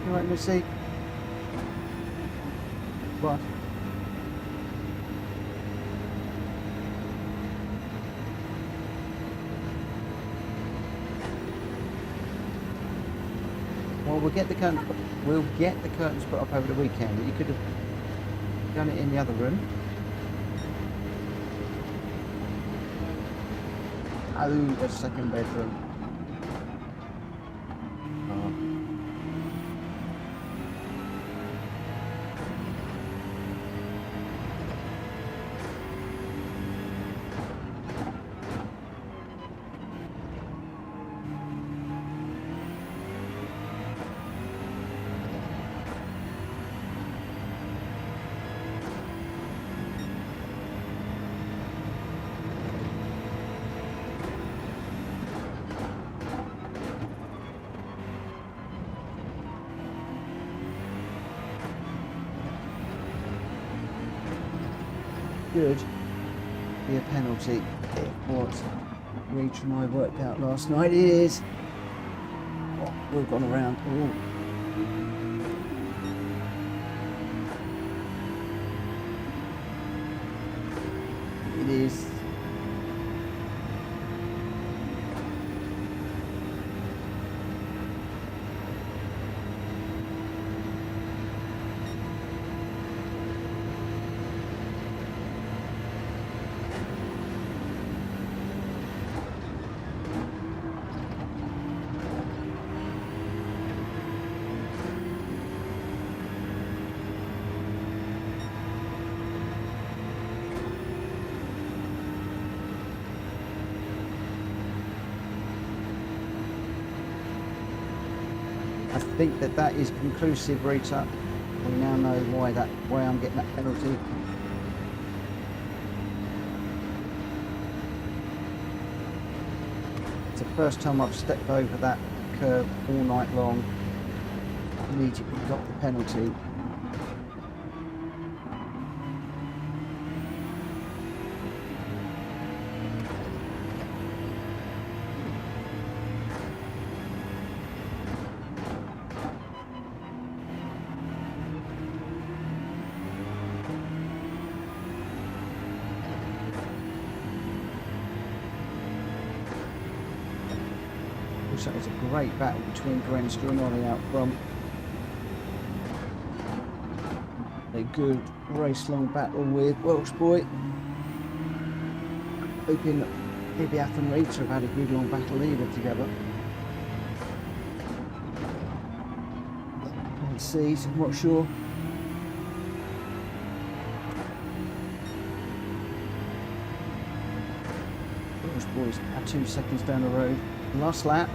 Right, Missy. What? Well, we'll get the curtains put up over the weekend. But you could have done it in the other room. Oh, the second bedroom. Good. Be a penalty. What Reach and I worked out last night is we've gone around. Ooh. It is. I think that is conclusive, Rita. We now know why I'm getting that penalty. It's the first time I've stepped over that curve all night long. Immediately got the penalty. Also, it's a great battle between Grandster and Ollie out front. A good race-long battle with Welsh Boy. Hoping Bibiath and Rita have had a good long battle either together. Can't see, so I'm not sure. Welsh Boy's about 2 seconds down the road. Last lap.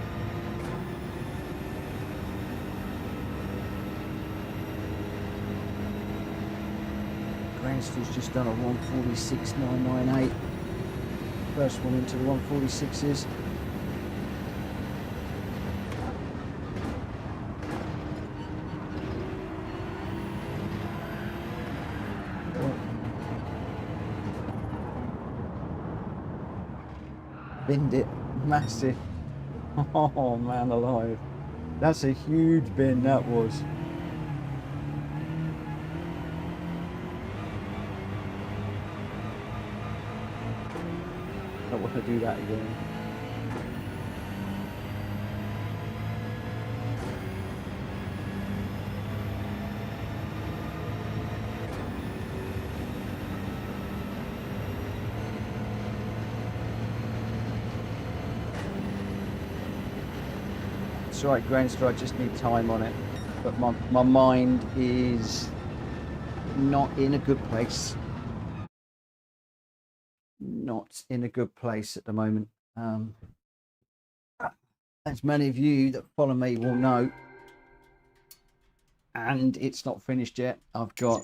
Grandster's just done a 146.998. First one into the 146s. Binned it, massive. Oh man alive. That's a huge bin, that was. I don't want to do that again. It's right, Grandster, I just need time on it. But my mind is not in a good place. Not in a good place at the moment. As many of you that follow me will know, and it's not finished yet. I've got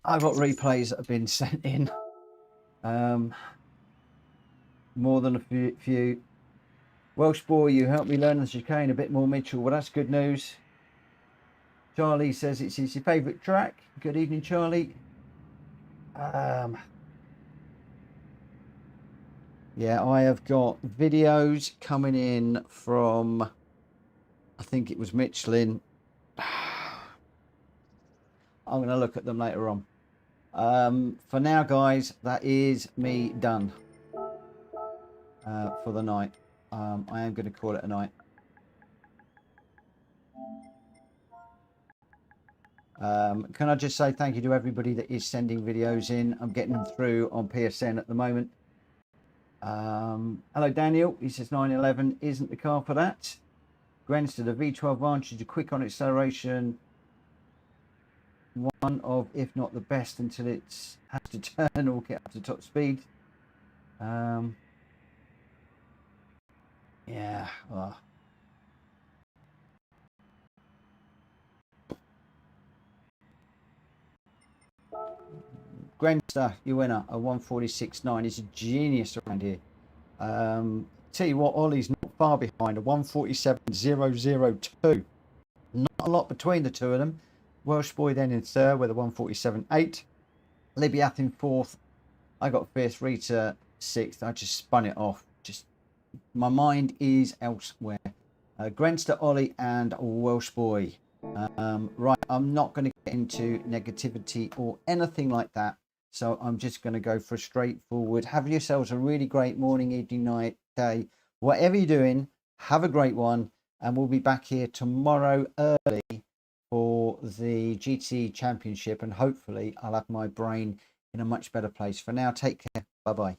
replays that have been sent in. More than a few. Welsh Boy, you helped me learn the chicane a bit more, Mitchell. Well, that's good news. Charlie says it's his favourite track. Good evening, Charlie. Yeah, I have got videos coming in from, I think it was Michelin. I'm going to look at them later on. For now, guys, that is me done for the night. I am going to call it a night. Can I just say thank you to everybody that is sending videos in. I'm getting them through on PSN at the moment. Hello Daniel, he says 911 isn't the car for that. Grandster, the V12 Vantage, a quick on acceleration, one of if not the best until it's has to turn or get up to top speed. Yeah, well. Grandster, your winner, a 146.9. He's a genius around here. Tell you what, Ollie's not far behind, a 147.002. Not a lot between the two of them. Welsh Boy then in third with a 147.8. Libiath in fourth. I got fifth. Rita sixth. I just spun it off. Just my mind is elsewhere. Grandster, Ollie, and Welsh Boy. Right, I'm not going to get into negativity or anything like that. So I'm just going to go for a straightforward. Have yourselves a really great morning, evening, night, day. Whatever you're doing, have a great one. And we'll be back here tomorrow early for the GT Championship. And hopefully I'll have my brain in a much better place. For now, take care. Bye-bye.